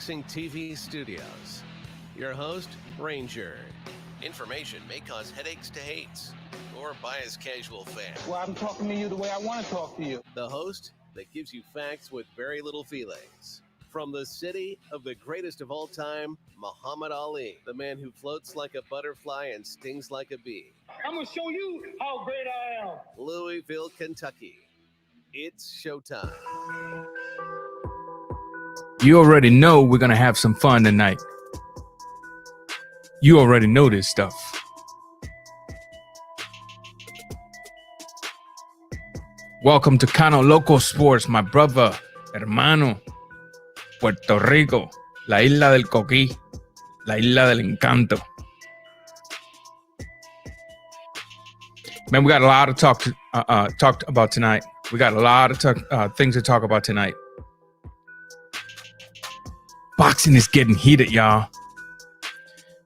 Boxing TV studios. Your host, Ranger. Information may cause headaches to hates or biased casual fans. Well, I'm talking to you the way I want to talk to you. The host that gives you facts with very little feelings. From the city of the greatest of all time, Muhammad Ali, the man who floats like a butterfly and stings like a bee. I'm going to show you how great I am. Louisville, Kentucky. It's showtime. You already know we're going to have some fun tonight. You already know this stuff. Welcome to Cano Loco Sports, my brother, hermano, Puerto Rico, la isla del coquí, la isla del encanto. Man, we got a lot to talk about tonight. We got a lot of things to talk about tonight. Boxing is getting heated, y'all.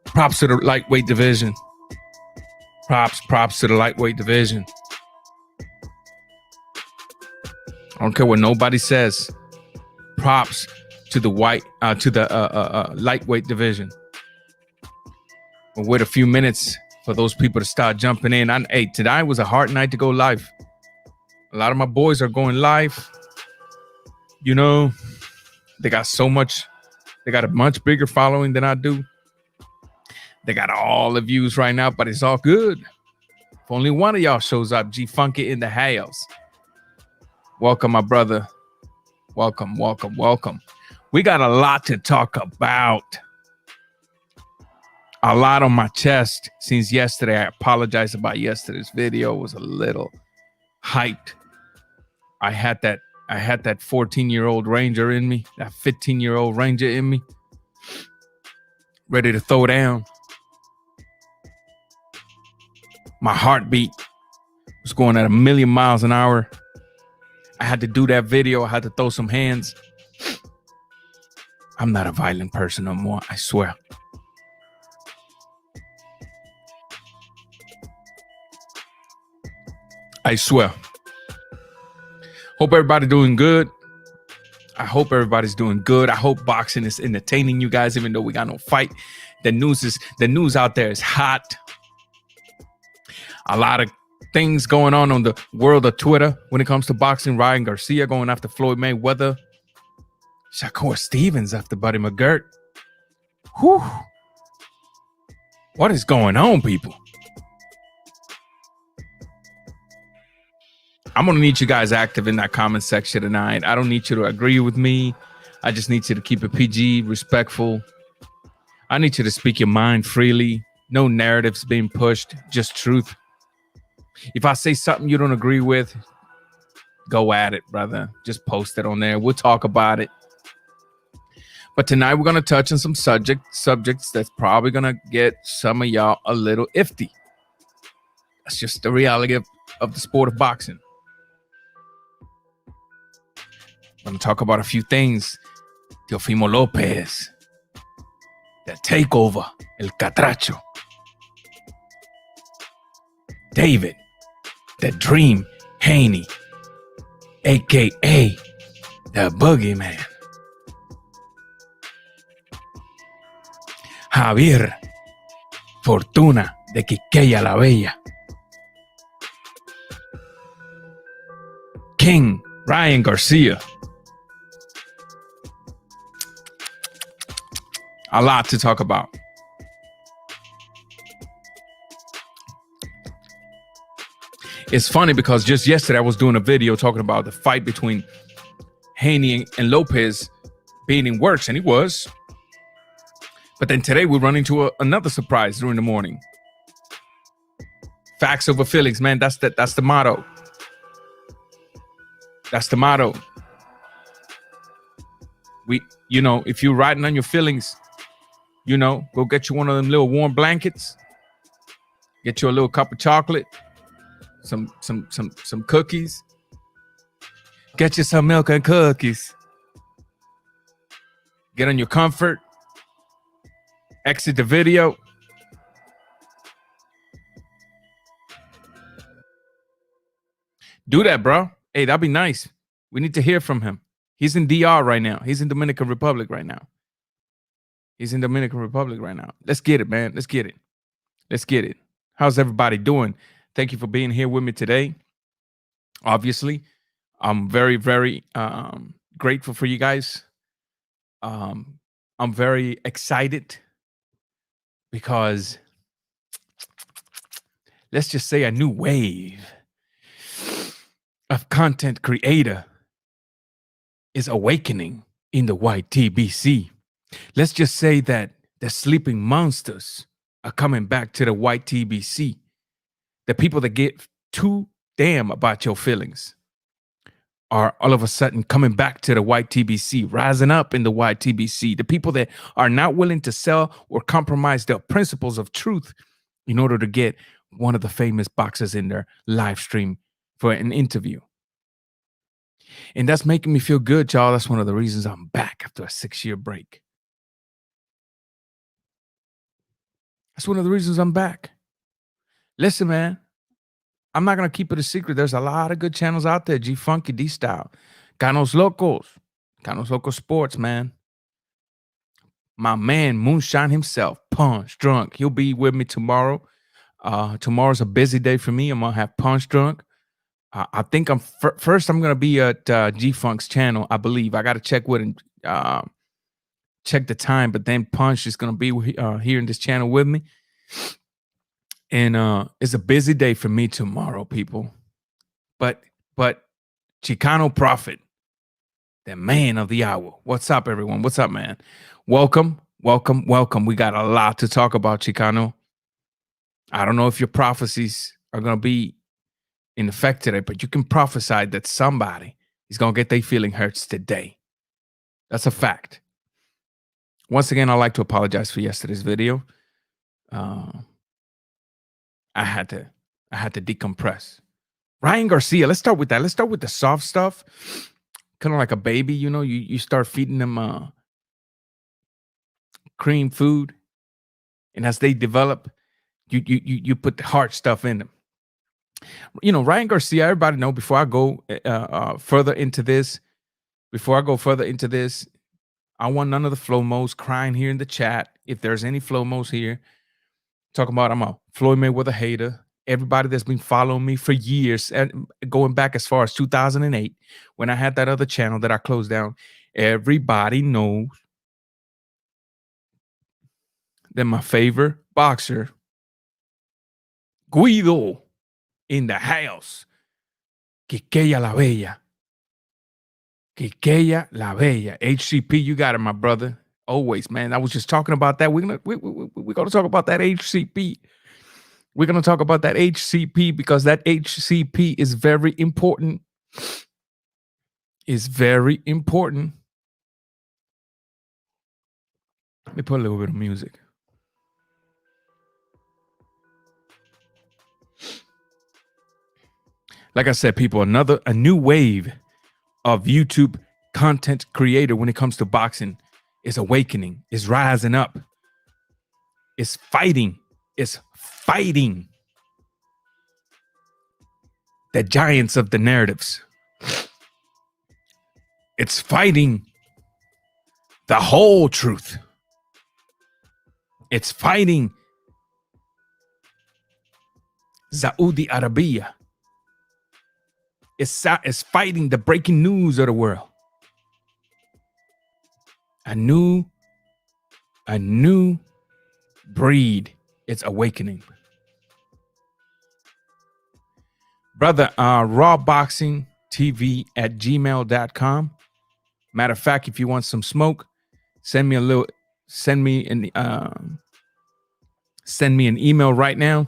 Props to the lightweight division. Props to the lightweight division. I don't care what nobody says. Props to the lightweight division. We'll wait a few minutes for those people to start jumping in. Hey, tonight was a hard night to go live. A lot of my boys are going live. You know, they got a much bigger following than I do. They got all the views right now, but it's all good. If only one of y'all shows up, G Funky in the house. Welcome, my brother. Welcome. We got a lot to talk about. A lot on my chest since yesterday. I apologize about yesterday's video. It was a little hyped. I had that 14-year-old Ranger in me, that 15-year-old Ranger in me, ready to throw down. My heartbeat was going at 1,000,000 miles an hour. I had to do that video. I had to throw some hands. I'm not a violent person no more, I swear. I swear. Hope everybody doing good. I hope everybody's doing good. I hope boxing is entertaining you guys, even though we got no fight. The news out there is hot. A lot of things going on the world of Twitter when it comes to boxing. Ryan Garcia going after Floyd Mayweather. Shakur Stevens after Buddy McGirt. Whew. What is going on, people? I'm going to need you guys active in that comment section tonight. I don't need you to agree with me. I just need you to keep it PG, respectful. I need you to speak your mind freely. No narratives being pushed, just truth. If I say something you don't agree with, go at it, brother. Just post it on there. We'll talk about it. But tonight we're going to touch on some subjects that's probably going to get some of y'all a little iffy. That's just the reality of the sport of boxing. I'm going to talk about a few things. Teofimo Lopez. The takeover. El Catracho. David. The Dream. Haney. A.K.A. the Boogeyman. Javier. Fortuna de Quiqueya la Bella. King. Ryan Garcia. A lot to talk about. It's funny because just yesterday I was doing a video talking about the fight between Haney and Lopez being in works, and he was. But then today we run into another surprise during the morning. Facts over feelings, man. That's the motto. That's the motto. If you're riding on your feelings, go get you one of them little warm blankets. Get you a little cup of chocolate. Some cookies. Get you some milk and cookies. Get on your comfort. Exit the video. Do that, bro. Hey, that'd be nice. We need to hear from him. He's in DR right now. He's in Dominican Republic right now. He's in Dominican Republic right now. Let's get it, man. Let's get it. Let's get it. How's everybody doing? Thank you for being here with me today. Obviously, I'm very, very grateful for you guys. I'm very excited because let's just say a new wave of content creator is awakening in the YTBC. Let's just say that the sleeping monsters are coming back to the YTBC. The people that get too damn about your feelings are all of a sudden coming back to the YTBC, rising up in the YTBC. The people that are not willing to sell or compromise their principles of truth in order to get one of the famous boxers in their live stream for an interview. And that's making me feel good, y'all. That's one of the reasons I'm back after a 6-year break. That's one of the reasons I'm back. Listen, man, I'm not going to keep it a secret. There's a lot of good channels out there. G Funky, D Style, Canos Locos Sports, man. My man, Moonshine himself, Punch Drunk. He'll be with me tomorrow. Tomorrow's a busy day for me. I'm going to have Punch Drunk. I think I'm first. I'm going to be at G Funk's channel, I believe. I got to check with him, check the time. But then Punch is going to be here in this channel with me. And it's a busy day for me tomorrow, people. But Chicano Prophet, the man of the hour. What's up, everyone? What's up, man? Welcome. We got a lot to talk about, Chicano. I don't know if your prophecies are going to be in effect today, but you can prophesy that somebody is going to get their feeling hurts today. That's a fact. Once again, I'd like to apologize for yesterday's video. I had to decompress. Ryan Garcia, let's start with that. Let's start with the soft stuff. Kind of like a baby, you know, you start feeding them cream food, and as they develop, you put the hard stuff in them. You know, Ryan Garcia, everybody know, before I go further into this, I want none of the Flow-Mos crying here in the chat. If there's any Flow-Mos here, talking about I'm a Floyd Mayweather hater. Everybody that's been following me for years, and going back as far as 2008, when I had that other channel that I closed down, everybody knows that my favorite boxer, Guido, in the house. Quiqueya la Bella. Quiqueya la Bella. HCP, you got it, my brother. Always, man. I was just talking about that. We're gonna talk about that HCP. We're gonna talk about that HCP because that HCP is very important. Is very important. Let me put a little bit of music. Like I said, people, a new wave of YouTube content creator when it comes to boxing is awakening, is rising up, is fighting the giants of the narratives. It's fighting the whole truth. It's fighting Saudi Arabia. It's fighting the breaking news of the world. A new breed is awakening. Brother, rawboxingtv@gmail.com. Matter of fact, if you want some smoke, send me an email right now.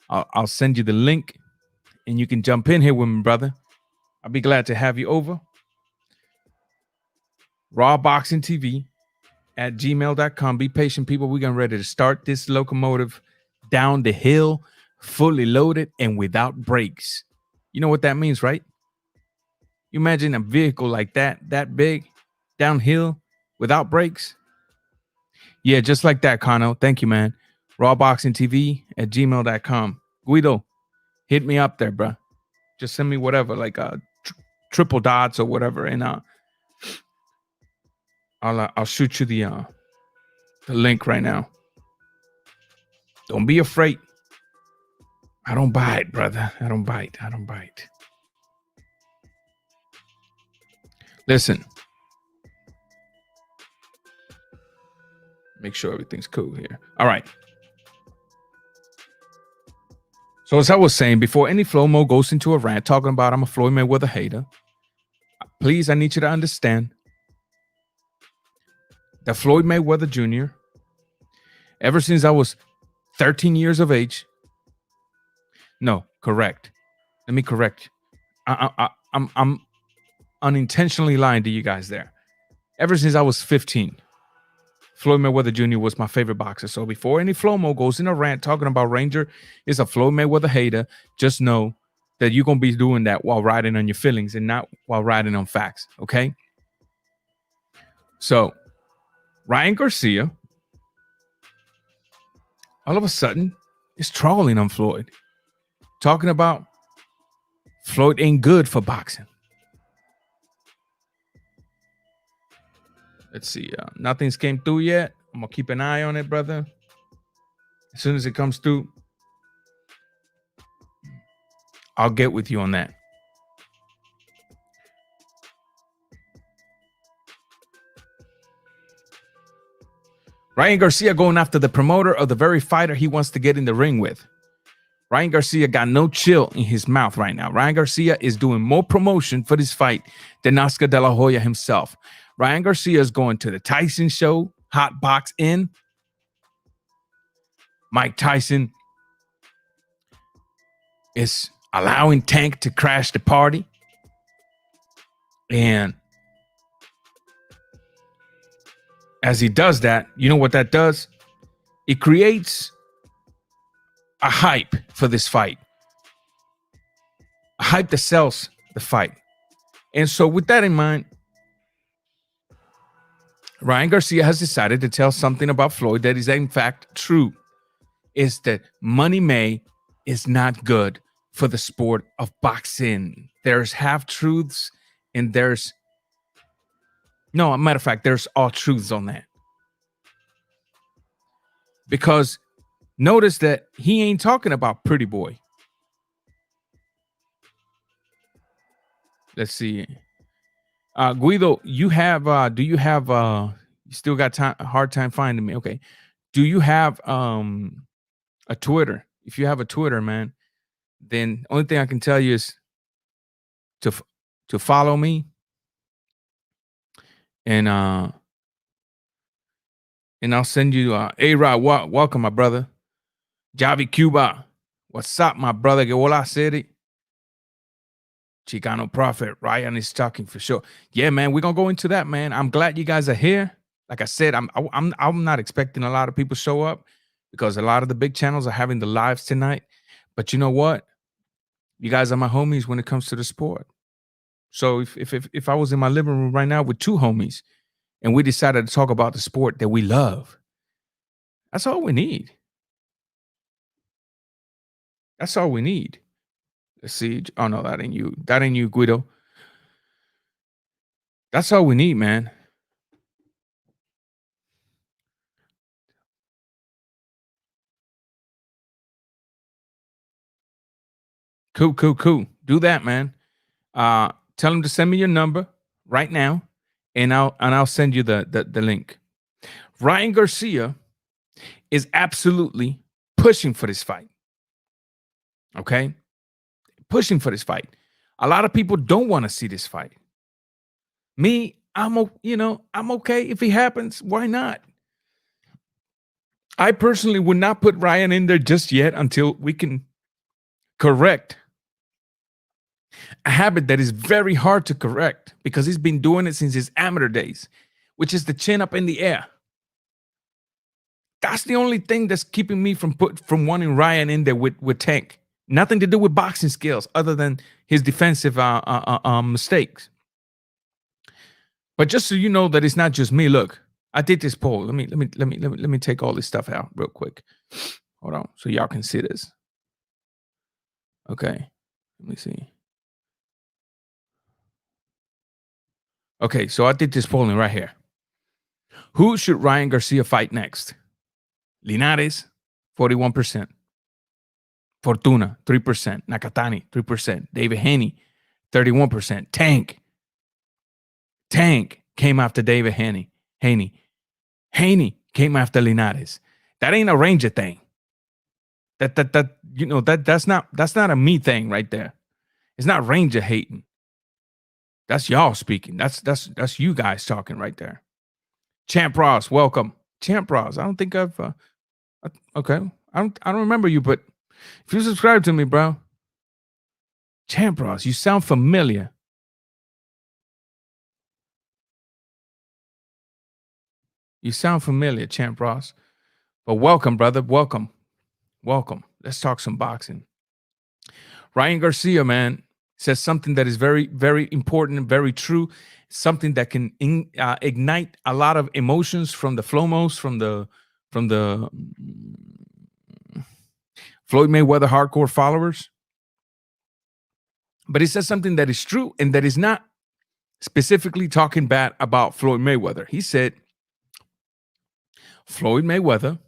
I'll send you the link. And you can jump in here with me, brother. I'll be glad to have you over. rawboxingtv@gmail.com. Be patient, people. We're getting ready to start this locomotive down the hill, fully loaded and without brakes. You know what that means, right? You imagine a vehicle like that big, downhill, without brakes. Yeah, just like that, Kano. Thank you, man. rawboxingtv@gmail.com. Guido, hit me up there, bro. Just send me whatever, like triple dots or whatever, and I'll shoot you the the link right now. Don't be afraid. I don't bite, brother. I don't bite. I don't bite. Listen. Make sure everything's cool here. All right. So as I was saying, before any Flomo goes into a rant talking about I'm a Floyd Mayweather hater, please, I need you to understand that Floyd Mayweather Jr., ever since I was 13 years of age, no, correct. Let me correct. I'm unintentionally lying to you guys there. Ever since I was 15, Floyd Mayweather Jr. was my favorite boxer. So before any Flomo goes in a rant talking about Ranger is a Floyd Mayweather hater, just know that you're going to be doing that while riding on your feelings and not while riding on facts, okay? So Ryan Garcia, all of a sudden, is trolling on Floyd, talking about Floyd ain't good for boxing. Let's see. Nothing's came through yet. I'm going to keep an eye on it, brother. As soon as it comes through, I'll get with you on that. Ryan Garcia going after the promoter of the very fighter he wants to get in the ring with. Ryan Garcia got no chill in his mouth right now. Ryan Garcia is doing more promotion for this fight than Oscar De La Hoya himself. Ryan Garcia is going to the Tyson show, Hot Box In. Mike Tyson is allowing Tank to crash the party. And as he does that, you know what that does? It creates a hype for this fight. A hype that sells the fight. And so with that in mind, Ryan Garcia has decided to tell something about Floyd that is in fact true. Is that Money May is not good for the sport of boxing. There's half-truths and there's... No, a matter of fact, there's all truths on that. Because notice that he ain't talking about Pretty Boy. Let's see. Guido, you have do you have you still got time, a hard time finding me? Okay. Do you have a Twitter? If you have a Twitter, man, then only thing I can tell you is to follow me. And I'll send you A-Rod, welcome, my brother. Javi Cuba, what's up, my brother? Que hola, city. Chicano Prophet, Ryan is talking for sure. Yeah, man, we're gonna go into that, man. I'm glad you guys are here. Like I said, I'm not expecting a lot of people show up because a lot of the big channels are having the lives tonight. But you know what? You guys are my homies when it comes to the sport. So if I was in my living room right now with two homies and we decided to talk about the sport that we love, that's all we need. That's all we need. Let's see. Oh, no, that ain't you. That ain't you, Guido. That's all we need, man. Cool. Do that, man. Tell him to send me your number right now, and I'll send you the link. Ryan Garcia is absolutely pushing for this fight. Okay? Pushing for this fight. A lot of people don't want to see this fight. Me, I'm okay if it happens. Why not? I personally would not put Ryan in there just yet until we can correct a habit that is very hard to correct because he's been doing it since his amateur days, which is the chin up in the air. That's the only thing that's keeping me from wanting Ryan in there with Tank. Nothing to do with boxing skills other than his defensive mistakes. But just so you know that it's not just me. Look, I did this poll. Let me take all this stuff out real quick. Hold on, so y'all can see this. Okay, let me see. Okay, so I did this polling right here. Who should Ryan Garcia fight next? Linares, 41%. Fortuna, 3%. Nakatani, 3%. David Haney, 31%. Tank came after David Haney. Haney came after Linares. That ain't a Ranger thing. That's not a me thing right there. It's not Ranger hating. That's y'all speaking. That's you guys talking right there. Champ Ross, welcome. Champ Ross. I don't think I've okay. I don't remember you, but if you subscribe to me, bro. Champ Ross, you sound familiar. You sound familiar, Champ Ross. But welcome, brother. Welcome. Let's talk some boxing. Ryan Garcia, man, says something that is very, very important and very true. Something that can ignite a lot of emotions from the Flomos, from the Floyd Mayweather hardcore followers. But he says something that is true and that is not specifically talking bad about Floyd Mayweather. He said, Floyd Mayweather,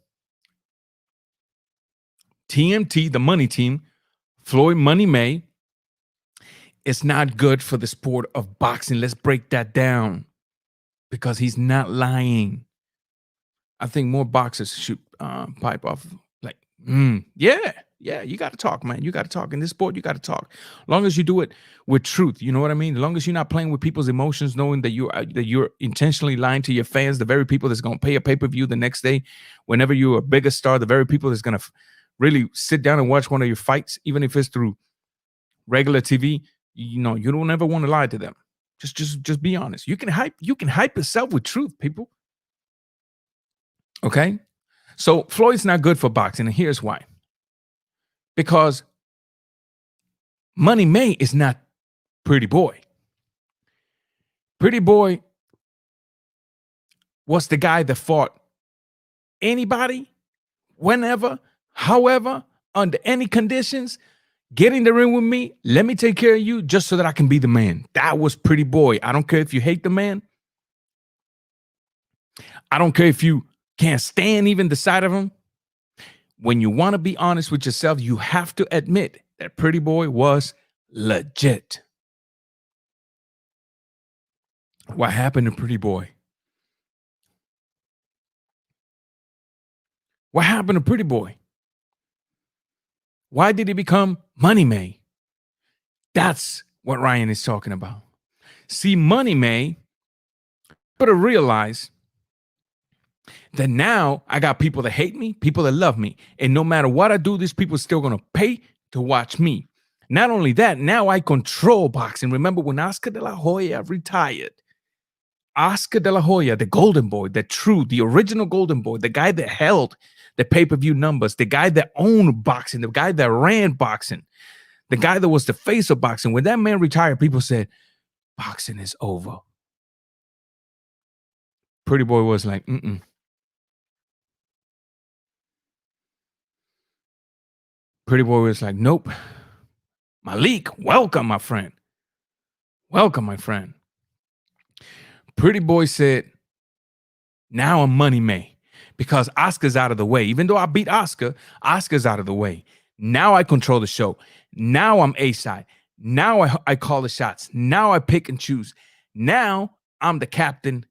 TMT, the money team, Floyd Money May, it's not good for the sport of boxing. Let's break that down because he's not lying. I think more boxers should pipe off like, yeah, you got to talk, man. You got to talk. In this sport, you got to talk. As long as you do it with truth, you know what I mean? As long as you're not playing with people's emotions, knowing that you're intentionally lying to your fans, the very people that's going to pay a pay-per-view the next day, whenever you're a bigger star, the very people that's going to really sit down and watch one of your fights, even if it's through regular TV, you don't ever want to lie to them. Just be honest. You can hype yourself with truth, people. Okay? So Floyd's not good for boxing, and here's why. Because Money May is not Pretty Boy. Pretty Boy was the guy that fought anybody, whenever, however, under any conditions. Get in the ring with me. Let me take care of you just so that I can be the man. That was Pretty Boy. I don't care if you hate the man. I don't care if you can't stand even the sight of him. When you want to be honest with yourself, you have to admit that Pretty Boy was legit. What happened to Pretty Boy? What happened to Pretty Boy? Why did he become Money May? That's what Ryan is talking about. See, Money May, better realize that now I got people that hate me, people that love me. And no matter what I do, these people are still going to pay to watch me. Not only that, now I control boxing. Remember when Oscar de la Hoya retired? Oscar de la Hoya, the golden boy, the original golden boy, the guy that held the pay-per-view numbers, the guy that owned boxing, the guy that ran boxing, the guy that was the face of boxing. When that man retired, people said, boxing is over. Pretty Boy was like, Pretty Boy was like, nope. Malik, welcome, my friend. Welcome, my friend. Pretty Boy said, now I'm Money May. Because Oscar's out of the way. Even though I beat Oscar, Oscar's out of the way. Now I control the show. Now I'm A-side. Now I call the shots. Now I pick and choose. Now I'm the captain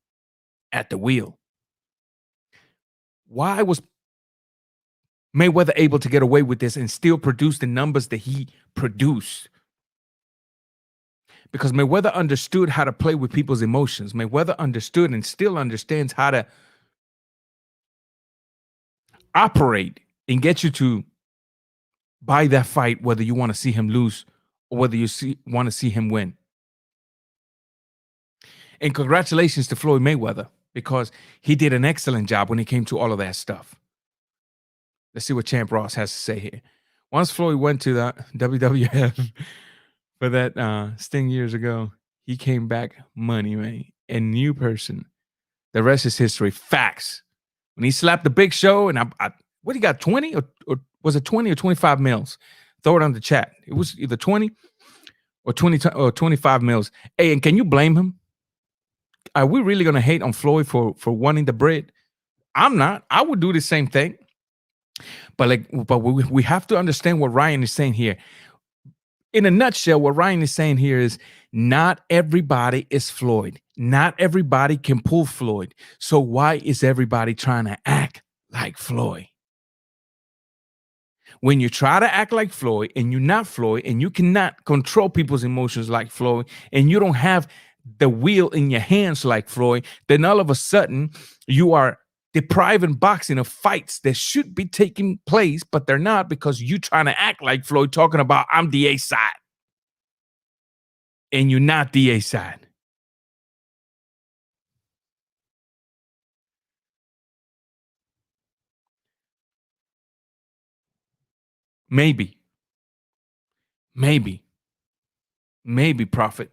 at the wheel. Why was Mayweather able to get away with this and still produce the numbers that he produced? Because Mayweather understood how to play with people's emotions. Mayweather understood and still understands how to operate and get you to buy that fight, whether you want to see him lose or whether you want to see him win. And congratulations to Floyd Mayweather, because he did an excellent job when it came to all of that stuff. Let's see what Champ Ross has to say here. Once Floyd went to the WWF for that sting years ago, he came back Money Man, a new person. The rest is history. Facts. When he slapped the Big Show, and what he got, 20 or was it 20 or 25 mils? Throw it on the chat. It was either 20 or 25 mils. Hey, and can you blame him? Are we really gonna hate on Floyd for wanting the bread? I'm not. I would do the same thing. But we have to understand what Ryan is saying here. In a nutshell, what Ryan is saying here is not everybody is Floyd. Not everybody can pull Floyd. So why is everybody trying to act like Floyd? When you try to act like Floyd and you're not Floyd and you cannot control people's emotions like Floyd and you don't have the wheel in your hands like Floyd, then all of a sudden you are depriving boxing of fights that should be taking place, but they're not because you trying to act like Floyd, talking about I'm the A side. And you're not the A side. Maybe, Prophet.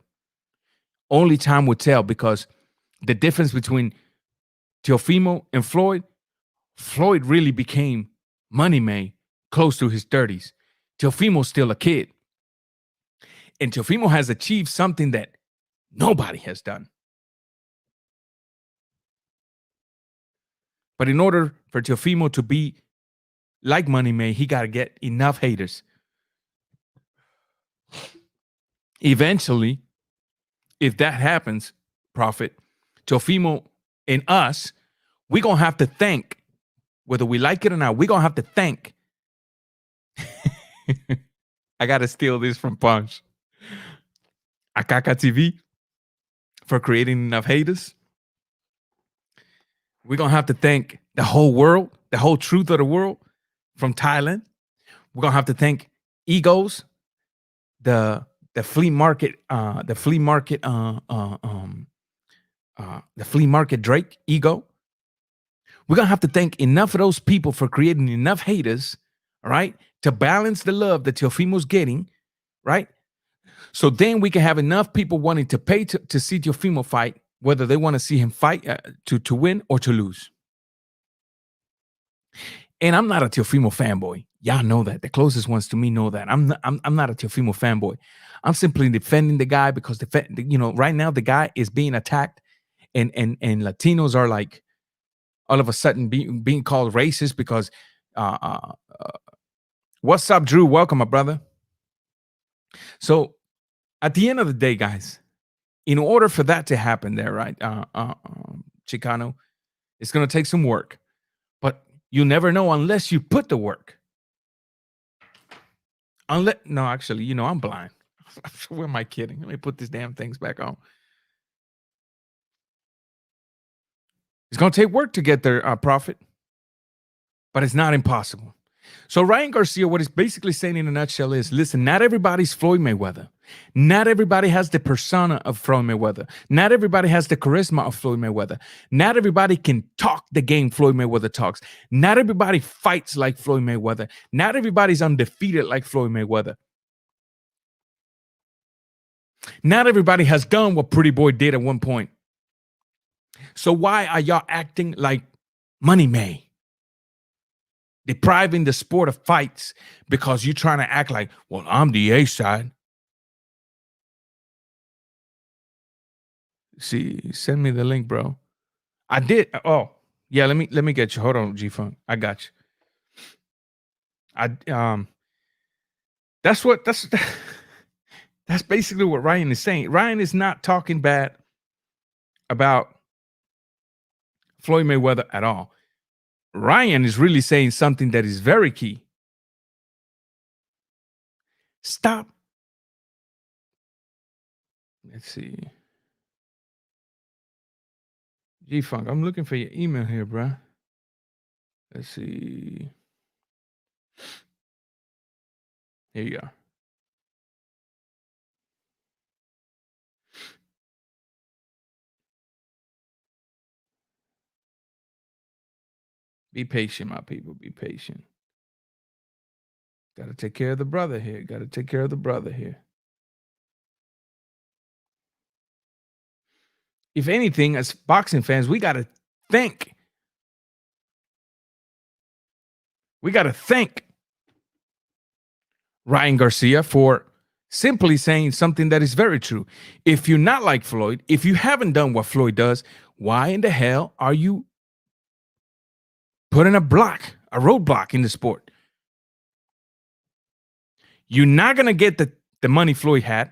Only time will tell, because the difference between Teofimo and Floyd really became money man close to his 30s. Teofimo's still a kid. And Teofimo has achieved something that nobody has done. But in order for Teofimo to be like Money May, he got to get enough haters. Eventually, if that happens, Prophet, Teofimo and us, we're going to have to thank, whether we like it or not, we're going to have to thank. I got to steal this from Punch. Akaka TV for creating enough haters. We're going to have to thank the whole world, the whole truth of the world from Thailand. We're going to have to thank Egos, the flea market, the flea market Drake, Ego. We're going to have to thank enough of those people for creating enough haters, all right, to balance the love that Teofimo's getting, right? So then we can have enough people wanting to pay to see Teofimo fight, whether they want to see him fight to win or to lose. And I'm not a Teofimo fanboy. Y'all know that. The closest ones to me know that. I'm not a Teofimo fanboy. I'm simply defending the guy because right now the guy is being attacked, and Latinos are like all of a sudden being called racist because what's up, Drew? Welcome, my brother. So at the end of the day, guys, in order for that to happen there, right, Chicano, it's going to take some work. But you never know unless you put the work. No, actually, I'm blind. Where am I kidding? Let me put these damn things back on. It's going to take work to get there, Prophet. But it's not impossible. So Ryan Garcia, what he's basically saying in a nutshell is, listen, not everybody's Floyd Mayweather. Not everybody has the persona of Floyd Mayweather. Not everybody has the charisma of Floyd Mayweather. Not everybody can talk the game Floyd Mayweather talks. Not everybody fights like Floyd Mayweather. Not everybody's undefeated like Floyd Mayweather. Not everybody has done what Pretty Boy did at one point. So why are y'all acting like Money May? Depriving the sport of fights because you're trying to act like, well, I'm the A side. See, send me the link, bro. I did. Oh, yeah. Let me get you. Hold on, G-Funk. I got you. That's basically what Ryan is saying. Ryan is not talking bad about Floyd Mayweather at all. Ryan is really saying something that is very key. Stop. Let's see. G-Funk, I'm looking for your email here, bro. Let's see. Here you go. Be patient, my people. Be patient. Got to take care of the brother here. If anything, as boxing fans, we got to thank. Ryan Garcia for simply saying something that is very true. If you're not like Floyd, if you haven't done what Floyd does, why in the hell are you putting a roadblock in the sport? You're not going to get the money Floyd had.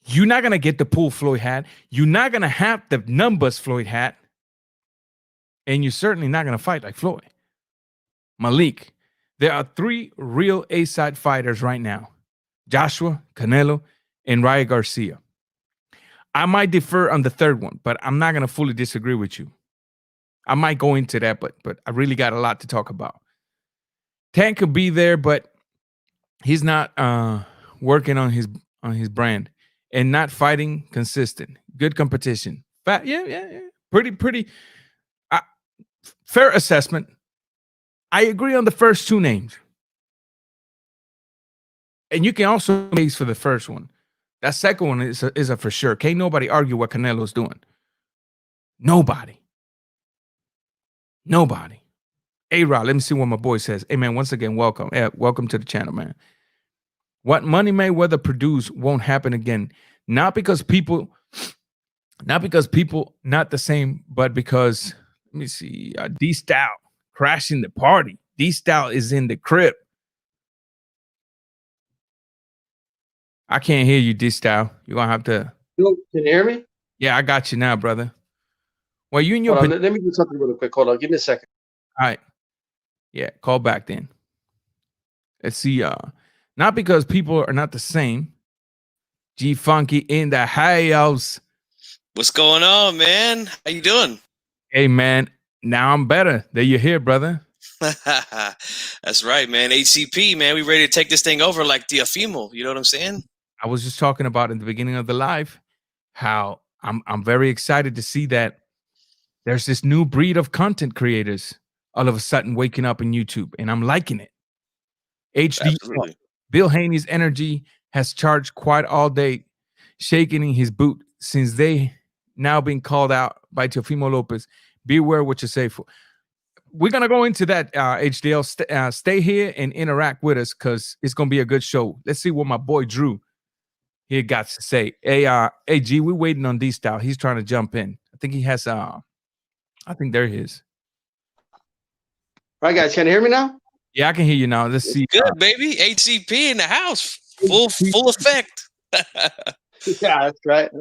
You're not going to get the pool Floyd had. You're not going to have the numbers Floyd had. And you're certainly not going to fight like Floyd. Malik, there are 3 real A-side fighters right now. Joshua, Canelo, and Ryan Garcia. I might defer on the third one, but I'm not going to fully disagree with you. I might go into that, but I really got a lot to talk about. Tank could be there, but he's not working on his brand and not fighting consistent. Good competition. Yeah. Pretty fair assessment. I agree on the first 2 names. And you can also base for the first one. That second one is a for sure. Can't nobody argue what Canelo's doing. Nobody. Hey, Rod, let me see what my boy says. Hey, man, once again, welcome. Welcome to the channel, man. What Money Mayweather produced won't happen again. Not because people not the same, but because, let me see, D-Style crashing the party. D-Style is in the crib. I can't hear you, D-Style. You're going to have to. Yo, can you hear me? Yeah, I got you now, brother. Well, you and your. Hold on, let me do something really quick. Hold on. Give me a second. All right. Yeah, call back then. Let's see. Not because people are not the same. G Funky in the house. What's going on, man? How you doing? Hey, man. Now I'm better. There you're here, brother. That's right, man. HCP, man. We ready to take this thing over like Teofimo. You know what I'm saying? I was just talking about in the beginning of the live how I'm very excited to see that there's this new breed of content creators all of a sudden waking up in YouTube, and I'm liking it. HD, Absolutely. Bill Haney's energy has charged quite all day, shaking his boot since they now being called out by Teofimo Lopez. Beware what you say for. We're going to go into that, HDL. Stay here and interact with us because it's going to be a good show. Let's see what my boy Drew here got to say. Hey, G, we're waiting on D-Style. He's trying to jump in. I think he has, I think there he is. All right, guys, can you hear me now? Yeah, I can hear you now. Let's see. Good, baby. HCP in the house. Full effect. Yeah, that's right.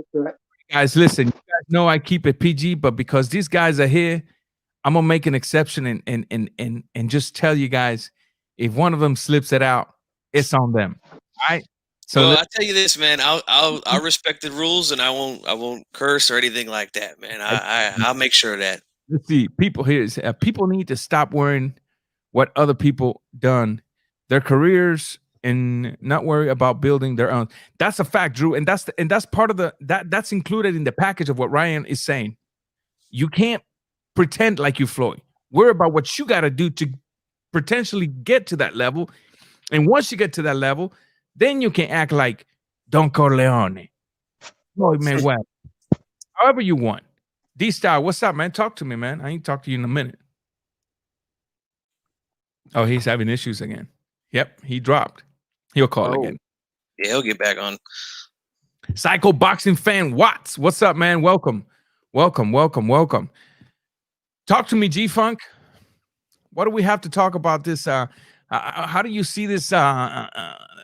Guys, listen, you guys know I keep it PG, but because these guys are here, I'm gonna make an exception and just tell you guys, if one of them slips it out, it's on them. All right. So well, I tell you this, man. I'll respect the rules, and I won't curse or anything like that, man. I'll make sure of that. Let's see. People here, people need to stop worrying what other people done, their careers, and not worry about building their own. That's a fact, Drew, and that's part of that's included in the package of what Ryan is saying. You can't pretend like you Floyd. Worry about what you got to do to potentially get to that level, and once you get to that level, then you can act like Don Corleone, Floyd Mayweather, however you want. D-Style, what's up, man? Talk to me, man. I ain't talked to you in a minute. Oh, he's having issues again. Yep, he dropped. He'll call again. Yeah, he'll get back on. Psycho Boxing Fan Watts, what's up, man? Welcome. Talk to me, G-Funk. What do we have to talk about this? How do you see this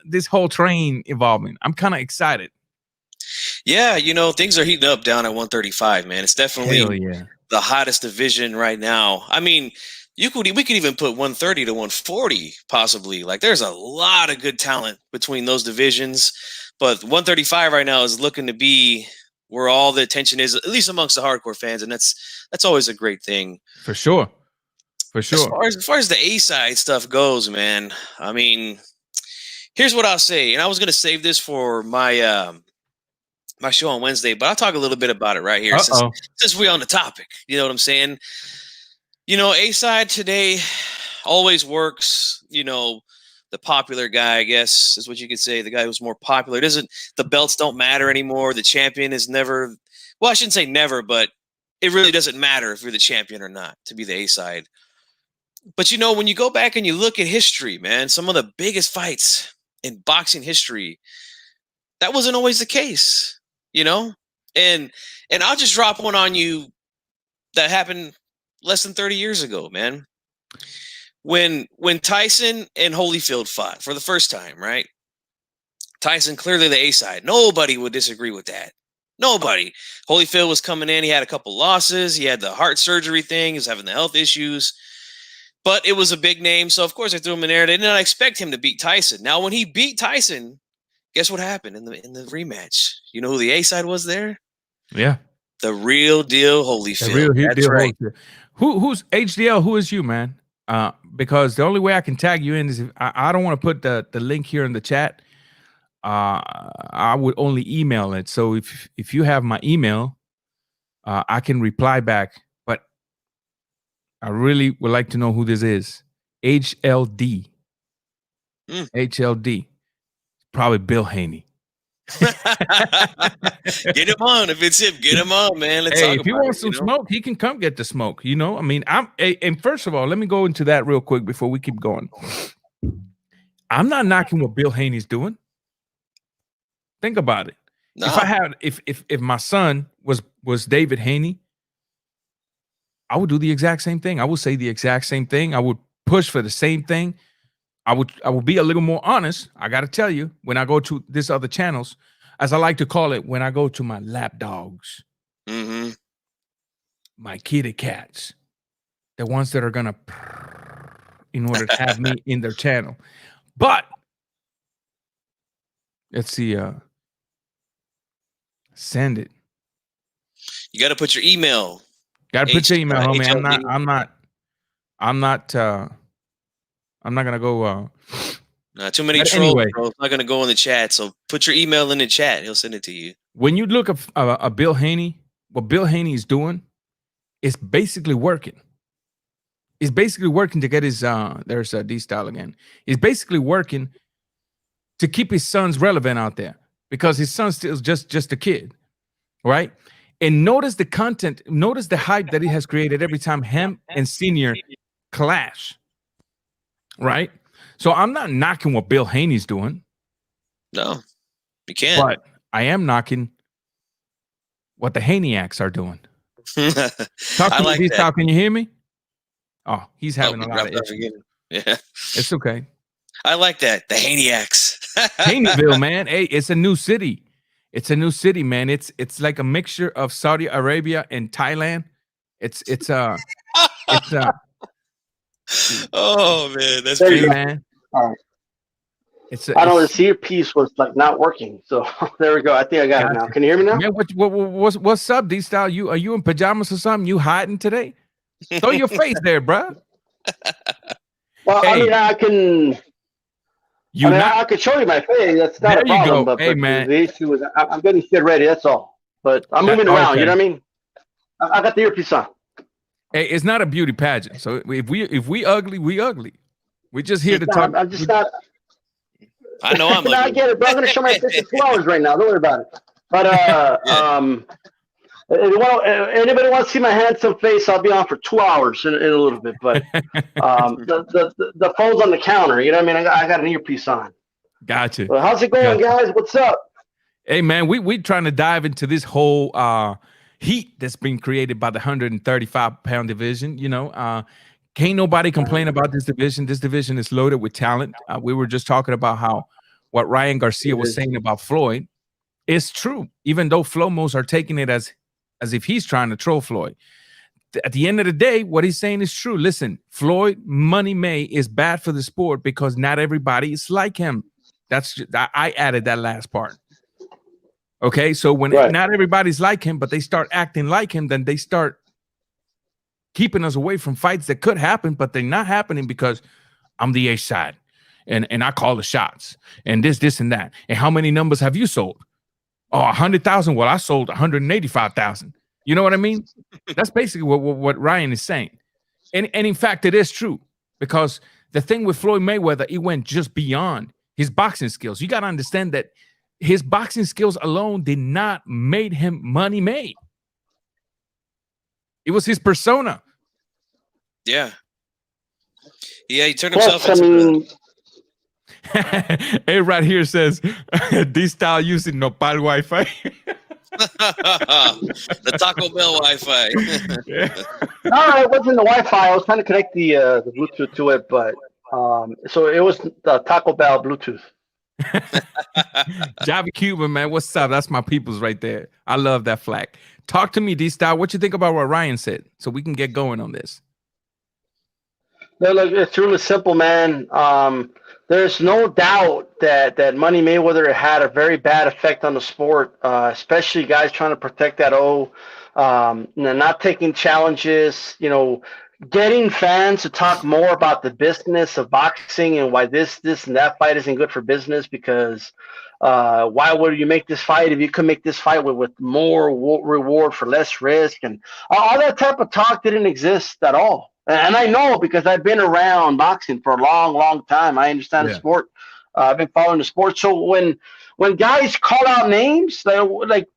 this whole train evolving? I'm kind of excited. Yeah, things are heating up down at 135, man. It's definitely the hottest division right now. I mean, we could even put 130 to 140 possibly. Like, there's a lot of good talent between those divisions, but 135 right now is looking to be where all the attention is, at least amongst the hardcore fans, and that's always a great thing. For sure. As far as the A-side stuff goes, man, I mean, here's what I'll say, and I was going to save this for my my show on Wednesday, but I'll talk a little bit about it right here since we're on the topic. You know what I'm saying? A-side today always works. The popular guy, I guess, is what you could say. The guy who's more popular. The belts don't matter anymore. The champion is never, well, I shouldn't say never, but it really doesn't matter if you're the champion or not to be the A-side. But, when you go back and you look at history, man, some of the biggest fights in boxing history, that wasn't always the case, you know? And I'll just drop one on you that happened less than 30 years ago, man. When Tyson and Holyfield fought for the first time, right? Tyson clearly the A side. Nobody would disagree with that. Nobody. Holyfield was coming in. He had a couple losses. He had the heart surgery thing. He was having the health issues. But it was a big name, so of course I threw him in there. They did not expect him to beat Tyson. Now, when he beat Tyson, guess what happened in the rematch? You know who the A side was there? Yeah, the real deal Holyfield. the real That's deal right. Holyfield. Who's HDL? Who is you, man? Because the only way I can tag you in is if I don't want to put the link here in the chat. I would only email it. So if you have my email, I can reply back. But I really would like to know who this is. HLD. HLD. Probably Bill Haney. Get him on. If it's him, get him on, man. Let's talk If he about wants it, some smoke, he can come get the smoke. You know, I mean, and first of all, let me go into that real quick before we keep going. I'm not knocking what Bill Haney's doing. Think about it. No. If I had, if my son was David Haney, I would do the exact same thing. I would say the exact same thing. I would push for the same thing. I would be a little more honest. I got to tell you, when I go to this other channels, as I like to call it, when I go to my lap dogs, my kitty cats, the ones that are gonna in order to have me in their channel. But let's see. Send it. You got to put your email. Got to put your email, homie. HLD. I'm not gonna go. Too many But trolls, anyway. bro. It's not going to go in the chat. So put your email in the chat. He'll send it to you. When you look at a Bill Haney, what Bill Haney is doing is basically working. He's basically working to get his there's a D-style again. He's basically working to keep his sons relevant out there because his son's still just a kid, right? And notice the content, notice the hype that he has created every time him and Senior clash, right? So I'm not knocking what Bill Haney's doing. No, you can't. But I am knocking what the Haneyacks are doing. Talk to me, Style. Can you hear me? Oh, he's having a lot of issues. Yeah, it's okay. I like that. The Haneyacks. Haneyville, man. Hey, it's a new city. It's a new city, man. It's like a mixture of Saudi Arabia and Thailand. It's oh man, that's pretty, man. All right. I don't know. The earpiece was like not working, so there we go. I think I got it now. Can you hear me now? Man, what's up, D-Style? Are you in pajamas or something? You hiding today? Throw your face there, bro. Well, hey, I mean, I can. I can show you my face. That's not a problem. But, hey, man. The issue is I'm getting shit ready. That's all. But I'm moving around. You know what I mean? I got the earpiece on. Hey, it's not a beauty pageant. So if we ugly, we ugly. We're just here to talk. I'm just not. I know I'm. I get it, bro. I'm gonna show my face in 2 hours right now. Don't worry about it. But anybody wants to see my handsome face? I'll be on for 2 hours in a little bit. But the phone's on the counter. You know what I mean? I got an earpiece on. Gotcha. Well, how's it going, guys? What's up? Hey, man, we trying to dive into this whole heat that's been created by the 135-pound division. You know, can't nobody complain about this division. This division is loaded with talent. We were just talking about how what Ryan Garcia was saying about Floyd is true, even though Flomos are taking it as if he's trying to troll Floyd. At the end of the day, what he's saying is true. Listen, Floyd Money May is bad for the sport because not everybody is like him. I added that last part. Okay, so when not everybody's like him, but they start acting like him, then they start keeping us away from fights that could happen, but they're not happening because I'm the A side and I call the shots and this and that. And how many numbers have you sold? Oh, 100,000. Well, I sold 185,000. You know what I mean? That's basically what Ryan is saying. And in fact, it is true because the thing with Floyd Mayweather, it went just beyond his boxing skills. You got to understand that his boxing skills alone did not make him money made. It was his persona. Yeah. Yeah, he turned himself into Hey, right here says this style using Nopal Wi-Fi. The Taco Bell Wi-Fi. No, it wasn't the Wi-Fi. I was trying to connect the Bluetooth to it, but so it was the Taco Bell Bluetooth. Javi Cuban, man, what's up? That's my people's right there. I love that flag. Talk to me, D-Style. What you think about what Ryan said, so we can get going on this? No, look, it's really simple, man. There's no doubt that Money Mayweather had a very bad effect on the sport, especially guys trying to protect that not taking challenges, getting fans to talk more about the business of boxing and why this and that fight isn't good for business, because why would you make this fight if you could make this fight with more reward for less risk, and all that type of talk didn't exist at all. And I know because I've been around boxing for a long, long time. I understand the sport. I've been following the sport. So when guys call out names, like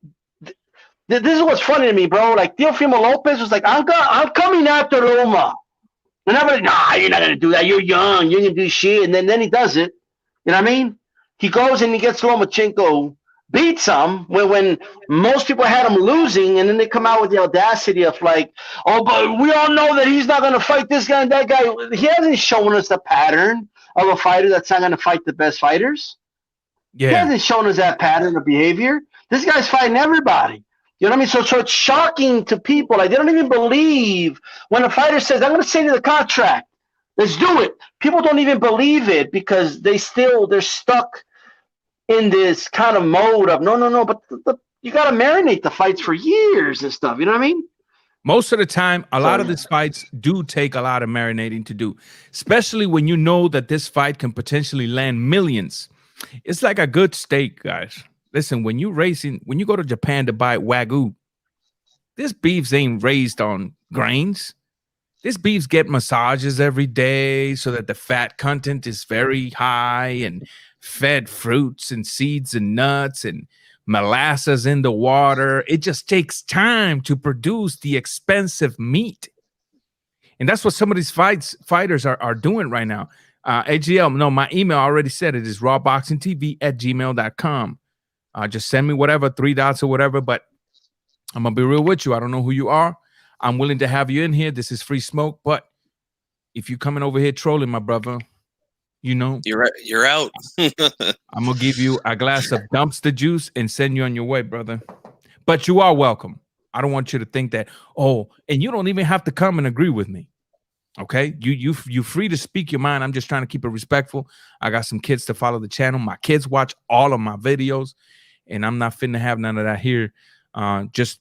this is what's funny to me, bro. Like Teofimo Lopez was like, I'm coming after Loma. And I'm like, nah, you're not gonna do that. You're young. You're gonna do shit. And then he does it. You know what I mean? He goes and he gets Lomachenko, beats him when most people had him losing, and then they come out with the audacity of like, oh, but we all know that he's not going to fight this guy and that guy. He hasn't shown us the pattern of a fighter that's not going to fight the best fighters. Yeah. He hasn't shown us that pattern of behavior. This guy's fighting everybody. You know what I mean? So it's shocking to people. Like, they don't even believe when a fighter says, I'm going to send you the contract. Let's do it. People don't even believe it because they're stuck in this kind of mode of no, but you got to marinate the fights for years and stuff. You know what I mean? Most of the time, a lot of these fights do take a lot of marinating to do, especially when you know that this fight can potentially land millions. It's like a good steak, guys. Listen, when you go to Japan to buy Wagyu, this beefs ain't raised on grains. This beefs get massages every day so that the fat content is very high and fed fruits and seeds and nuts and molasses in the water. It just takes time to produce the expensive meat. And that's what some of these fighters are doing right now. AGL, no, my email already said it is rawboxingtv@gmail.com. Just send me whatever, 3 dots or whatever, but I'm going to be real with you. I don't know who you are. I'm willing to have you in here. This is free smoke, but if you're coming over here trolling, my brother, you're out. I'm gonna give you a glass of dumpster juice and send you on your way, brother. But you are welcome. I don't want you to think that, and you don't even have to come and agree with me. Okay, you free to speak your mind. I'm just trying to keep it respectful. I got some kids to follow the channel. My kids watch all of my videos, and I'm not finna have none of that here. Just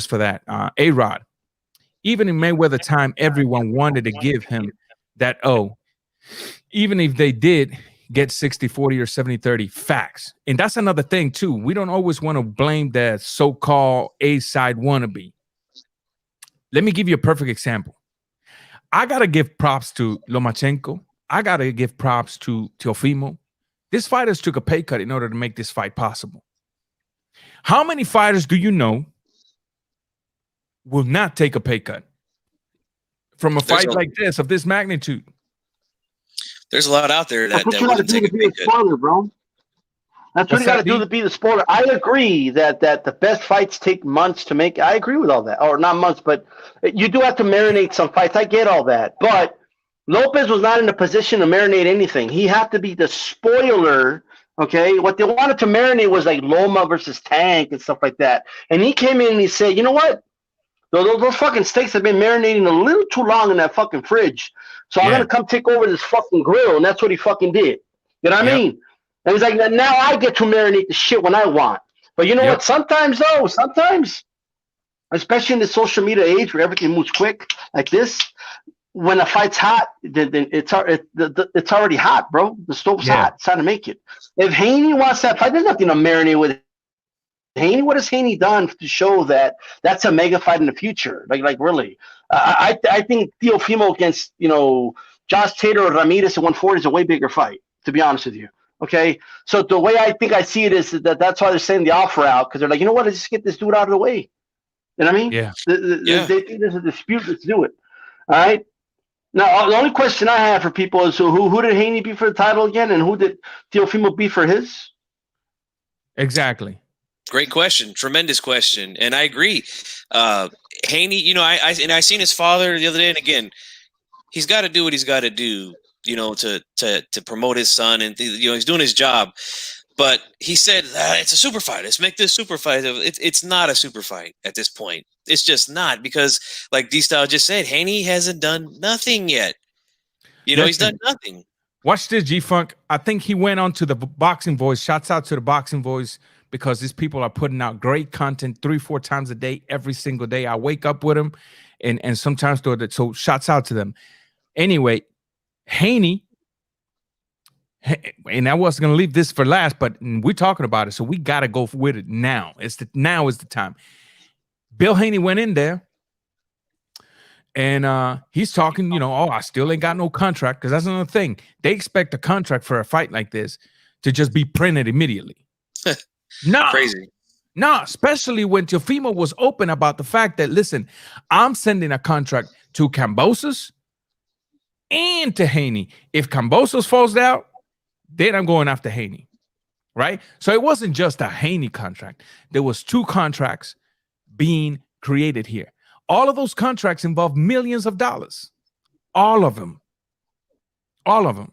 for that. A-Rod, even in Mayweather time, everyone wanted to give him that even if they did get 60-40 or 70-30 facts. And that's another thing too. We don't always want to blame the so-called A-side wannabe. Let me give you a perfect example. I got to give props to Lomachenko. I got to give props to Teofimo. These fighters took a pay cut in order to make this fight possible. How many fighters do you know will not take a pay cut from a fight like this, of this magnitude? There's a lot out there that wouldn't take a pay cut. Spoiler, bro. That's what you got to do to be the spoiler. I agree that the best fights take months to make. I agree with all that. Or not months, but you do have to marinate some fights. I get all that. But Lopez was not in a position to marinate anything. He had to be the spoiler, okay? What they wanted to marinate was like Loma versus Tank and stuff like that. And he came in and he said, you know what? Those fucking steaks have been marinating a little too long in that fucking fridge. So I'm going to come take over this fucking grill. And that's what he fucking did. You know what I mean? And he's like, now I get to marinate the shit when I want. But you know what? Sometimes, especially in the social media age where everything moves quick like this, when a fight's hot, then it's already hot, bro. The stove's hot. It's time to make it. If Haney wants that fight, there's nothing to marinate with Haney. What has Haney done to show that that's a mega fight in the future? Like really? I think Teofimo against Josh Taylor or Ramirez at 140 is a way bigger fight, to be honest with you. Okay, so the way I think I see it is that's why they're saying the offer out, because they're like, you know what, let's just get this dude out of the way. You know what I mean? Yeah. They think there's a dispute. Let's do it. All right. Now, the only question I have for people is who did Haney beat for the title again, and who did Teofimo beat for his? Exactly. Great question, tremendous question, and I agree. Haney, you know, I seen his father the other day, and again, he's got to do what he's got to do, you know, to promote his son, and you know, he's doing his job. But he said it's a super fight. Let's make this super fight. It's not a super fight at this point. It's just not, because, like D-Style just said, Haney hasn't done nothing yet. You know, he's done nothing. Watch this, G-Funk. I think he went on to the Boxing Voice. Shouts out to the Boxing Voice, because these people are putting out great content 3-4 times a day, every single day. I wake up with them, and sometimes do it. So shouts out to them. Anyway, Haney, and I was going to leave this for last, but we're talking about it, so we got to go with it now. Now is the time. Bill Haney went in there, and he's talking, you know, I still ain't got no contract, because that's another thing. They expect a contract for a fight like this to just be printed immediately. No, Crazy. No, especially when Teofimo was open about the fact that, listen, I'm sending a contract to Kambosos and to Haney. If Kambosos falls out, then I'm going after Haney, right? So it wasn't just a Haney contract. There was 2 contracts being created here. All of those contracts involve millions of dollars. All of them. All of them.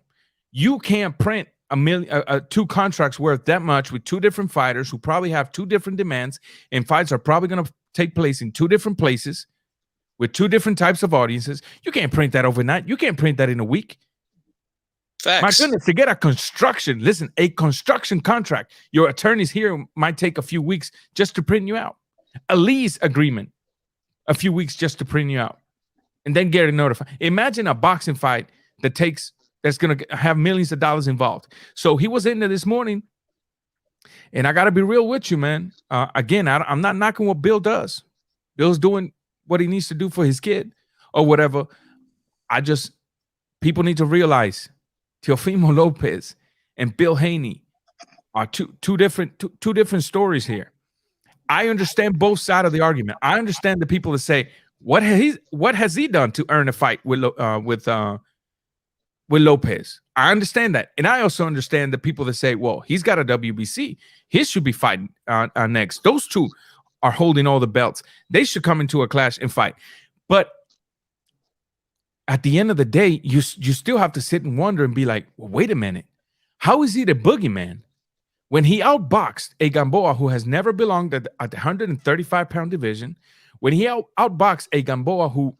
You can't print 2 contracts worth that much with 2 different fighters who probably have 2 different demands, and fights are probably going to take place in 2 different places with 2 different types of audiences. You can't print that overnight. You can't print that in a week. Facts. My goodness, to get a construction contract, your attorneys here might take a few weeks just to print you out. A lease agreement, a few weeks just to print you out, and then get it notified. Imagine a boxing fight that's going to have millions of dollars involved. So he was in there this morning, and I got to be real with you, man. Again, I'm not knocking what Bill does. Bill's doing what he needs to do for his kid or whatever. People need to realize Teofimo Lopez and Bill Haney are two different stories here. I understand both sides of the argument. I understand the people that say, what has he done to earn a fight with Lopez? I understand that. And I also understand the people that say, well, he's got a WBC. He should be fighting next. Those 2 are holding all the belts. They should come into a clash and fight. But at the end of the day, you still have to sit and wonder and be like, well, wait a minute. How is he the boogeyman when he outboxed a Gamboa who has never belonged at the 135-pound division, when he outboxed a Gamboa who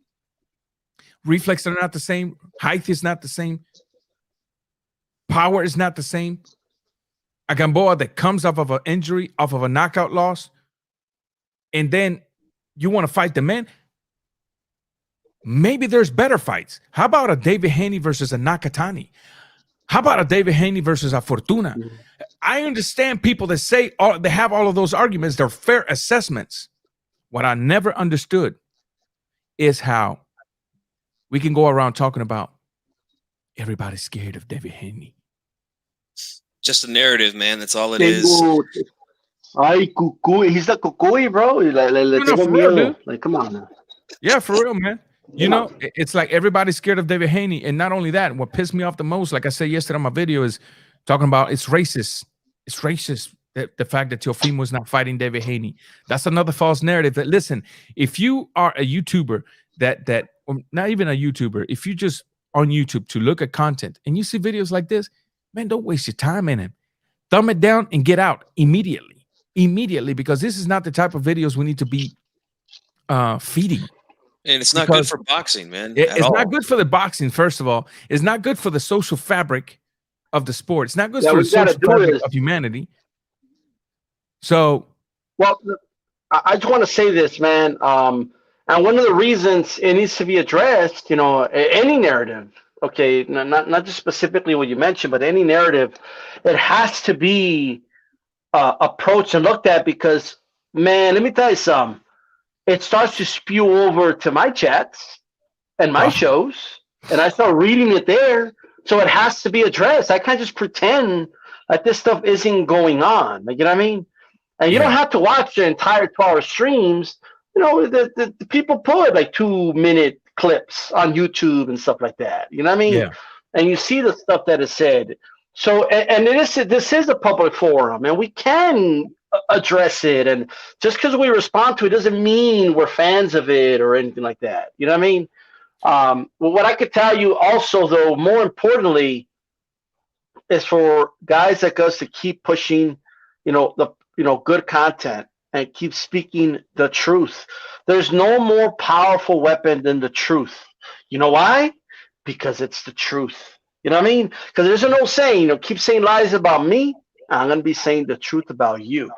reflexes are not the same, height is not the same, power is not the same, a Gamboa that comes off of an injury, off of a knockout loss, and then you want to fight the man? Maybe there's better fights. How about a David Haney versus a Nakatani? How about a David Haney versus a Fortuna? I understand people that say they have all of those arguments. They're fair assessments. What I never understood is how we can go around talking about everybody's scared of David Haney. Just a narrative, man. That's all it is. Ay, cucuy. He's the cucuy, bro. Like, come on now. Yeah, for real, man. You know, it's like everybody's scared of David Haney. And not only that, what pissed me off the most, like I said yesterday on my video, is talking about it's racist. It's racist, the fact that Teofimo is not fighting David Haney. That's another false narrative. That, listen, if you are a YouTuber or not even a YouTuber, if you just on YouTube to look at content and you see videos like this, man, don't waste your time in it. Thumb it down and get out immediately, because this is not the type of videos we need to be feeding. And it's not good for boxing, man. It's not good for the boxing, first of all. It's not good for the social fabric of the sport. It's not good for the social fabric of humanity. So, well, I just want to say this, man. And one of the reasons it needs to be addressed, you know, any narrative, okay, not just specifically what you mentioned, but any narrative, it has to be approached and looked at, because, man, let me tell you something. It starts to spew over to my chats and my shows, and I start reading it there. So it has to be addressed. I can't just pretend like this stuff isn't going on. Like, you know what I mean? And you don't have to watch the entire 12-hour streams. You know, the people put like 2-minute clips on YouTube and stuff like that. You know what I mean? Yeah. And you see the stuff that is said. So, and this is a public forum, and we can address it. And just because we respond to it doesn't mean we're fans of it or anything like that. You know what I mean? Well, what I could tell you also, though, more importantly, is for guys like us to keep pushing, good content and keep speaking the truth. There's no more powerful weapon than the truth. You know why? Because it's the truth. You know what I mean? Because there's an old saying, keep saying lies about me, I'm going to be saying the truth about you.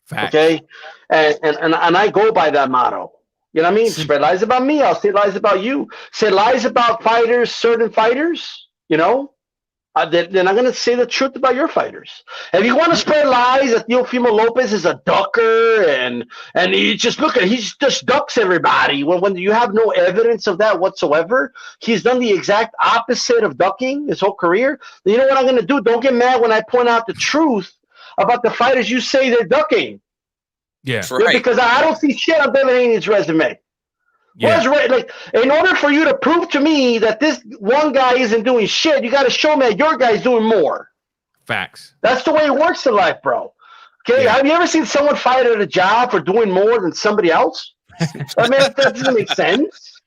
Facts. Okay? And I go by that motto. You know what I mean? Spread lies about me, I'll say lies about you. Say lies about fighters, certain fighters, then I'm going to say the truth about your fighters. If you want to spread lies that Teofimo Lopez is a ducker and he just he just ducks everybody when you have no evidence of that whatsoever, he's done the exact opposite of ducking his whole career. Then you know what I'm going to do? Don't get mad when I point out the truth about the fighters you say they're ducking. Yeah. Right. Because I don't see shit on Devin Haney's resume. Yeah. In order for you to prove to me that this one guy isn't doing shit, you got to show me that your guy's doing more. Facts. That's the way it works in life, bro. Okay, Yeah. have you ever seen someone fired at a job for doing more than somebody else? I mean, that doesn't make sense.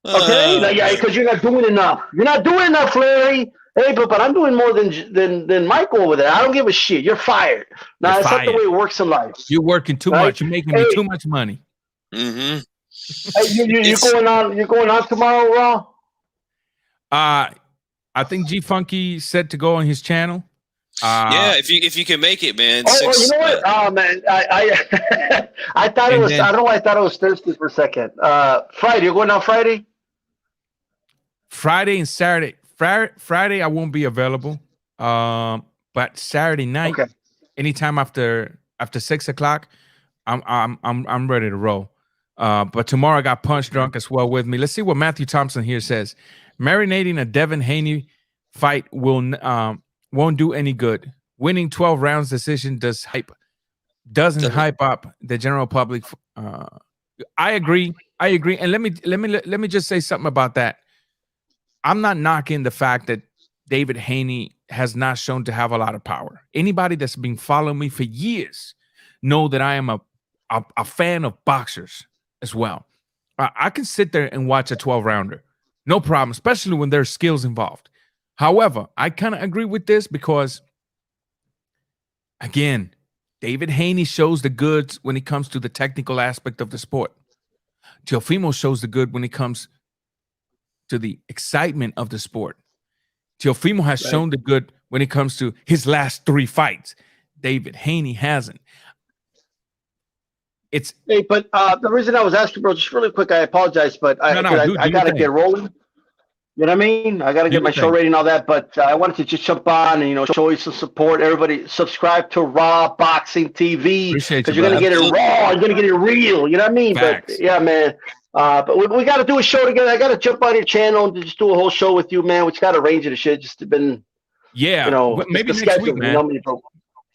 Okay, because you're not doing enough. You're not doing enough, Larry. Hey, but I'm doing more than Michael over there. I don't give a shit. You're fired. No, that's not the way it works in life. You're working too much. You're making me too much money. Mm-hmm. Hey, you're going on. You're going on tomorrow, Raw. I think G Funky said to go on his channel. Yeah, if you can make it, man. You know what? Oh man, I thought it was. I don't know why I thought it was Thursday for a second. Friday. You're going on Friday. Friday and Saturday. Friday I won't be available. But Saturday night, anytime after 6 o'clock, I'm ready to roll. But tomorrow I got Punch Drunk as well with me. Let's see what Matthew Thompson here says. Marinating a Devin Haney fight won't do any good. Winning 12 rounds decision doesn't hype up the general public. I agree. And let me just say something about that. I'm not knocking the fact that David Haney has not shown to have a lot of power. Anybody that's been following me for years know that I am a fan of boxers as well. I can sit there and watch a 12-rounder. No problem, especially when there's skills involved. However, I kind of agree with this because, again, David Haney shows the goods when it comes to the technical aspect of the sport. Teofimo shows the good when it comes to the excitement of the sport. Teofimo has shown the good when it comes to his last 3 fights. David Haney hasn't. But the reason I was asking, bro, just really quick, I apologize, but I got to get rolling. You know what I mean? I got to get my show ready and all that, but I wanted to just jump on and, show you some support. Everybody subscribe to Raw Boxing TV because you're going to get it raw. You're going to get it real. You know what I mean? Facts. But, yeah, man. But we got to do a show together. I got to jump on your channel and just do a whole show with you, man. We just got to arrange it and shit. Just been, maybe next week, man.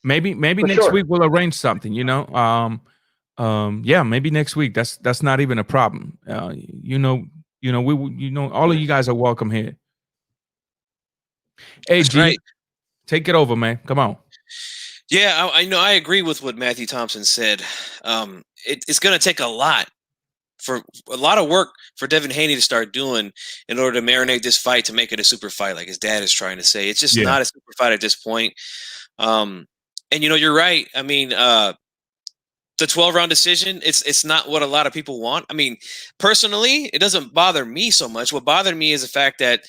Maybe next week we'll arrange something, maybe next week. That's not even a problem. All of you guys are welcome here. Hey, That's G, right. Take it over, man. Come on. Yeah, I know. I agree with what Matthew Thompson said. It's going to take a lot of work for Devin Haney to start doing in order to marinate this fight to make it a super fight, like his dad is trying to say. It's just not a super fight at this point. And you're right. I mean, the 12-round decision, it's not what a lot of people want. I mean, personally, it doesn't bother me so much. What bothered me is the fact that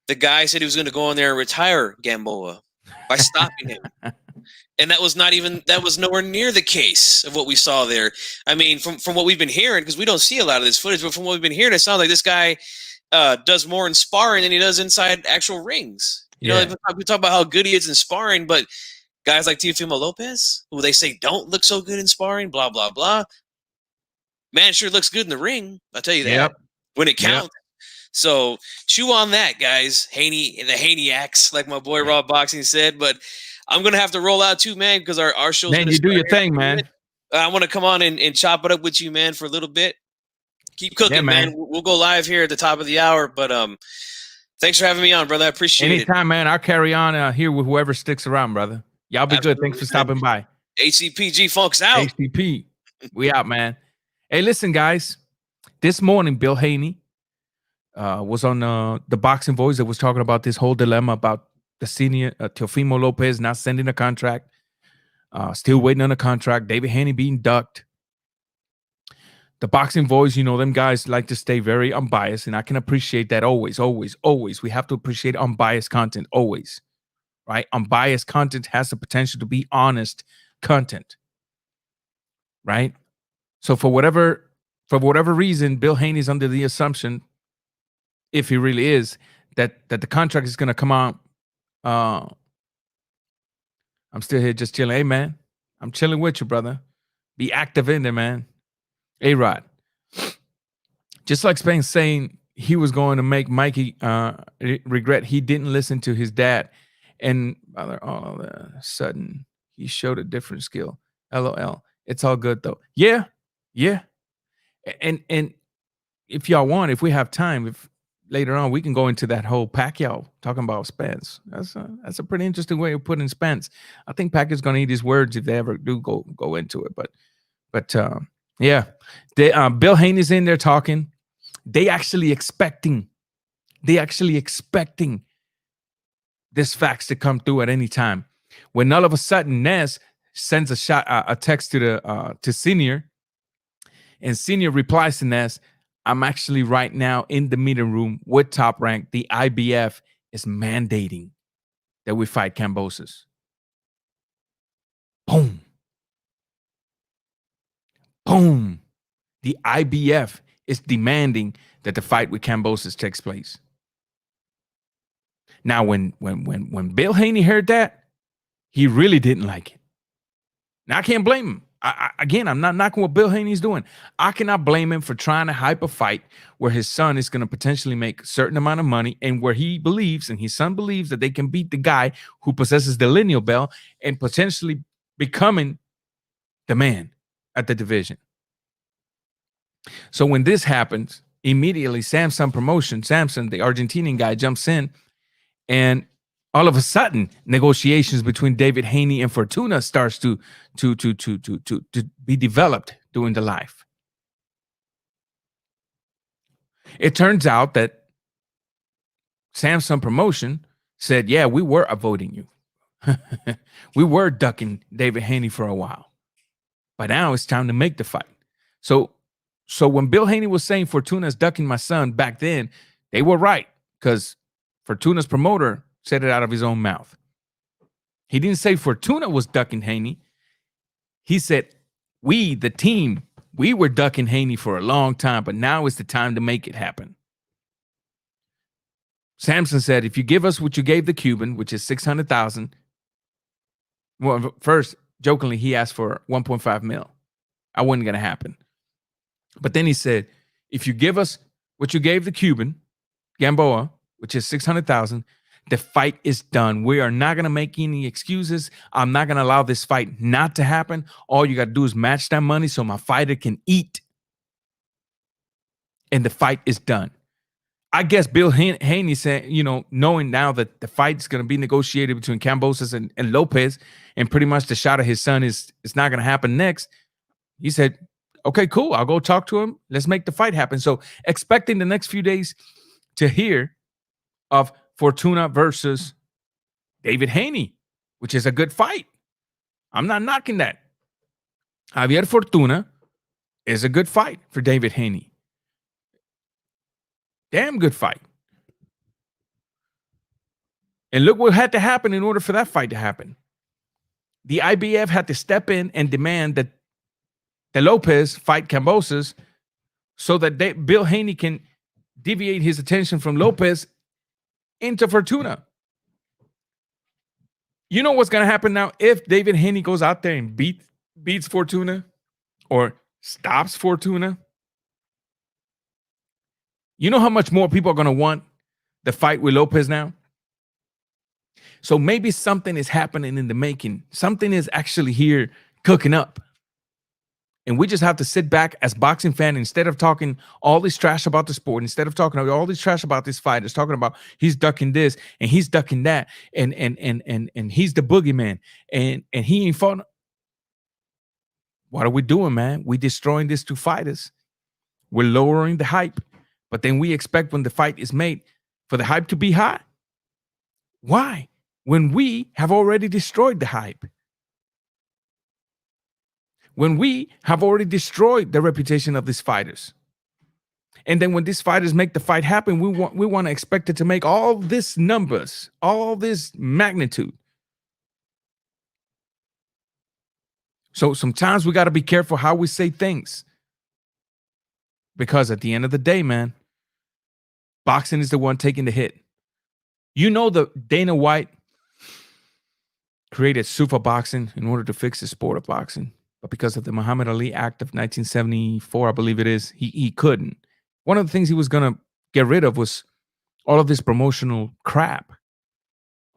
the guy said he was going to go in there and retire Gamboa by stopping him. And that was nowhere near the case of what we saw there. I mean, from what we've been hearing, because we don't see a lot of this footage, but from what we've been hearing, it sounds like this guy does more in sparring than he does inside actual rings. We talk about how good he is in sparring, but guys like Teofimo Lopez, who they say don't look so good in sparring, blah, blah, blah. Man, sure looks good in the ring. I'll tell you that. When it counts. Yep. So chew on that, guys. Haney, the Haney-ax, like my boy Raw Boxing said. But I'm going to have to roll out too, man, because our show's Man, you do your thing, man. I want to come on and chop it up with you, man, for a little bit. Keep cooking, Yeah, man. man. We'll go live here at the top of the hour, but thanks for having me on, brother. I appreciate it. Anytime, man. I'll carry on here with whoever sticks around, brother. Y'all be good. Thanks for stopping by. HCPG Funk's out. HCP, we out, man. Hey, listen, guys. This morning, Bill Haney was on the Boxing Voice that was talking about this whole dilemma about the senior Teofimo Lopez not sending a contract, still waiting on a contract, David Haney being ducked. The Boxing Voice, you know, them guys like to stay very unbiased, and I can appreciate that always, always, always. We have to appreciate unbiased content always, right? Unbiased content has the potential to be honest content, right? So for whatever reason, Bill Haney's under the assumption, if he really is, that the contract is going to come out. I'm still here just chilling. Hey, man, I'm chilling with you, brother. Be active in there, man. A-Rod. Just like Spain saying he was going to make Mikey regret he didn't listen to his dad. And all of a sudden, he showed a different skill. LOL. It's all good, though. Yeah. And if y'all want, if we have time, if later on we can go into that whole Pacquiao talking about Spence. That's a pretty interesting way of putting Spence. I think Pacquiao's gonna eat his words if they ever do go into it. But yeah, Bill Haney's in there talking. They actually expecting this facts to come through at any time. When all of a sudden Ness sends a text to Senior. And Senior replies to Ness, I'm actually right now in the meeting room with Top Rank. The IBF is mandating that we fight Kambosos. Boom. Boom. The IBF is demanding that the fight with Kambosos takes place. Now, when Bill Haney heard that, he really didn't like it. Now, I can't blame him. Again, I'm not knocking what Bill Haney's doing. I cannot blame him for trying to hype a fight where his son is going to potentially make a certain amount of money and where he believes and his son believes that they can beat the guy who possesses the lineal belt and potentially becoming the man at the division. So when this happens, immediately Samson, the Argentinian guy, jumps in, and all of a sudden, negotiations between David Haney and Fortuna starts to be developed during the live. It turns out that Samson Promotion said, yeah, we were avoiding you. We were ducking David Haney for a while. But now it's time to make the fight. So when Bill Haney was saying Fortuna's ducking my son back then, they were right, because Fortuna's promoter said it out of his own mouth. He didn't say Fortuna was ducking Haney. He said, we, the team, we were ducking Haney for a long time, but now is the time to make it happen. Samson said, if you give us what you gave the Cuban, which is $600,000, well, first, jokingly, he asked for 1.5 mil. I wasn't going to happen. But then he said, if you give us what you gave the Cuban, Gamboa, which is 600,000, the fight is done. We are not going to make any excuses. I'm not going to allow this fight not to happen. All you got to do is match that money so my fighter can eat. And the fight is done. I guess Bill Haney said, knowing now that the fight is going to be negotiated between Kambosos and Lopez, and pretty much the shot of his son is not going to happen next. He said, okay, cool. I'll go talk to him. Let's make the fight happen. So expecting the next few days to hear of Fortuna versus David Haney, which is a good fight. I'm not knocking that. Javier Fortuna is a good fight for David Haney. Damn good fight. And look what had to happen in order for that fight to happen. The IBF had to step in and demand that the Lopez fight Kambosos so that Bill Haney can deviate his attention from Lopez into Fortuna. You know what's going to happen now if David Haney goes out there and beats Fortuna or stops Fortuna? You know how much more people are going to want the fight with Lopez now? So maybe something is happening in the making. Something is actually here cooking up. And we just have to sit back as boxing fan, instead of talking all this trash about the sport, instead of talking all this trash about this fighters, talking about he's ducking this and he's ducking that, and he's the boogeyman, and he ain't fought. What are we doing, man? We destroying these two fighters. We're lowering the hype, but then we expect when the fight is made for the hype to be high. Why? When we have already destroyed the hype. When we have already destroyed the reputation of these fighters. And then when these fighters make the fight happen, we want to expect it to make all this numbers, all this magnitude. So sometimes we got to be careful how we say things. Because at the end of the day, man, boxing is the one taking the hit. You know, the Dana White created super boxing in order to fix the sport of boxing. But because of the Muhammad Ali Act of 1974, I believe it is, he couldn't. One of the things he was going to get rid of was all of this promotional crap.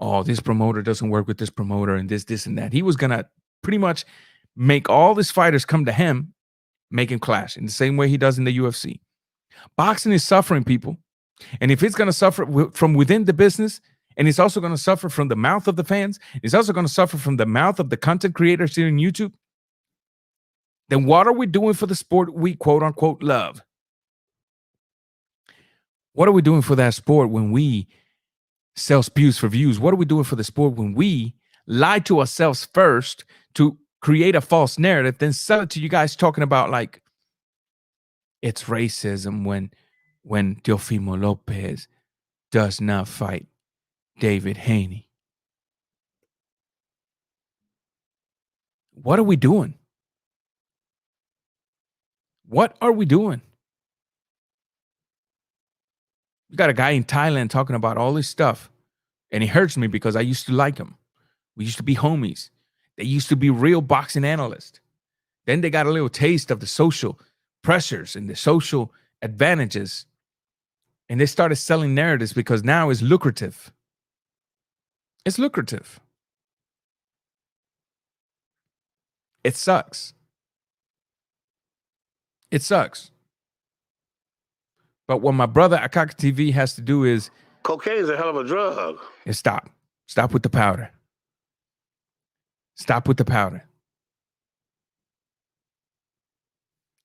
Oh, this promoter doesn't work with this promoter and this and that. He was going to pretty much make all these fighters come to him, make him clash in the same way he does in the UFC. Boxing is suffering, people. And if it's going to suffer from within the business, and it's also going to suffer from the mouth of the fans, it's also going to suffer from the mouth of the content creators here on YouTube, then what are we doing for the sport we quote unquote love? What are we doing for that sport when we sell spews for views? What are we doing for the sport when we lie to ourselves first to create a false narrative, then sell it to you guys talking about like it's racism when Teofimo Lopez does not fight David Haney? What are we doing? What are we doing? You got a guy in Thailand talking about all this stuff, and it hurts me because I used to like him. We used to be homies. They used to be real boxing analysts. Then they got a little taste of the social pressures and the social advantages, and they started selling narratives because now it's lucrative. It's lucrative. It sucks. It sucks. But what my brother Akaka TV has to do is cocaine is a hell of a drug. Is stop. Stop with the powder. Stop with the powder.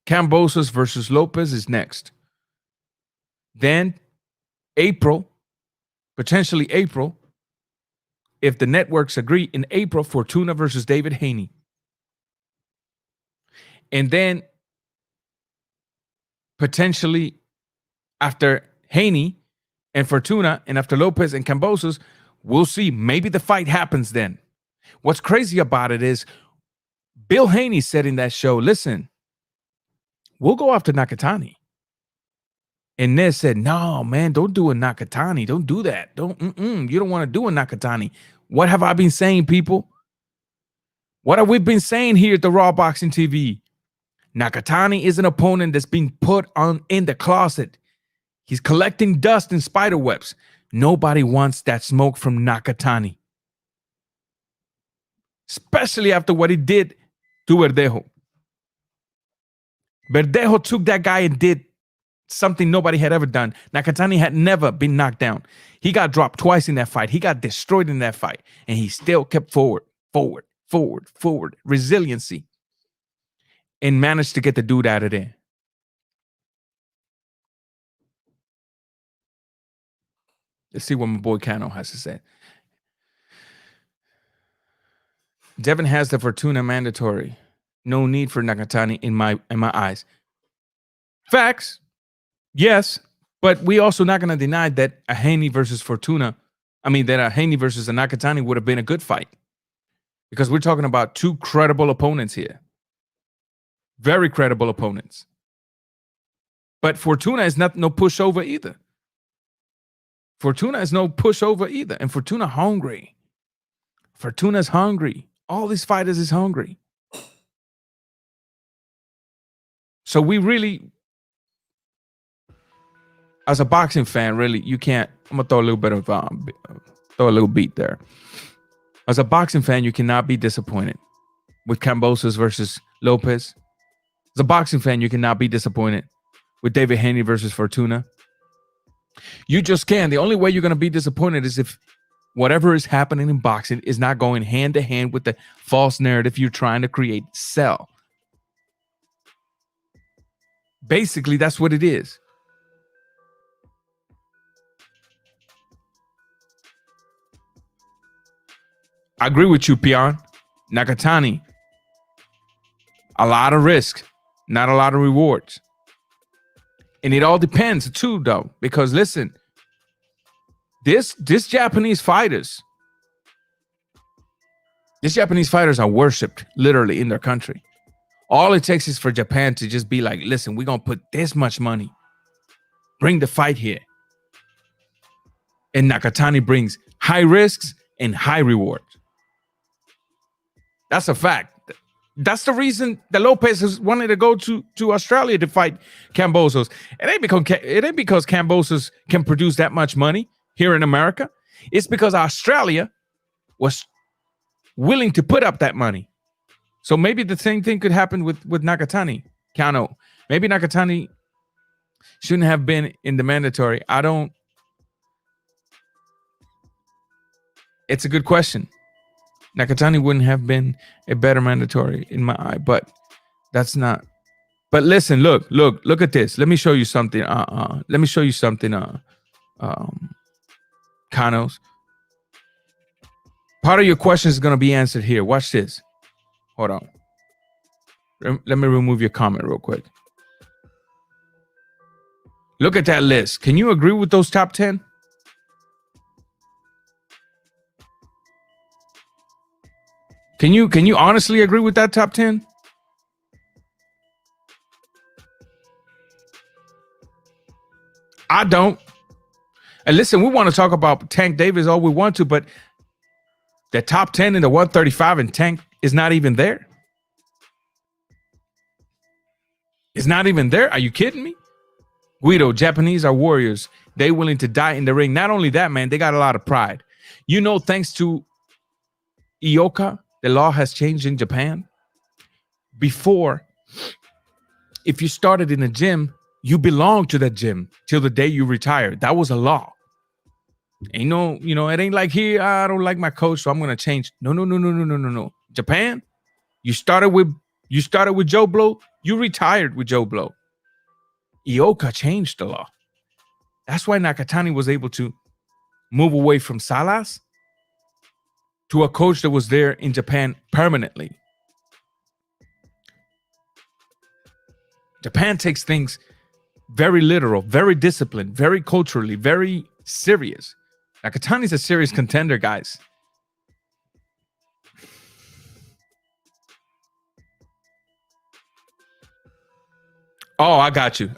Kambosos versus Lopez is next. Then April, potentially April, if the networks agree, in April, Fortuna versus David Haney. And then potentially after Haney and Fortuna and after Lopez and Kambosos, we'll see. Maybe the fight happens then. What's crazy about it is Bill Haney said in that show, listen, we'll go after Nakatani. And Ned said, no, man, don't do a Nakatani. Don't do that. You don't want to do a Nakatani. What have I been saying, people? What have we been saying here at the Raw Boxing TV? Nakatani is an opponent that's been put on in the closet. He's collecting dust and spider webs. Nobody wants that smoke from Nakatani. Especially after what he did to Verdejo. Verdejo took that guy and did something nobody had ever done. Nakatani had never been knocked down. He got dropped twice in that fight. He got destroyed in that fight. And he still kept forward. Resiliency. And managed to get the dude out of there. Let's see what my boy Cano has to say. Devin has the Fortuna mandatory. No need for Nakatani in my eyes. Facts. Yes. But we also not going to deny that a Haney versus Fortuna, that a Haney versus a Nakatani would have been a good fight. Because we're talking about two credible opponents here. Very credible opponents. But Fortuna is not no pushover either. Fortuna is no pushover either. And Fortuna hungry. Fortuna's hungry. All these fighters is hungry. So we really, as a boxing fan, really, you can't. I'm gonna throw a little bit of throw a little beat there. As a boxing fan, you cannot be disappointed with Kambosos versus Lopez. As a boxing fan, you cannot be disappointed with David Haney versus Fortuna. You just can. The only way you're going to be disappointed is if whatever is happening in boxing is not going hand to hand with the false narrative you're trying to create, sell. Basically, that's what it is. I agree with you, Pion. Nakatani. A lot of risk, not a lot of rewards. And it all depends too, though, because listen, this Japanese fighters are worshipped literally in their country. All it takes is for Japan to just be like, listen, we're going to put this much money. Bring the fight here. And Nakatani brings high risks and high rewards. That's a fact. That's the reason that Lopez has wanted to go to Australia to fight Kambosos. It ain't because Kambosos can produce that much money here in America. It's because Australia was willing to put up that money. So maybe the same thing could happen with Nakatani. Kano. Maybe Nakatani shouldn't have been in the mandatory. It's a good question. Nakatani wouldn't have been a better mandatory in my eye, but that's not. But listen, look at this. Let me show you something. Kanos. Part of your question is going to be answered here. Watch this. Hold on. Let me remove your comment real quick. Look at that list. Can you agree with those top 10? Can you honestly agree with that top 10? I don't. And listen, we want to talk about Tank Davis all we want to, but the top 10 in the 135 and Tank is not even there. It's not even there. Are you kidding me? Guido, Japanese are warriors. They willing to die in the ring. Not only that, man, they got a lot of pride. You know, thanks to Ioka, the law has changed in Japan. Before, if you started in a gym, you belonged to that gym till the day you retired. That was a law. Ain't no, it ain't like here, I don't like my coach, so I'm gonna change. No. Japan, you started with Joe Blow, you retired with Joe Blow. Ioka changed the law. That's why Nakatani was able to move away from Salas to a coach that was there in Japan permanently. Japan takes things very literal, very disciplined, very culturally, very serious. Nakatani's a serious contender, guys. Oh, I got you.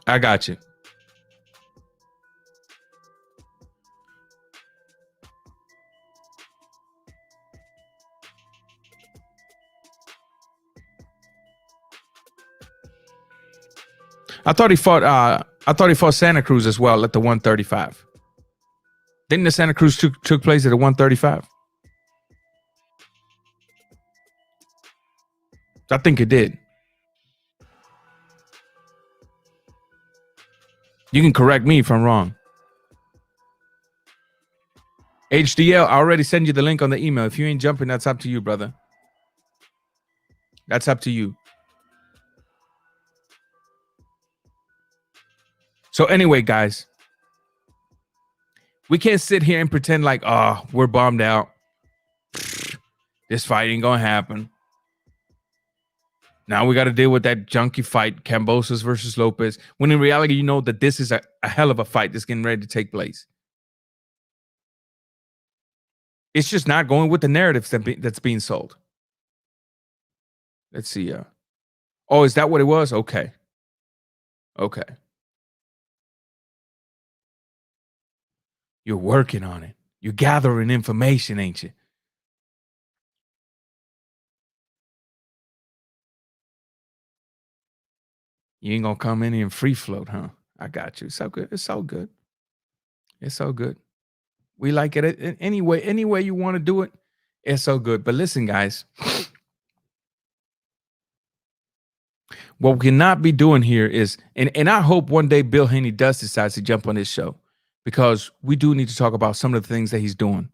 I thought he fought Santa Cruz as well at the 135. Didn't the Santa Cruz took place at the 135? I think it did. You can correct me if I'm wrong. HDL, I already sent you the link on the email. If you ain't jumping, that's up to you, brother. That's up to you. So anyway, guys, we can't sit here and pretend like, we're bummed out. This fight ain't gonna happen. Now we got to deal with that junky fight, Kambosos versus Lopez, when in reality, you know that this is a hell of a fight that's getting ready to take place. It's just not going with the narrative that's being sold. Let's see. Oh, is that what it was? Okay. You're working on it. You're gathering information, ain't you? You ain't gonna come in here and free float, huh? I got you. It's so good. It's so good. We like it any way you want to do it. It's so good. But listen, guys, What we cannot be doing here is, and I hope one day Bill Haney does decide to jump on this show, because we do need to talk about some of the things that he's doing.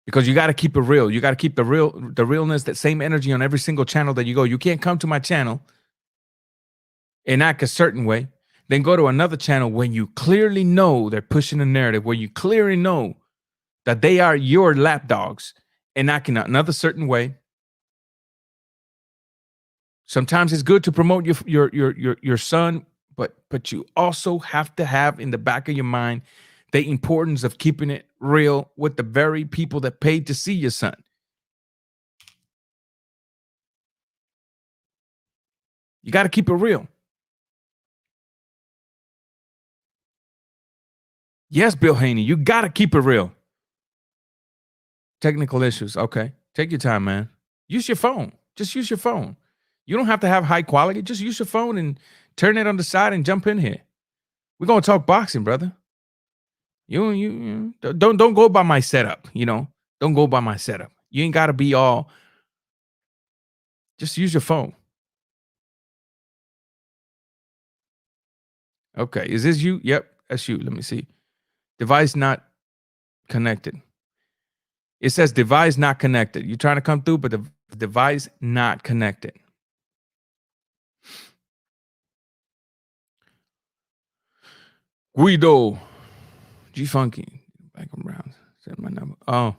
Because you got to keep it real. You got to keep the realness, that same energy on every single channel that you go. You can't come to my channel and act a certain way, then go to another channel when you clearly know they're pushing a narrative, where you clearly know that they are your lapdogs and acting another certain way. Sometimes it's good to promote your son, but you also have to have in the back of your mind the importance of keeping it real with the very people that paid to see your son. You got to keep it real. Yes, Bill Haney, you got to keep it real. Technical issues. Okay. Take your time, man. Use your phone. Just use your phone. You don't have to have high quality. Just use your phone and turn it on the side and jump in here. We're going to talk boxing, brother. You don't go by my setup, Don't go by my setup. You ain't got to be all. Just use your phone. Okay. Is this you? Yep, that's you. Let me see. Device not connected. It says device not connected. You're trying to come through, but the device not connected. Guido. G Funky. Back around. Send my number. Oh,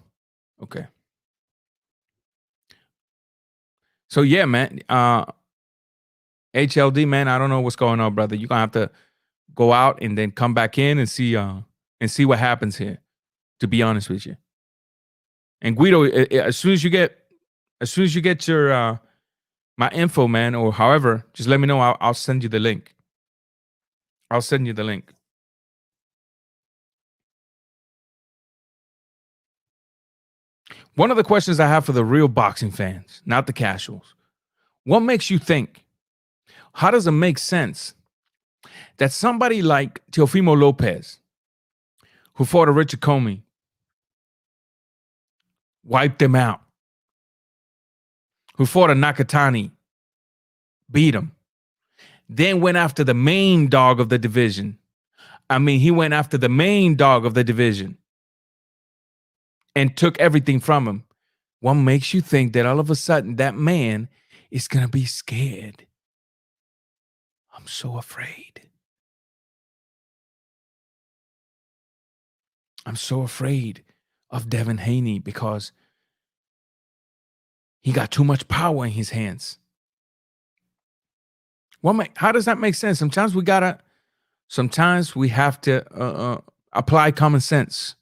okay. So yeah, man. HLD, man, I don't know what's going on, brother. You're gonna have to go out and then come back in and see what happens here, to be honest with you. And Guido, as soon as you get your my info, man, or however, just let me know. I'll send you the link. I'll send you the link. One of the questions I have for the real boxing fans, not the casuals, what makes you think? How does it make sense that somebody like Teofimo Lopez, who fought a Richard Comey, wiped him out, who fought a Nakatani, beat him, then went after the main dog of the division? He went after the main dog of the division and took everything from him. What makes you think that all of a sudden that man is going to be scared? I'm so afraid. I'm so afraid of Devin Haney because he got too much power in his hands. How does that make sense? Sometimes we have to apply common sense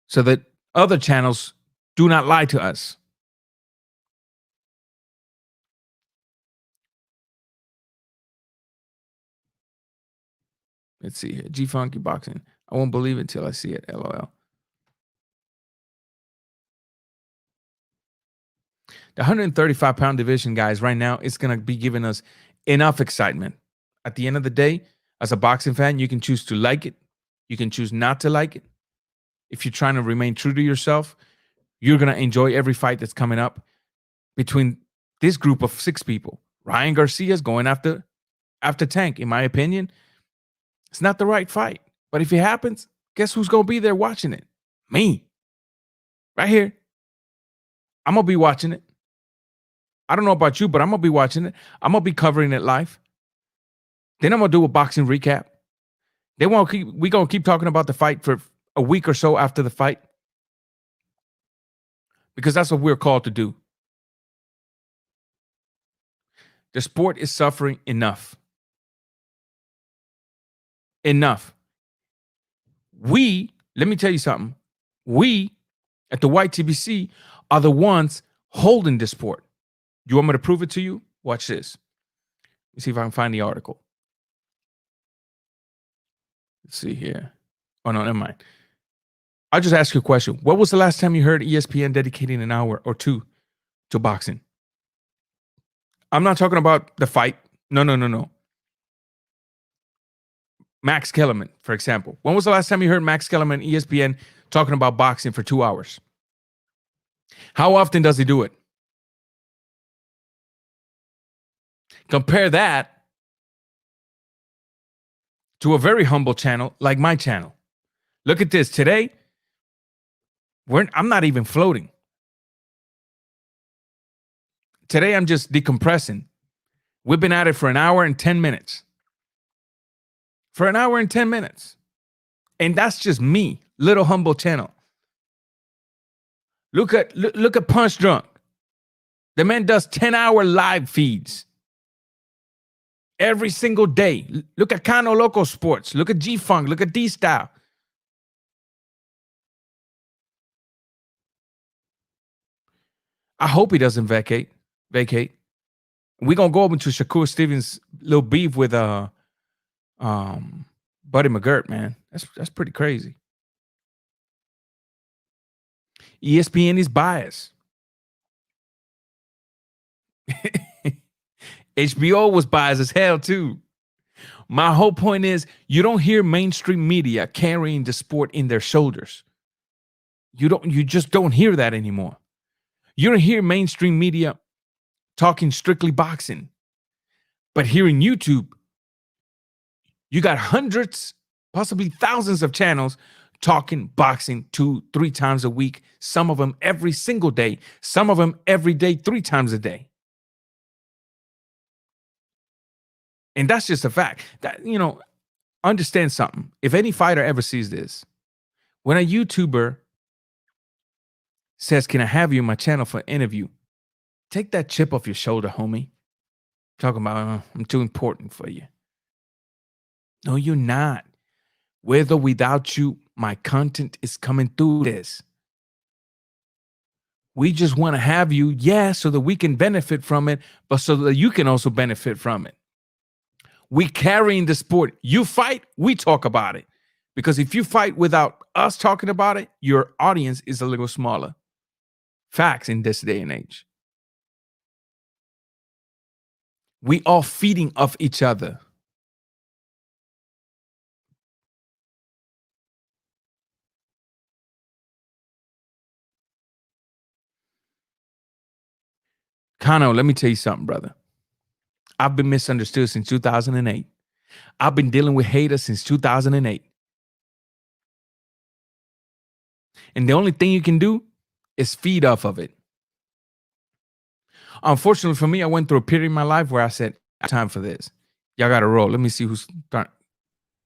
so that other channels do not lie to us. Let's see here. G Funky Boxing. I won't believe it till I see it. LOL. The 135-pound division, guys, right now, it's going to be giving us enough excitement. At the end of the day, as a boxing fan, you can choose to like it. You can choose not to like it. If you're trying to remain true to yourself, you're going to enjoy every fight that's coming up between this group of 6 people. Ryan Garcia's going after Tank. In my opinion, it's not the right fight. But if it happens, guess who's going to be there watching it? Me. Right here. I'm going to be watching it. I don't know about you, but I'm going to be watching it. I'm going to be covering it live. Then I'm going to do a boxing recap. We're going to keep talking about the fight for a week or so after the fight. Because that's what we're called to do. The sport is suffering enough. Enough. Let me tell you something. We at the White TBC are the ones holding the sport. You want me to prove it to you? Watch this. Let's see if I can find the article. Let's see here. Oh, no, never mind. I'll just ask you a question. What was the last time you heard ESPN dedicating an hour or 2 to boxing? I'm not talking about the fight. No. Max Kellerman, for example. When was the last time you heard Max Kellerman, ESPN, talking about boxing for 2 hours? How often does he do it? Compare that to a very humble channel like my channel. Look at this. Today, I'm not even floating. Today, I'm just decompressing. We've been at it for an hour and 10 minutes. For an hour and 10 minutes. And that's just me, little humble channel. Look at Punch Drunk. The man does 10-hour live feeds every single day. Look at Cano Loco Sports. Look at G-Funk. Look at D-Style. I hope he doesn't vacate. We're going to go over to Shakur Stevens' little beef with Buddy McGirt, man. That's pretty crazy. ESPN is biased. HBO was biased as hell too. My whole point is you don't hear mainstream media carrying the sport in their shoulders. You just don't hear that anymore. You don't hear mainstream media talking strictly boxing. But here in YouTube, you got hundreds, possibly thousands of channels talking boxing 2-3 times a week, some of them every single day, some of them every day, 3 times a day. And that's just a fact. That, understand something. If any fighter ever sees this, when a YouTuber says, "Can I have you on my channel for an interview?" Take that chip off your shoulder, homie. Talking about, I'm too important for you. No, you're not. With or without you, my content is coming through this. We just want to have you, so that we can benefit from it, but so that you can also benefit from it. We carrying the sport. You fight, we talk about it. Because if you fight without us talking about it, your audience is a little smaller. Facts in this day and age. We all feeding off each other. Kano, let me tell you something, brother. I've been misunderstood since 2008. I've been dealing with haters since 2008. And the only thing you can do is feed off of it. Unfortunately for me, I went through a period in my life where I said, time for this. Y'all got to roll. Let me see who's starting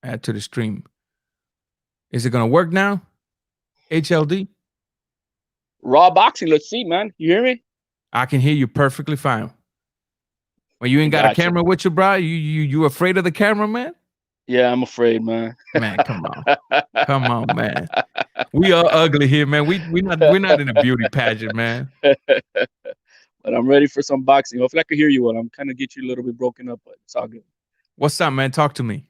add to the stream. Is it going to work now? HLD? Raw boxing. Let's see, man. You hear me? I can hear you perfectly fine. Well, you ain't got a camera with you, bro? You afraid of the camera, man? Yeah, I'm afraid, man. Man, come on. Come on, man. We are ugly here, man. We're not in a beauty pageant, man. But I'm ready for some boxing. Hopefully I can hear you well. I'm kind of get you a little bit broken up, but it's all good. What's up, man? Talk to me.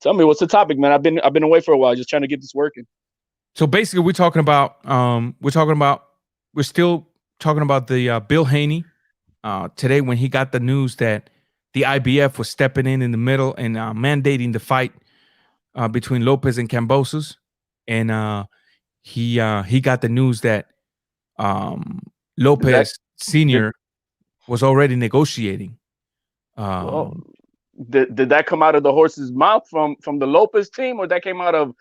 Tell me, what's the topic, man? I've been away for a while, just trying to get this working. So basically, we're still talking about the Bill Haney today when he got the news that the IBF was stepping in the middle and mandating the fight between Lopez and Kambosos, and he got the news that Lopez Sr. was already negotiating. Did that come out of the horse's mouth from the Lopez team, or that came out of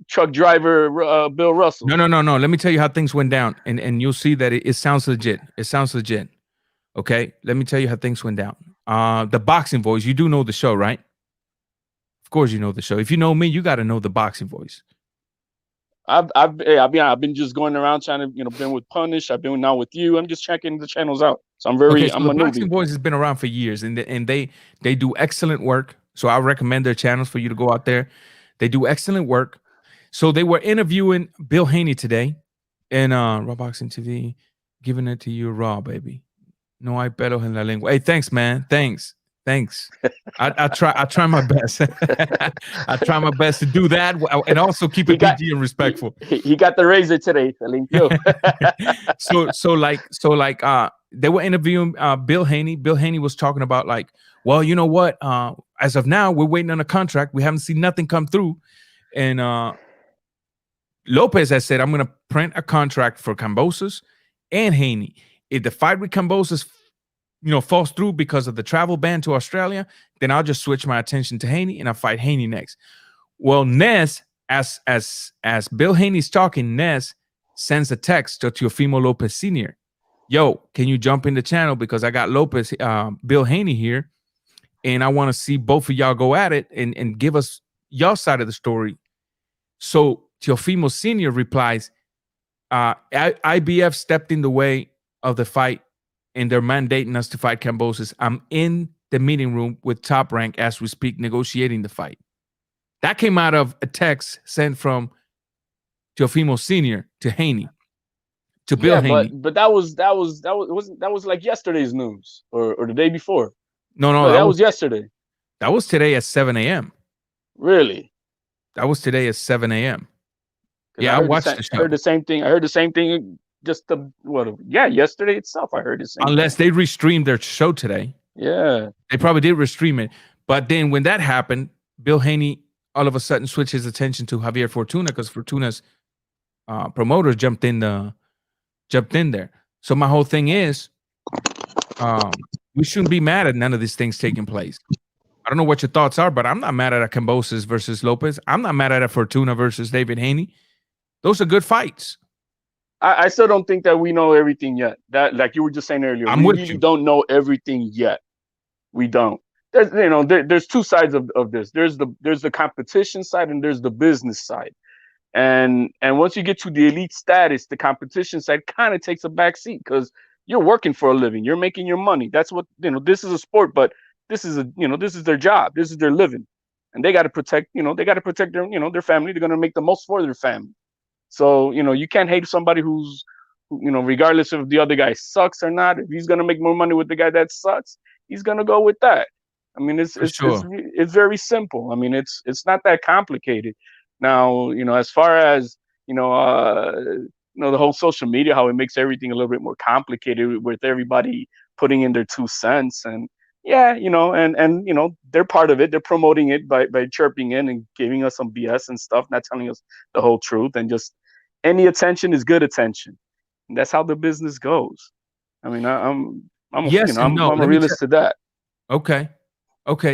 truck driver Bill Russell? No. Let me tell you how things went down, and you'll see that it sounds legit. It sounds legit. Okay, let me tell you how things went down. The Boxing Voice. You do know the show, right? Of course, you know the show. If you know me, you got to know the Boxing Voice. I've been just going around trying to, been with Punish. I've been now with you. I'm just checking the channels out. So I'm a the newbie. Boxing Voice has been around for years, and they do excellent work. So I recommend their channels for you to go out there. They do excellent work. So they were interviewing Bill Haney today, and Raw Boxing TV, giving it to you raw, baby. No hay pelos en la lengua. Hey, thanks, man. Thanks. I try my best. I try my best to do that and also keep it PG and respectful. He got the razor today. So they were interviewing Bill Haney. Bill Haney was talking about like, well, you know what? As of now, we're waiting on a contract. We haven't seen nothing come through. And Lopez has said, I'm going to print a contract for Kambosos and Haney. If the fight with Kambosos falls through because of the travel ban to Australia, then I'll just switch my attention to Haney and I'll fight Haney next. Well, Nez, as Bill Haney's talking, Nez sends a text to Teofimo Lopez Sr. Yo, can you jump in the channel because I got Lopez, Bill Haney here, and I want to see both of y'all go at it and give us y'all side of the story. So Teofimo Sr. replies, IBF stepped in the way of the fight and they're mandating us to fight Kambosos. I'm in the meeting room with Top Rank as we speak, negotiating the fight. That came out of a text sent from Teofimo Sr. to Haney, to Bill Haney. But that was like yesterday's news or the day before. No, that was yesterday. That was today at 7 a.m. Really? That was today at 7 a.m. Yeah, I watched the show. I heard the same thing. Yesterday itself. I heard the same. Unless they restreamed their show today. Yeah. They probably did restream it. But then when that happened, Bill Haney all of a sudden switched his attention to Javier Fortuna because Fortuna's promoters jumped in there. So my whole thing is, we shouldn't be mad at none of these things taking place. I don't know what your thoughts are, but I'm not mad at a Kambosos versus Lopez. I'm not mad at a Fortuna versus David Haney. Those are good fights. I still don't think that we know everything yet. That, like you were just saying earlier, we really don't know everything yet. We don't. There's two sides of this. There's the competition side and there's the business side. And once you get to the elite status, the competition side kind of takes a back seat because you're working for a living. You're making your money. That's what, this is a sport, but this is their job. This is their living. And they got to protect, their family. They're going to make the most for their family. So, you can't hate somebody who's, regardless if the other guy sucks or not. If he's going to make more money with the guy that sucks, he's going to go with that. I mean, it's very simple. I mean, it's not that complicated. Now, as far as, the whole social media, how it makes everything a little bit more complicated with everybody putting in their 2 cents. And yeah, and they're part of it. They're promoting it by chirping in and giving us some BS and stuff, not telling us the whole truth. And just any attention is good attention. And that's how the business goes. I mean, I'm a realist to that. Okay,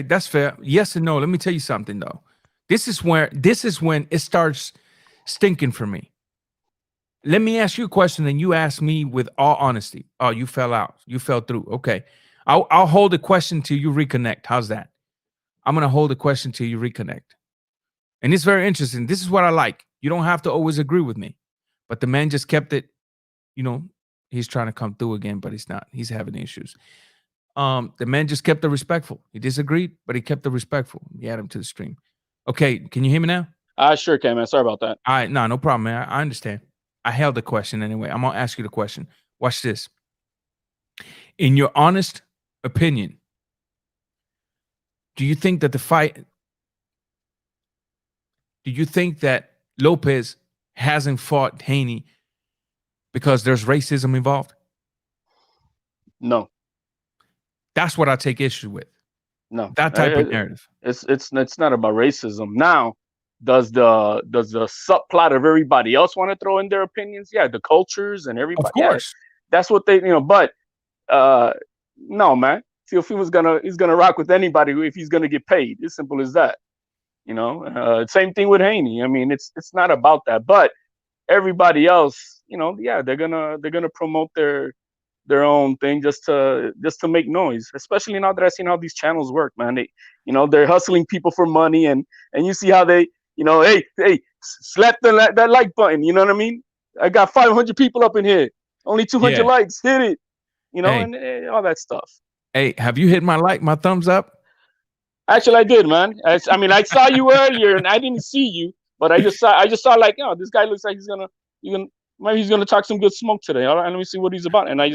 that's fair. Yes and no. Let me tell you something though. This is when it starts stinking for me. Let me ask you a question, and you ask me with all honesty. Oh, you fell out. You fell through. Okay. I'll hold the question till you reconnect. How's that? I'm gonna hold the question till you reconnect. And it's very interesting. This is what I like. You don't have to always agree with me. But the man just kept it, he's trying to come through again, but he's not. He's having issues. The man just kept it respectful. He disagreed, but he kept it respectful. He added him to the stream. Okay, can you hear me now? I sure can, man. Sorry about that. All right, no problem, man. I understand. I held the question anyway. I'm gonna ask you the question. Watch this. In your honest opinion, do you think that Lopez hasn't fought Haney because there's racism involved? No. That's what I take issue with. No. That type of narrative. It's not about racism. Now, does the subplot of everybody else want to throw in their opinions? Yeah, the cultures and everybody. Of course. Yeah, that's what they, but no, man. Teofimo's gonna rock with anybody if he's gonna get paid. As simple as that. Same thing with Haney. I mean, it's not about that. But everybody else, they're gonna promote their own thing just to make noise. Especially now that I've seen how these channels work, man. They're hustling people for money, and you see how they, hey, slap that like button. You know what I mean? I got 500 people up in here. Only 200 likes. Hit it. And all that stuff. Hey, have you hit my thumbs up? Actually, I did, man. I saw you earlier, and I didn't see you, but I just saw like, this guy looks like maybe he's gonna talk some good smoke today. All right, let me see what he's about, and I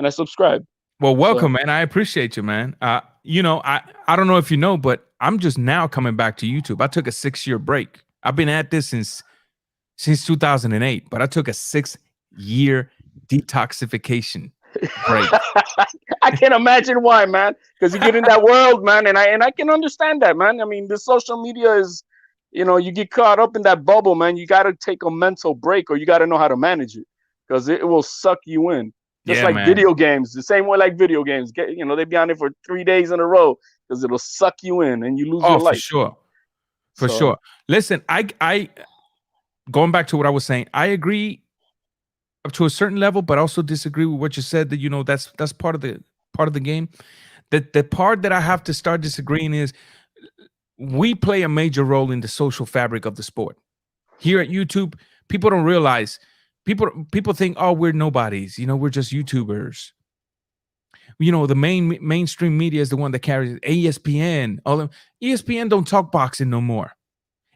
subscribed. Well, welcome, man. I appreciate you, man. I don't know if you know, but I'm just now coming back to YouTube. I took a 6-year break. I've been at this since 2008, but I took a 6-year detoxification break. I can't imagine why, man. Because you get in that world, man, and I can understand that, man. I mean, the social media is, you get caught up in that bubble, man. You got to take a mental break, or you got to know how to manage it, because it will suck you in. Just like video games, the same way like video games. They be on it for 3 days in a row because it'll suck you in and you lose your life. For sure. Listen, I going back to what I was saying, I agree up to a certain level, but also disagree with what you said that that's part of the game. The part that I have to start disagreeing is we play a major role in the social fabric of the sport. Here at YouTube, people don't realize. People think, oh, we're nobodies. We're just YouTubers. The mainstream media is the one that carries it. ESPN. ESPN don't talk boxing no more.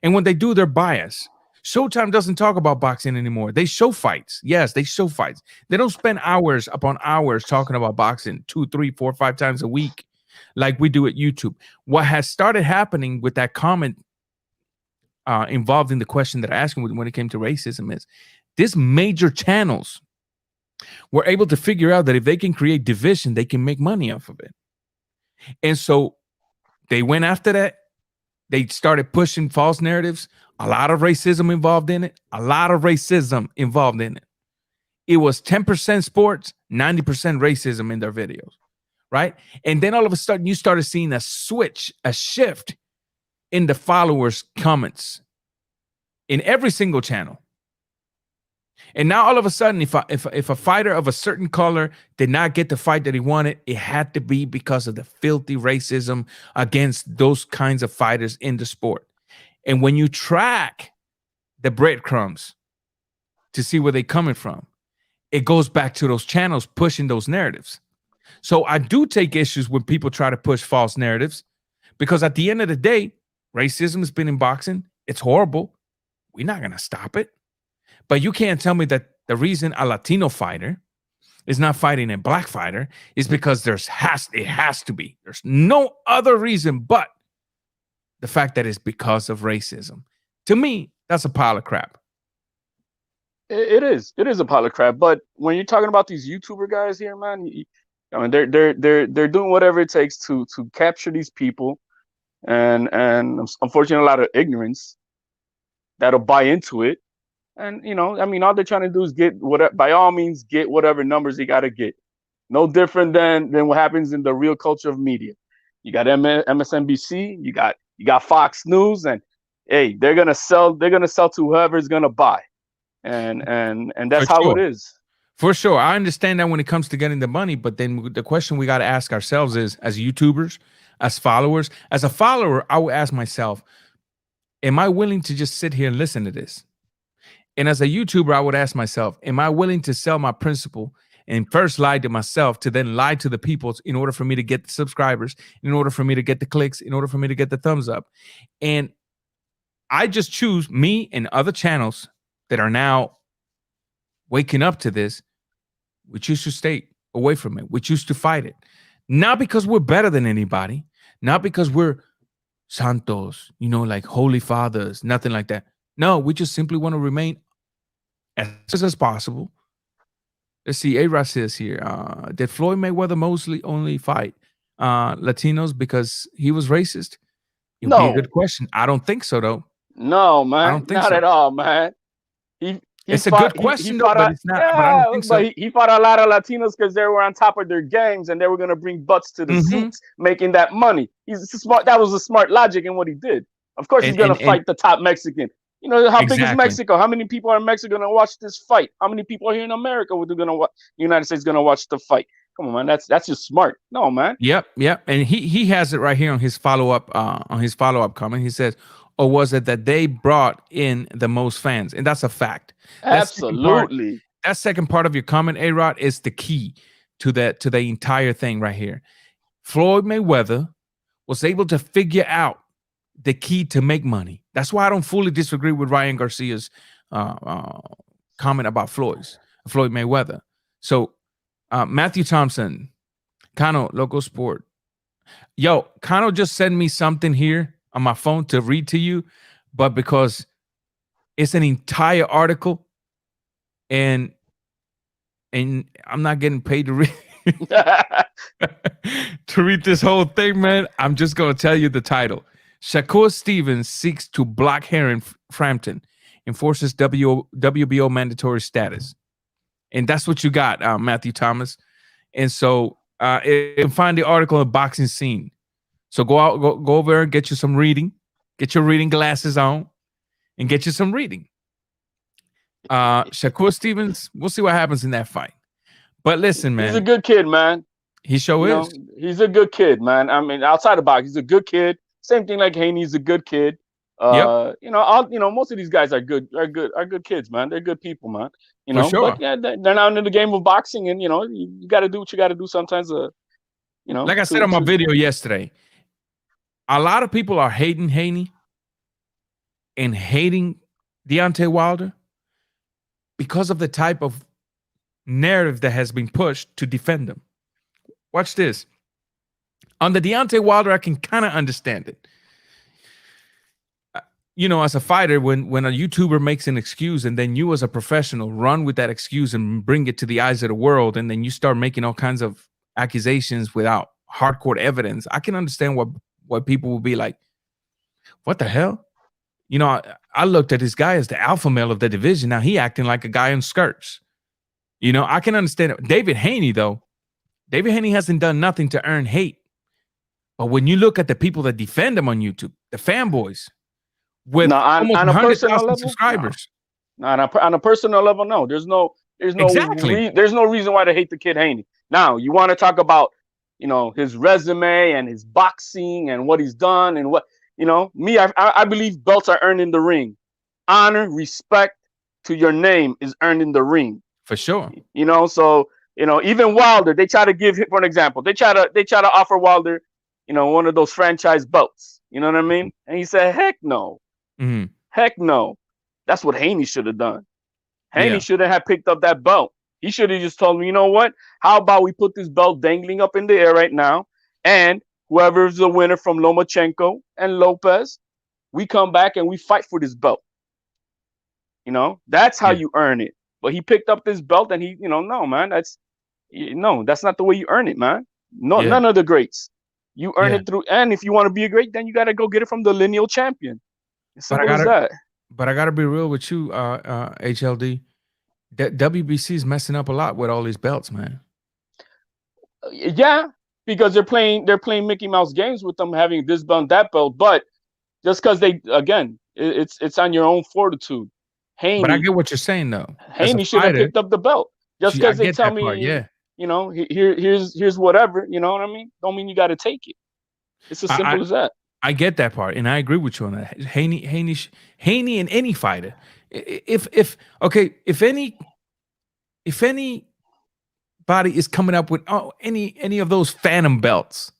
And when they do, they're biased. Showtime doesn't talk about boxing anymore. They show fights. Yes, they show fights. They don't spend hours upon hours talking about boxing 2, 3, 4, 5 times a week like we do at YouTube. What has started happening with that comment involved in the question that I asked him when it came to racism is these major channels were able to figure out that if they can create division, they can make money off of it. And so they went after that. They started pushing false narratives. A lot of racism involved in it. It was 10% sports, 90% racism in their videos, right? And then all of a sudden you started seeing a shift in the followers' comments in every single channel. And now all of a sudden, if a fighter of a certain color did not get the fight that he wanted, it had to be because of the filthy racism against those kinds of fighters in the sport. And when you track the breadcrumbs to see where they're coming from, it goes back to those channels pushing those narratives. So I do take issues when people try to push false narratives, because at the end of the day, racism has been in boxing. It's horrible. We're not going to stop it. But you can't tell me that the reason a Latino fighter is not fighting a black fighter is because it has to be. There's no other reason but the fact that it's because of racism. To me, that's a pile of crap. It is a pile of crap. But when you're talking about these YouTuber guys here, man, they're doing whatever it takes to capture these people, and unfortunately, a lot of ignorance that'll buy into it. And all they're trying to do is get whatever numbers they got to get. No different than what happens in the real culture of media. You got MSNBC, you got Fox News, and hey, they're gonna sell to whoever's gonna buy, and that's how it is. For sure, I understand that when it comes to getting the money, but then the question we got to ask ourselves is, as YouTubers, as followers, as a follower, I would ask myself, am I willing to just sit here and listen to this? And as a YouTuber, I would ask myself, am I willing to sell my principle and first lie to myself to then lie to the people in order for me to get the subscribers, in order for me to get the clicks, in order for me to get the thumbs up? And I just choose me and other channels that are now waking up to this. We choose to stay away from it. We choose to fight it. Not because we're better than anybody, not because we're santos, like holy fathers, nothing like that. No, we just simply want to remain as possible. Let's see. A-Rod says here, did Floyd Mayweather mostly only fight Latinos because he was racist? It would be a good question. I don't think so, though. No, man. I don't think so. At all, man. It's a good question, though, but it's not. Yeah, but I don't think so. He fought a lot of Latinos because they were on top of their games and they were going to bring butts to the seats, making that money. He's smart. That was a smart logic in what he did. Of course, he's going to fight the top Mexican. How big is Mexico? How many people are in Mexico going to watch this fight? How many people are here in America who are going to watch? The United States going to watch the fight? Come on, man. That's just smart. No, man. Yep. And he has it right here on his follow-up comment. He says, or was it that they brought in the most fans? And that's a fact. Absolutely. That second part of your comment, A-Rod, is the key to the entire thing right here. Floyd Mayweather was able to figure out the key to make money. That's why I don't fully disagree with Ryan Garcia's comment about Floyd Mayweather. So Matthew Thompson, Kano, Local Sport. Yo, Kano just sent me something here on my phone to read to you, but because it's an entire article and I'm not getting paid to read to read this whole thing, man, I'm just going to tell you the title. Shakur Stevens seeks to block Heron Frampton, enforces WBO mandatory status. And that's what you got, Matthew Thomas. And so you can find the article on Boxing Scene. So go over and get you some reading. Get your reading glasses on and get you some reading. Shakur Stevens, we'll see what happens in that fight. But listen, man. He's a good kid, man. He sure is. He's a good kid, man. I mean, outside of boxing, he's a good kid. Same thing like Haney, he's a good kid. Yep. Most of these guys are good kids, man. They're good people, man. For sure. But yeah, they're not in the game of boxing, and you got to do what you got to do sometimes. Like I said on my video yesterday, a lot of people are hating Haney and hating Deontay Wilder because of the type of narrative that has been pushed to defend them. Watch this. On the Deontay Wilder, I can kind of understand it. As a fighter, when a YouTuber makes an excuse and then you as a professional run with that excuse and bring it to the eyes of the world, and then you start making all kinds of accusations without hardcore evidence, I can understand what people will be like, what the hell? I looked at this guy as the alpha male of the division. Now he acting like a guy in skirts. I can understand it. David Haney, though, David Haney hasn't done nothing to earn hate. But when you look at the people that defend him on YouTube, the fanboys, with almost 100,000 subscribers. No, on a personal level, no. There's no exactly. There's no reason why to hate the kid Haney. Now, you want to talk about, his resume and his boxing and what he's done and what, me, I believe belts are earned in the ring. Honor, respect to your name is earned in the ring. For sure. So, even Wilder, they try to give him, for an example, they try to offer Wilder, one of those franchise belts. You know what I mean? And he said, heck no. Mm-hmm. Heck no. That's what Haney should have done. Haney shouldn't have picked up that belt. He should have just told me, you know what? How about we put this belt dangling up in the air right now, and whoever's the winner from Lomachenko and Lopez, we come back and we fight for this belt. That's how you earn it. But he picked up this belt and he, no, man, that's not the way you earn it, man. No, none of the greats. You earn it through, and if you want to be a great, then you got to go get it from the lineal champion. As simple as that. But I got to be real with you, HLD. WBC is messing up a lot with all these belts, man. Yeah, because they're playing Mickey Mouse games with them having this belt, that belt. But just because it's on your own fortitude. Haney, but I get what you're saying, though. Haney should have picked up the belt. Just because they tell me, here's whatever. You know what I mean? Don't mean you got to take it. It's as simple as that. I get that part, and I agree with you on that. Haney, and any fighter. If anybody is coming up with any of those phantom belts,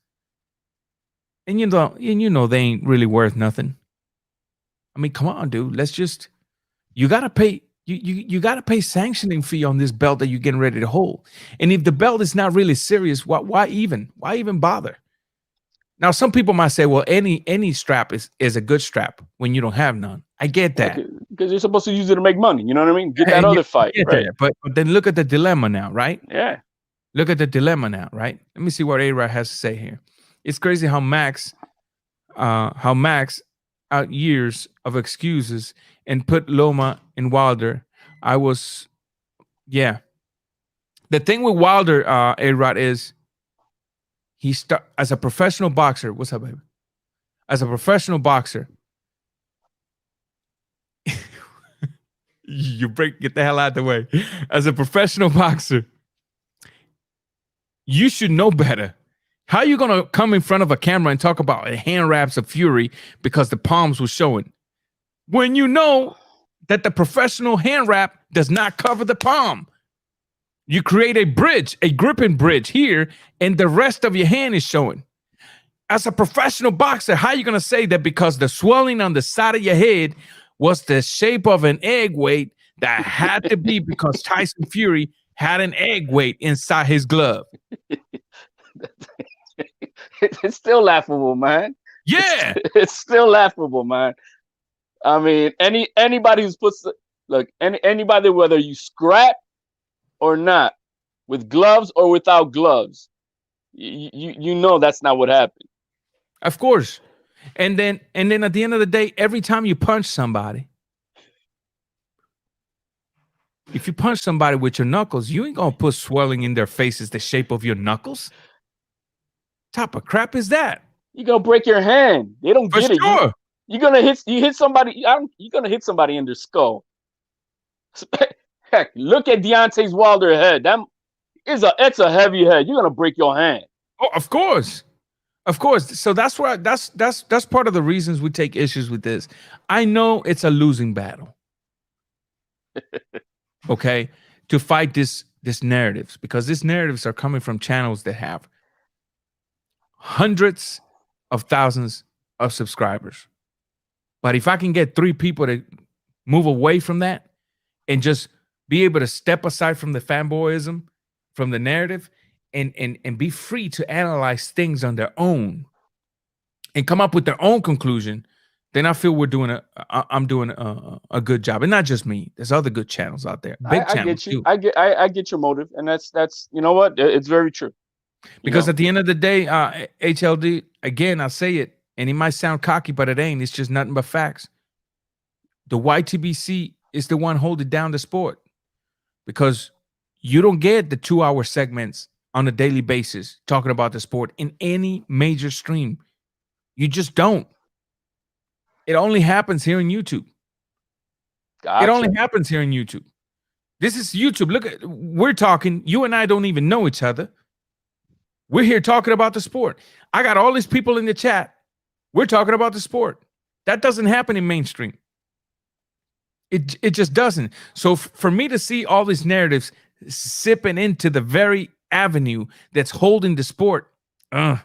and they ain't really worth nothing. I mean, come on, dude. You gotta pay. You gotta pay sanctioning fee on this belt that you're getting ready to hold. And if the belt is not really serious, why even bother? Now, some people might say, well, any strap is a good strap when you don't have none. I get that. Because you're supposed to use it to make money. You know what I mean? Get that other fight. Right? But then look at the dilemma now, right? Yeah. Look at the dilemma now, right? Let me see what A-Rod has to say here. It's crazy how Max out years of excuses and put Loma and Wilder. The thing with Wilder, A-Rod, is as a professional boxer. What's up, baby? As a professional boxer, get the hell out of the way. As a professional boxer, you should know better. How are you gonna come in front of a camera and talk about hand wraps of fury because the palms were showing, when you know that the professional hand wrap does not cover the palm? You create a bridge, a gripping bridge here, and the rest of your hand is showing. As a professional boxer, how are you going to say that because the swelling on the side of your head was the shape of an egg weight that had to be because Tyson Fury had an egg weight inside his glove? It's still laughable, man. Yeah. It's still laughable, man. I mean, anybody who's anybody, whether you scrap or not, with gloves or without gloves, you know that's not what happened. Of course. And then at the end of the day, every time you punch somebody, If you punch somebody with your knuckles, you ain't gonna put swelling in their faces the shape of your knuckles. Type of crap is that? You're gonna break your hand. They don't get it. Sure. You're gonna hit somebody. You're gonna hit somebody in their skull. Heck, look at Deontay's Wilder head. It's a heavy head. You're gonna break your hand. Oh, of course. Of course. So that's why that's part of the reasons we take issues with this. I know it's a losing battle. Okay, to fight this narratives, because these narratives are coming from channels that have hundreds of thousands of subscribers. But if I can get 3 people to move away from that and just be able to step aside from the fanboyism, from the narrative, and be free to analyze things on their own and come up with their own conclusion, then I feel I'm doing a good job. And not just me. There's other good channels out there. Big channels. I get you. Too. I get your motive. And that's you know what? It's very true. Because at the end of the day, HLD, again, I'll say it, and it might sound cocky, but it ain't. It's just nothing but facts. The YTBC is the one holding down the sport, because you don't get the 2-hour segments on a daily basis talking about the sport in any major stream. You just don't. It only happens here on YouTube. Gotcha. It only happens here on YouTube. This is YouTube. Look, we're talking. You and I don't even know each other. We're here talking about the sport. I got all these people in the chat. We're talking about the sport. That doesn't happen in mainstream. It just doesn't. So for me to see all these narratives sipping into the very avenue that's holding the sport, it's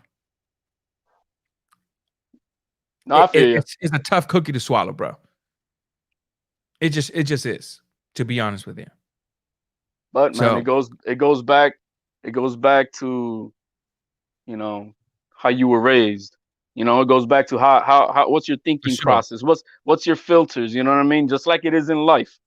a tough cookie to swallow, bro. It just is, to be honest with you. But man, it goes back to, how you were raised. It goes back to how what's your thinking process? What's your filters? You know what I mean? Just like it is in life.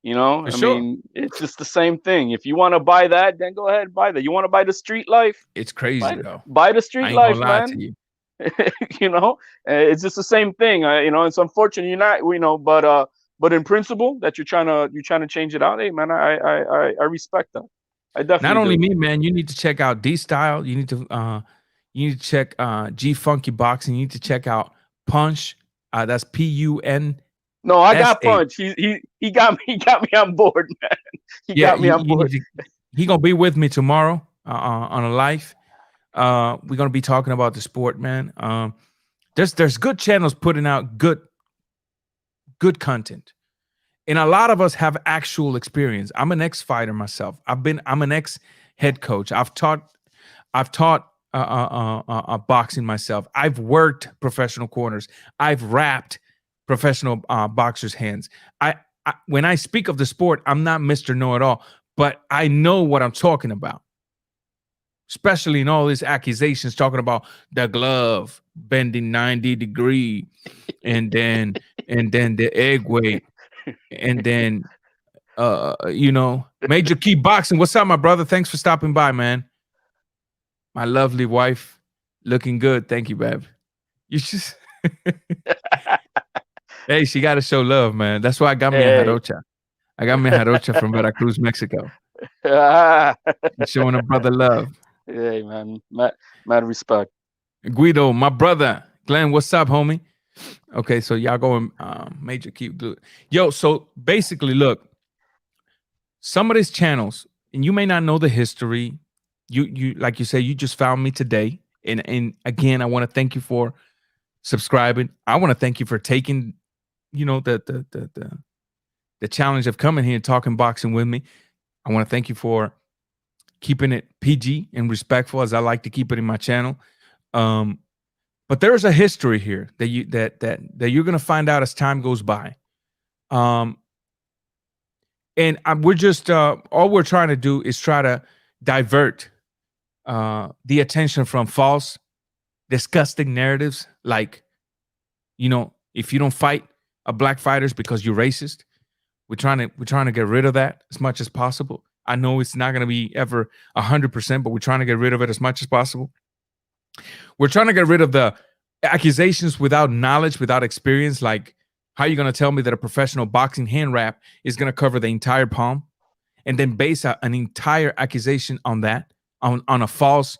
Mean, it's just the same thing. If you want to buy that, then go ahead and buy that. You want to buy the street life? It's crazy though. Buy the street life, man. It's just the same thing. It's unfortunate you're not, but in principle that you're trying to change it out. Hey man, I respect that. I definitely not only me, man. You need to check out D Style. You need to check G Funky Boxing. You need to check out Punch. That's PUN. No, I got Punch. He got me on board, man. He got me on board. He gonna be with me tomorrow on a live. We're gonna be talking about the sport, man. There's good channels putting out good content, and a lot of us have actual experience. I'm an ex-fighter myself. I'm an ex-head coach. I've taught boxing myself. I've worked professional corners. I've wrapped professional boxers' hands. When I speak of the sport, I'm not Mr. Know-it-all, but I know what I'm talking about. Especially in all these accusations talking about the glove bending 90 degrees, and then the egg weight, and then Major Key Boxing. What's up, my brother? Thanks for stopping by, man. My lovely wife, looking good. Thank you, babe. You just hey, she got to show love, man. That's why I got me a jarocha. I got me a jarocha from Veracruz, Mexico. Showing a brother love. Hey, man. Mad respect. Guido, my brother. Glenn, what's up, homie? Okay, so y'all going Major Key. Yo, so basically, look, some of these channels, and you may not know the history. You like you say, you just found me today. And again, I want to thank you for subscribing. I want to thank you for taking, the challenge of coming here and talking boxing with me. I want to thank you for keeping it PG and respectful, as I like to keep it in my channel. But there's a history here that you're gonna find out as time goes by. We're just all we're trying to do is try to divert the attention from false, disgusting narratives like, if you don't fight a black fighters because you're racist. We're trying to get rid of that as much as possible. I know it's not going to be ever 100%, but we're trying to get rid of it as much as possible. We're trying to get rid of the accusations without knowledge, without experience. Like, how are you going to tell me that a professional boxing hand wrap is going to cover the entire palm? and then base an entire accusation on that, on a false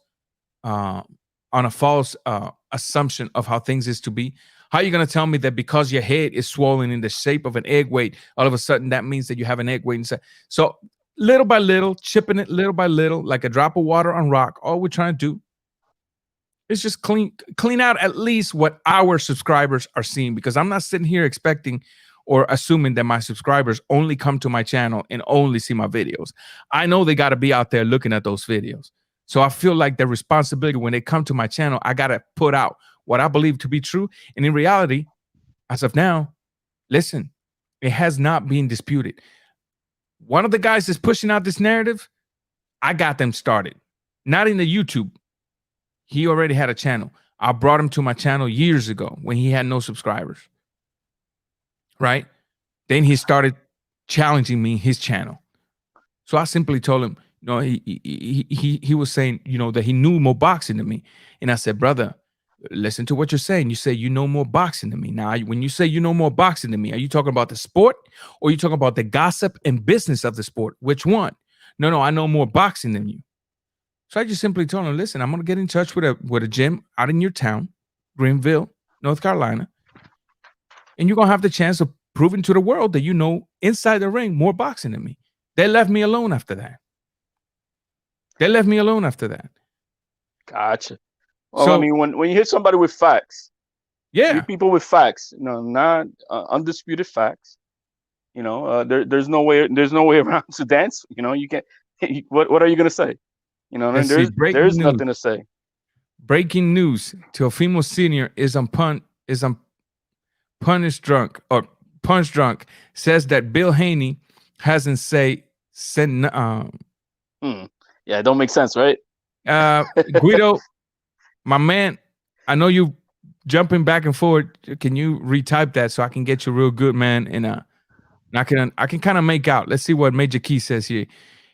assumption of how things is to be. How are you going to tell me that because your head is swollen in the shape of an egg weight, all of a sudden that means that you have an egg weight inside? So little by little, chipping it little by little, like a drop of water on rock, all we're trying to do is just clean out at least what our subscribers are seeing, because I'm not sitting here expecting or assuming that my subscribers only come to my channel and only see my videos. I know they got to be out there looking at those videos. So I feel like the responsibility when they come to my channel, I got to put out what I believe to be true. And in reality, as of now, listen, it has not been disputed. One of the guys that's pushing out this narrative, I got them started. Not in the YouTube. He already had a channel. I brought him to my channel years ago when he had no subscribers. Right? Then he started challenging me his channel. So I simply told him, you know, he was saying, you know, that he knew more boxing than me. And I said, brother, listen to what you're saying. You say you know more boxing than me. Now, when you say you know more boxing than me, are you talking about the sport or are you talking about the gossip and business of the sport? Which one? No, I know more boxing than you. So I just simply told him, listen, I'm going to get in touch with a gym out in your town, Greenville, North Carolina. And you're going to have the chance of proving to the world that you know inside the ring more boxing than me. They left me alone after that. Gotcha. Well, So, I mean, when you hit somebody with facts, yeah, hit people with facts, you know, not undisputed facts. You know, there's no way around to dance. You know, you can't. What are you gonna say? You know, and there's nothing to say. Breaking news: Teofimo Sr. is punch drunk. Says that Bill Haney hasn't sent. Yeah, it don't make sense, right? Guido, my man, I know you jumping back and forward. Can you retype that so I can get you real good, man? And I can kind of make out. Let's see what Major Key says here.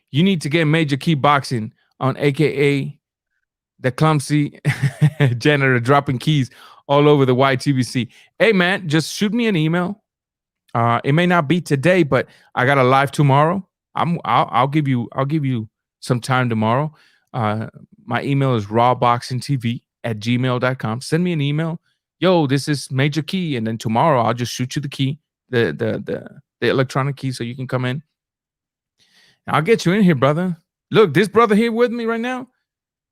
You need to get Major Key Boxing on, AKA the clumsy janitor dropping keys all over the YTBC. Hey man, just shoot me an email. It may not be today, but I got a live tomorrow. I'll give you some time tomorrow. My email is rawboxingtv@gmail.com. Send me an email. Yo, this is Major Key, and then tomorrow I'll just shoot you the key, the electronic key, so you can come in. I'll get you in here, brother. Look, this brother here with me right now,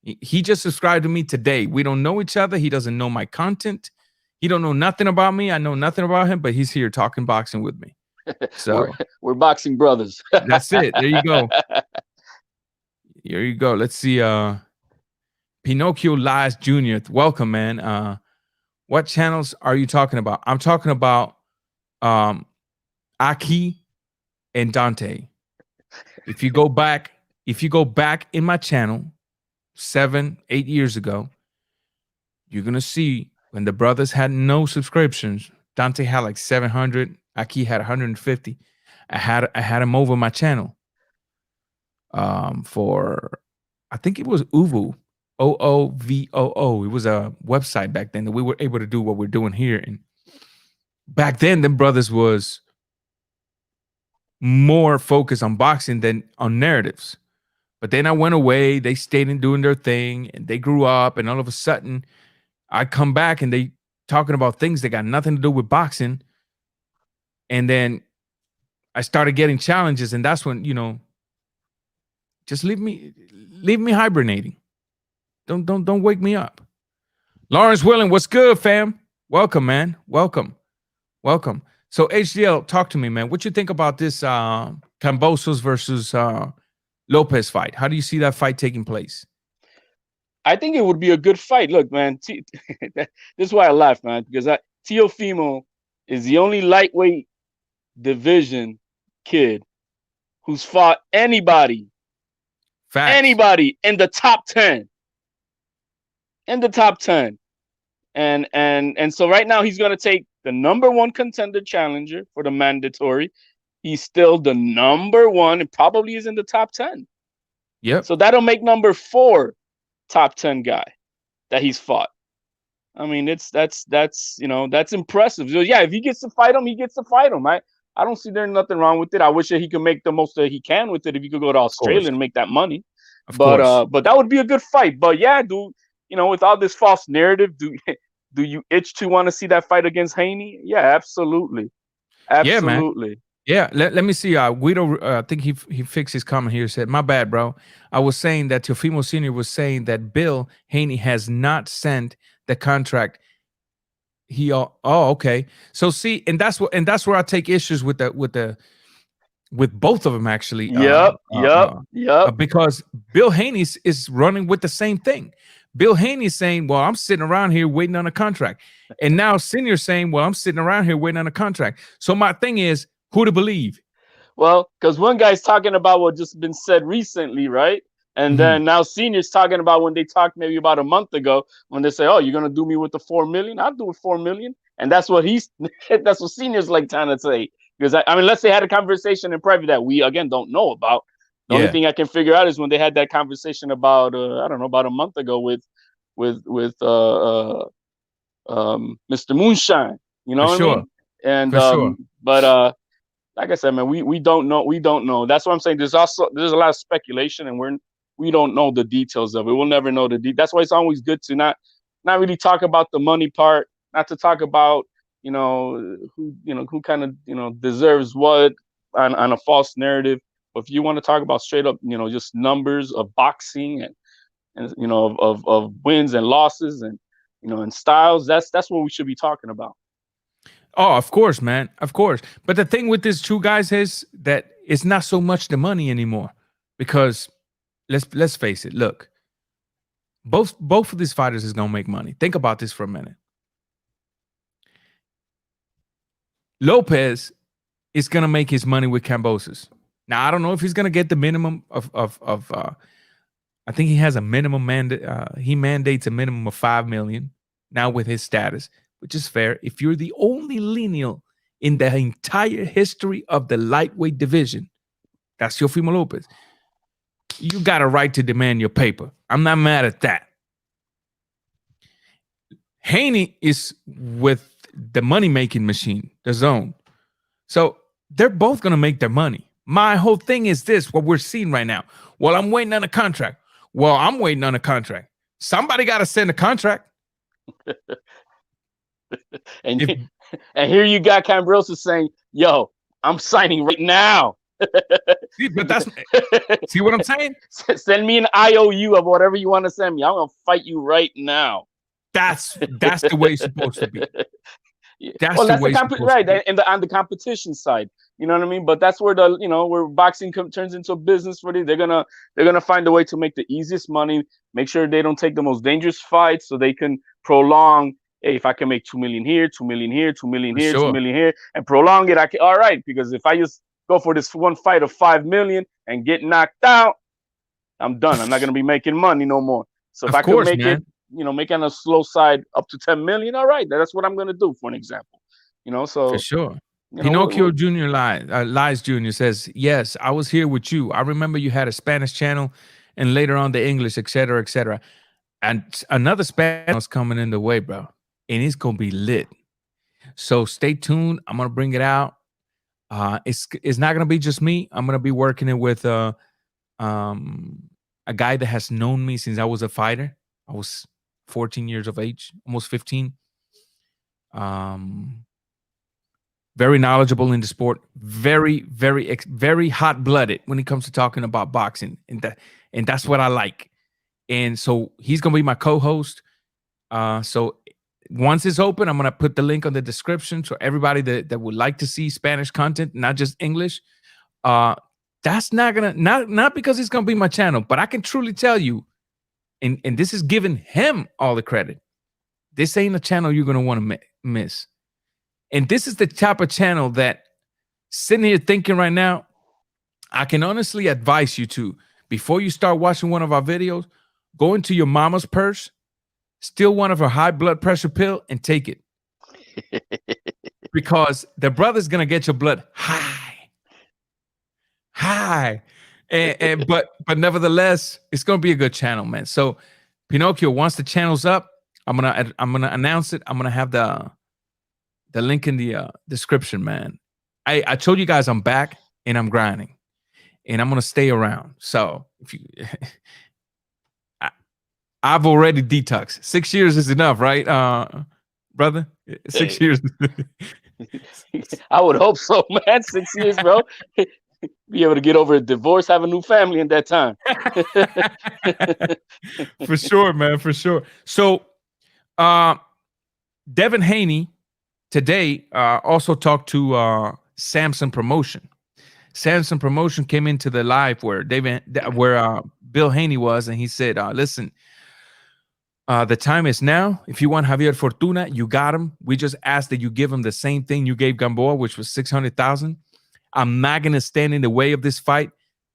he just subscribed to me today. We don't know each other. He doesn't know my content. He don't know nothing about me. I know nothing about him, but he's here talking boxing with me. So we're boxing brothers. That's it. There you go. Here you go. Let's see. Pinocchio Lies Jr. Welcome, man. What channels are you talking about? I'm talking about Aki and Dante. If you go back in my channel 7-8 years ago, you're gonna see when the brothers had no subscriptions. Dante had like 700. Aki had 150. I had him over my channel. For I think it was Uvu, OOVOO. It was a website back then that we were able to do what we're doing here. And back then, them brothers was more focused on boxing than on narratives. But then I went away. They stayed in doing their thing, and they grew up. And all of a sudden, I come back and they talking about things that got nothing to do with boxing. And then I started getting challenges, and that's when, you know, just leave me hibernating. Don't wake me up. Lawrence Willing, what's good, fam? Welcome, man. Welcome. So HDL, talk to me, man. What you think about this Kambosos versus Lopez fight? How do you see that fight taking place? I think it would be a good fight. Look, man, this is why I laugh, man, because Teofimo is the only lightweight division kid who's fought anybody in the top 10. In the top 10. And so right now he's gonna take the #1 contender challenger for the mandatory. He's still the #1 and probably is in the top 10. Yep. So that'll make #4 top 10 guy that he's fought. I mean, that's you know, that's impressive. So yeah, if he gets to fight him, he gets to fight him. I don't see there's nothing wrong with it. I wish that he could make the most that he can with it if he could go to Australia and make that money. But that would be a good fight. But yeah, with all this false narrative, do you itch to want to see that fight against Haney? Yeah, absolutely. Absolutely. Yeah, let me see. Guido, I think he fixed his comment here. Said, "My bad, bro. I was saying that Teofimo Sr. was saying that Bill Haney has not sent the contract. Okay. So see, and that's where I take issues with both of them actually. Yep. Because Bill Haney is running with the same thing. Bill Haney saying, "Well, I'm sitting around here waiting on a contract," and now Senior saying, "Well, I'm sitting around here waiting on a contract." So my thing is, who to believe? Well, because one guy's talking about what just been said recently, right? And then now Senior's talking about when they talked maybe about a month ago when they say, "Oh, you're gonna do me with the 4 million? I'll do it 4 million." And that's what that's what Senior's like trying to say. Because I mean, unless they had a conversation in private that we again don't know about. The only thing I can figure out is when they had that conversation about I don't know, about a month ago with Mr. Moonshine. You know what I mean? And but like I said, man, we don't know. We don't know. That's what I'm saying. There's a lot of speculation, and we don't know the details of it. We'll never know the details. That's why it's always good to not really talk about the money part, not to talk about who kind of deserves what on a false narrative. But if you want to talk about straight up, just numbers of boxing and of wins and losses and and styles, that's what we should be talking about. Oh, of course, man. Of course. But the thing with these two guys is that it's not so much the money anymore. Because let's face it, look. Both of these fighters is gonna make money. Think about this for a minute. Lopez is gonna make his money with Kambosos. Now I don't know if he's gonna get the minimum of I think he has a minimum mandate. He mandates a minimum of 5 million now with his status, which is fair. If you're the only lineal in the entire history of the lightweight division, that's Teofimo Lopez, you got a right to demand your paper. I'm not mad at that. Haney is with the money-making machine, the zone. So they're both going to make their money. My whole thing is this, what we're seeing right now. Well, I'm waiting on a contract. Well, I'm waiting on a contract. Somebody got to send a contract. and here you got Kambosos saying, "Yo, I'm signing right now." See what I'm saying? Send me an IOU of whatever you want to send me. I'm gonna fight you right now. That's the way it's supposed to be. That's the way right. And on the competition side, you know what I mean. But that's where where boxing turns into a business for them. They're gonna find a way to make the easiest money. Make sure they don't take the most dangerous fights, so they can prolong. Hey, if I can make 2 million here, 2 million here, 2 million here, 2 million here, and prolong it, I can. All right, because if I just go for this one fight of 5 million and get knocked out, I'm done. I'm not gonna be making money no more. So if I can make it, make on a slow side up to 10 million, all right, that's what I'm gonna do. For an example, so for sure. Pinocchio Jr. Lies Jr. says, "Yes, I was here with you. I remember you had a Spanish channel, and later on the English, etc., etc. And another Spanish is coming in the way, bro, and it's gonna be lit. So stay tuned. I'm gonna bring it out. It's not gonna be just me. I'm gonna be working it with a guy that has known me since I was a fighter. I was 14 years of age, almost 15. Very knowledgeable in the sport, very, very, very hot-blooded when it comes to talking about boxing, and that's what I like. And so he's gonna be my co-host. So once it's open, I'm gonna put the link on the description so everybody that would like to see Spanish content, not just English. That's not because it's gonna be my channel, but I can truly tell you, and this is giving him all the credit. This ain't a channel you're gonna want to miss. And this is the type of channel that, sitting here thinking right now, I can honestly advise you to, before you start watching one of our videos, go into your mama's purse, steal one of her high blood pressure pill, and take it. Because the brother's going to get your blood high. But nevertheless, it's going to be a good channel, man. So Pinocchio, once the channel's up, I'm gonna announce it. I'm gonna have the link in the description, man. I told you guys I'm back and I'm grinding, and I'm gonna stay around. So if you, I've already detoxed. 6 years is enough, right, brother? 6 years. I would hope so, man. 6 years, bro. Be able to get over a divorce, have a new family in that time. For sure, man. For sure. So, Devin Haney today also talked to Samson Promotion. Samson Promotion came into the live where Bill Haney was, and he said, "Listen, the time is now. If you want Javier Fortuna, you got him. We just asked that you give him the same thing you gave Gamboa, which was 600,000. I'm not gonna stand in the way of this fight.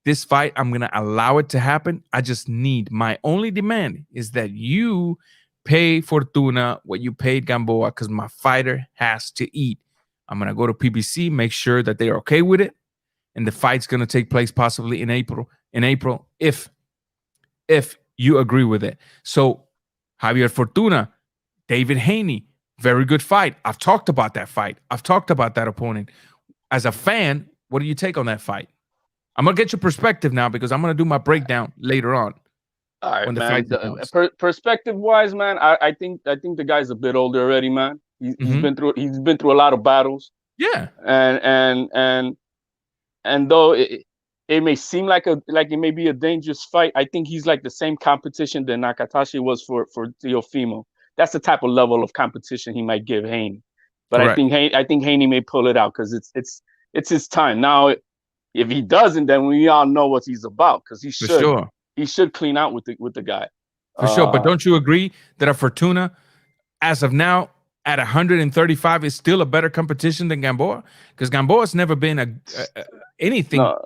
This fight, I'm gonna allow it to happen. I just need, my only demand is that you pay Fortuna what you paid Gamboa, because my fighter has to eat. I'm gonna go to PBC, make sure that they're okay with it, and the fight's gonna take place possibly in April. If you agree with it. So Javier Fortuna, David Haney, very good fight. I've talked about that fight. I've talked about that opponent. As a fan, what do you take on that fight? I'm gonna get your perspective now, because I'm gonna do my breakdown later on. All right, man. Perspective-wise, man, I think the guy's a bit older already, man. He's been through a lot of battles. Yeah, and though it may seem like it may be a dangerous fight, I think he's like the same competition that Nakatashi was for Teofimo. That's the type of level of competition he might give Haney. But correct. I think Haney may pull it out, because it's his time now. If he doesn't, then we all know what he's about, because he should clean out with the guy. For sure. But don't you agree that a Fortuna, as of now, at 135 is still a better competition than Gamboa? Because Gamboa's never been anything. No,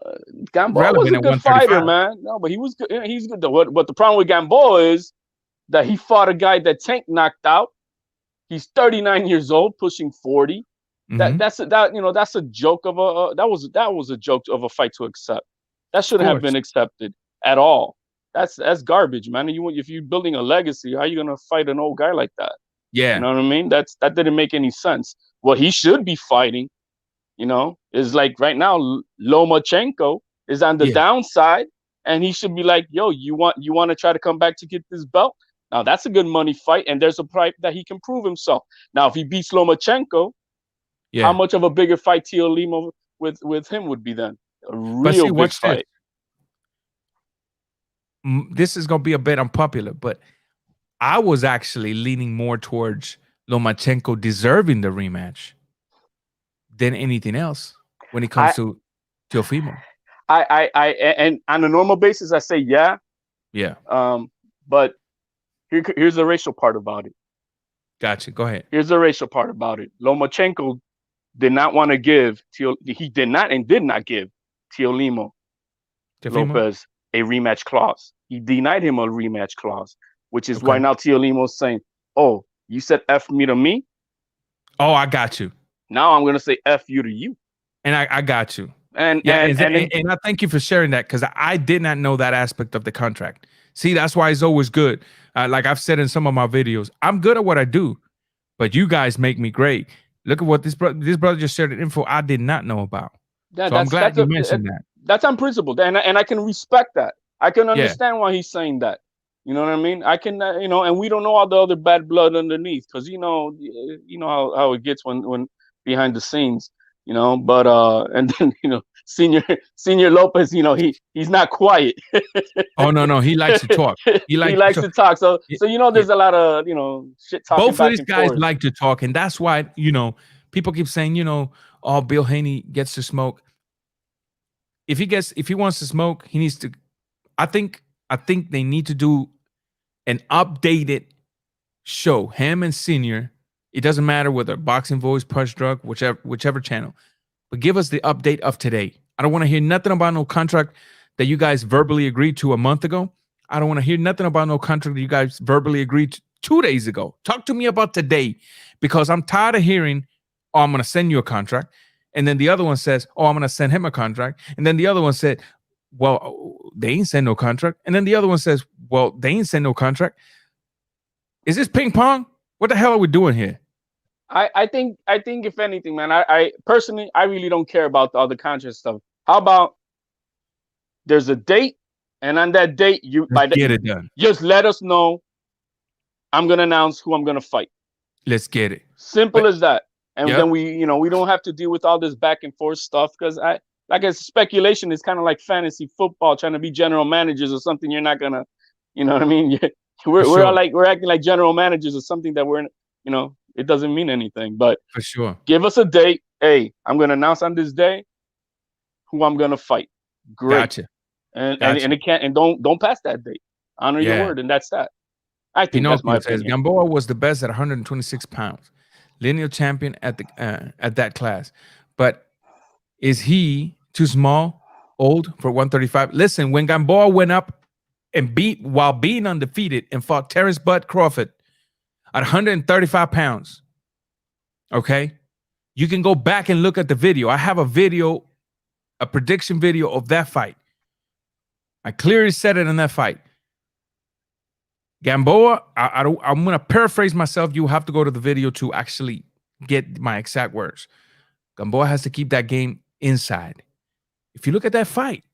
Gamboa was a good fighter, man. No, but he was good. He's good. But the problem with Gamboa is that he fought a guy that Tank knocked out. He's 39 years old, pushing 40. That's a joke of that was a joke of a fight to accept. That shouldn't have been accepted at all. That's garbage, man. If you're building a legacy, how are you gonna fight an old guy like that? Yeah, you know what I mean. That didn't make any sense. What he should be fighting, is like right now, Lomachenko is on the downside, and he should be like, yo, you want to try to come back to get this belt? Now that's a good money fight, and there's a fight that he can prove himself. Now, if he beats Lomachenko, how much of a bigger fight Teofimo with him would be then? A real big fight. This is gonna be a bit unpopular, but I was actually leaning more towards Lomachenko deserving the rematch than anything else when it comes to Teofimo. And on a normal basis, I say yeah. But here's the racial part about it. Gotcha. Go ahead. Here's the racial part about it. Lomachenko did not want to give did not give Teofimo Lopez a rematch clause. He denied him a rematch clause, which is why now Teofimo's saying, "Oh, you said F me to me? Oh, I got you. Now I'm gonna say F you to you." And I got you. And I thank you for sharing that, because I did not know that aspect of the contract. See, that's why it's always good. Like I've said in some of my videos, I'm good at what I do, but you guys make me great. Look at what this brother just shared, info I did not know about. So I'm glad you mentioned that. That's unprincipled, and I can respect that. I can understand why he's saying that. You know what I mean? I can, and we don't know all the other bad blood underneath, because you know how it gets when behind the scenes. But and then Senior Lopez, he's not quiet. Oh no, he likes to talk. He likes to talk. So there's a lot of shit talking. Both of these guys like to talk, and that's why people keep saying oh, Bill Haney gets to smoke. If he wants to smoke, he needs to. I think they need to do an updated show. Him and Senior. It doesn't matter whether Boxing Voice, Punch Drunk, whichever channel, but give us the update of today. I don't want to hear nothing about no contract that you guys verbally agreed to a month ago. I don't want to hear nothing about no contract that you guys verbally agreed to 2 days ago. Talk to me about today, because I'm tired of hearing, oh, I'm going to send you a contract. And then the other one says, oh, I'm going to send him a contract. And then the other one said, well, they ain't send no contract. And then the other one says, well, they ain't send no contract. Is this ping pong? What the hell are we doing here? I think if anything, man, I personally I really don't care about all the contract stuff. How about there's a date, and on that date get it done. Just let us know. I'm gonna announce who I'm gonna fight. Let's get it. Simple as that. And then we don't have to deal with all this back and forth stuff, because speculation is kind of like fantasy football, trying to be general managers or something. You're not gonna, you know what I mean? We're acting like general managers or something that it doesn't mean anything. But for sure, give us a date. Hey, I'm gonna announce on this day who I'm gonna fight. Great. Gotcha. And it can't, and don't pass that date. Honor your word, and that's that. I think that's my opinion. Gamboa was the best at 126 pounds, lineal champion at that class. But is he too small, old for 135? Listen, when Gamboa went up and while being undefeated and fought Terrence Bud Crawford at 135 pounds, okay, you can go back and look at the video. I have a prediction video of that fight. I clearly said it in that fight. Gamboa, I'm going to paraphrase myself. You have to go to the video to actually get my exact words. Gamboa has to keep that game inside. If you look at that fight,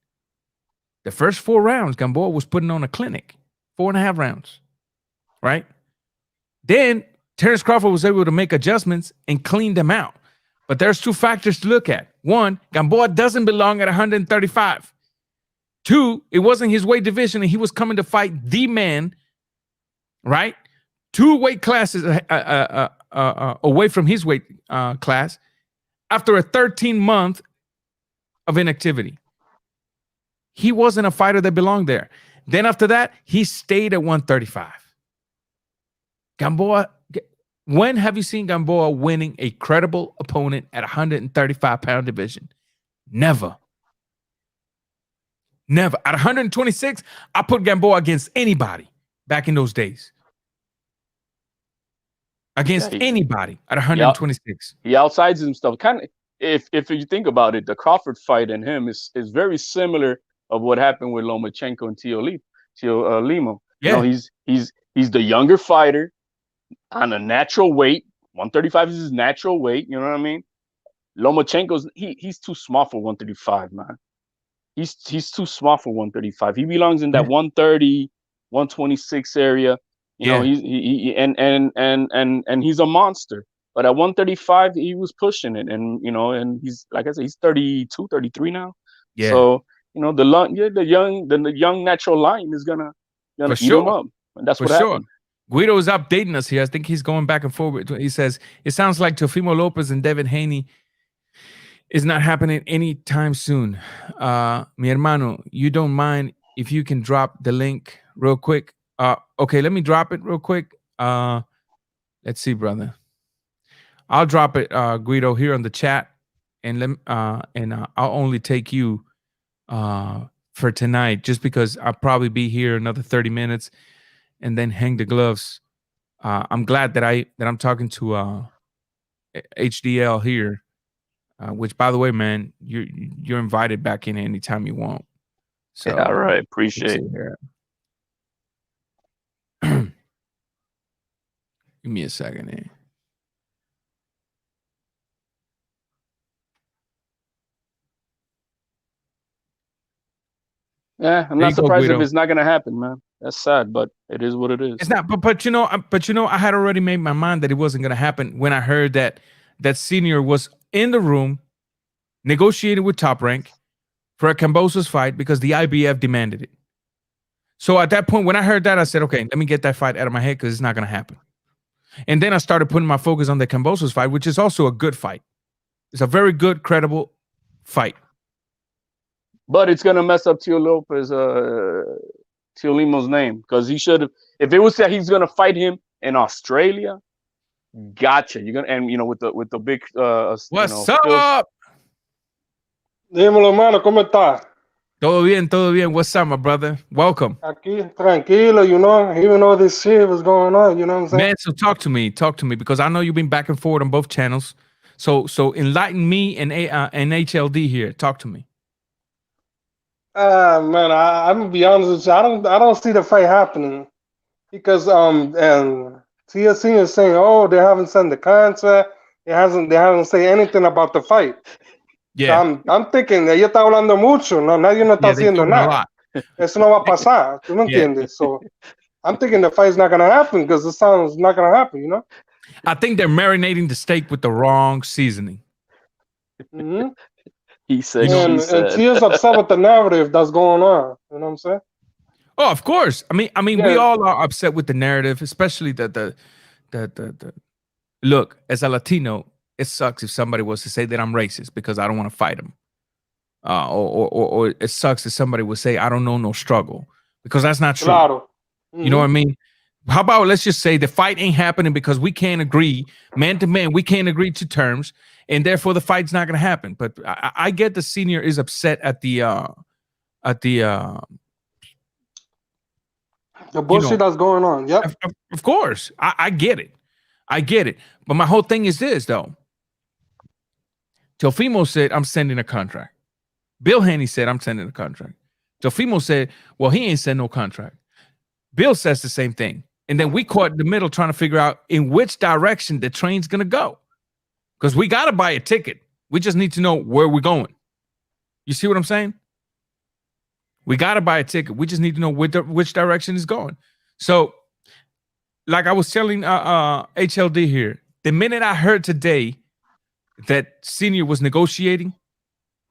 the first 4 rounds, Gamboa was putting on a clinic. 4.5 rounds, right? Then Terrence Crawford was able to make adjustments and clean them out. But there's 2 factors to look at. 1, Gamboa doesn't belong at 135. 2, it wasn't his weight division, and he was coming to fight the man, right? 2 weight classes away from his weight class after a 13-month of inactivity. He wasn't a fighter that belonged there. Then after that, he stayed at 135. Gamboa, when have you seen Gamboa winning a credible opponent at 135-pound division? Never. Never. At 126, I put Gamboa against anybody back in those days. Against anybody at 126. He outsides himself. Kind of, if you think about it, the Crawford fight and him is very similar of what happened with Lomachenko and Teofimo. Yeah. He's the younger fighter on a natural weight. 135 is his natural weight. You know what I mean? Lomachenko's he's too small for 135, man. He's too small for 135. He belongs in that 130, 126 area. You know, and he's a monster. But at 135, he was pushing it, and he's, like I said, he's 32, 33 now. Yeah. So the young natural lion is gonna eat him up. And that's what happened. Guido is updating us here. I think he's going back and forth. He says it sounds like Teofimo Lopez and Devin Haney is not happening anytime soon. Mi hermano, you don't mind if you can drop the link real quick? Okay, let me drop it real quick. Let's see, brother. I'll drop it, Guido, here on the chat, and I'll only take you for tonight, just because I'll probably be here another 30 minutes and then hang the gloves. I'm glad that I'm talking to HDL here. Which, by the way, man, you're invited back in anytime you want. So, all right, appreciate it. Give me a second here. Yeah, I'm not surprised if it's not gonna happen, man. That's sad, but it is what it is. It's not, but I had already made my mind that it wasn't gonna happen when I heard that Senior was in the room negotiating with Top Rank for a Kambosos fight because the IBF demanded it. So at that point, when I heard that, I said, okay, let me get that fight out of my head because it's not going to happen. And then I started putting my focus on the Kambosos fight, which is also a good fight. It's a very good, credible fight. But it's going to mess up Teo Lopez, Teolimo's name, because he should have, if it was that he's going to fight him in Australia, gotcha. You're going to, and with the big, what's up? Dímelo, mano, ¿cómo estás? Todo bien. What's up, my brother? Welcome. Aquí, tranquilo, even though this shit was going on, you know what I'm saying? Man, so talk to me, because I know you've been back and forth on both channels. So enlighten me and HLD here. Talk to me. Man, I'm gonna be honest with you. I don't see the fight happening because Tia Senior is saying, "Oh, they haven't signed the contract. They haven't said anything about the fight." Yeah. So I'm thinking, ella está hablando mucho, no, nadie no está Yeah, they haciendo talking a nada. lot. Eso no va a pasar, ¿tú me Yeah. entiendes? So I'm thinking the fight's not gonna happen because it sounds not gonna happen, you know. I think they're marinating the steak with the wrong seasoning. Mm-hmm. He said, And Tia's upset with the narrative that's going on. You know what I'm saying? Oh, of course. I mean, Yeah. we all are upset with the narrative, especially the look, as a Latino, it sucks if somebody was to say that I'm racist because I don't want to fight them. Or it sucks if somebody would say I don't know no struggle because that's not true. Claro. You know what I mean? How about let's just say the fight ain't happening because we can't agree man to man. We can't agree to terms, and therefore the fight's not going to happen. But I get the senior is upset at the bullshit that's going on. Yep. Of course, I get it. I get it. But my whole thing is this though. Teofimo said I'm sending a contract. Bill Haney said I'm sending a contract. Teofimo said, well, he ain't sent no contract. Bill says the same thing. And then we caught in the middle trying to figure out in which direction the train's going to go. Because we got to buy a ticket. We just need to know where we're going. You see what I'm saying? We got to buy a ticket. We just need to know which direction it's going. So, like I was telling HLD here, the minute I heard today that Senior was negotiating,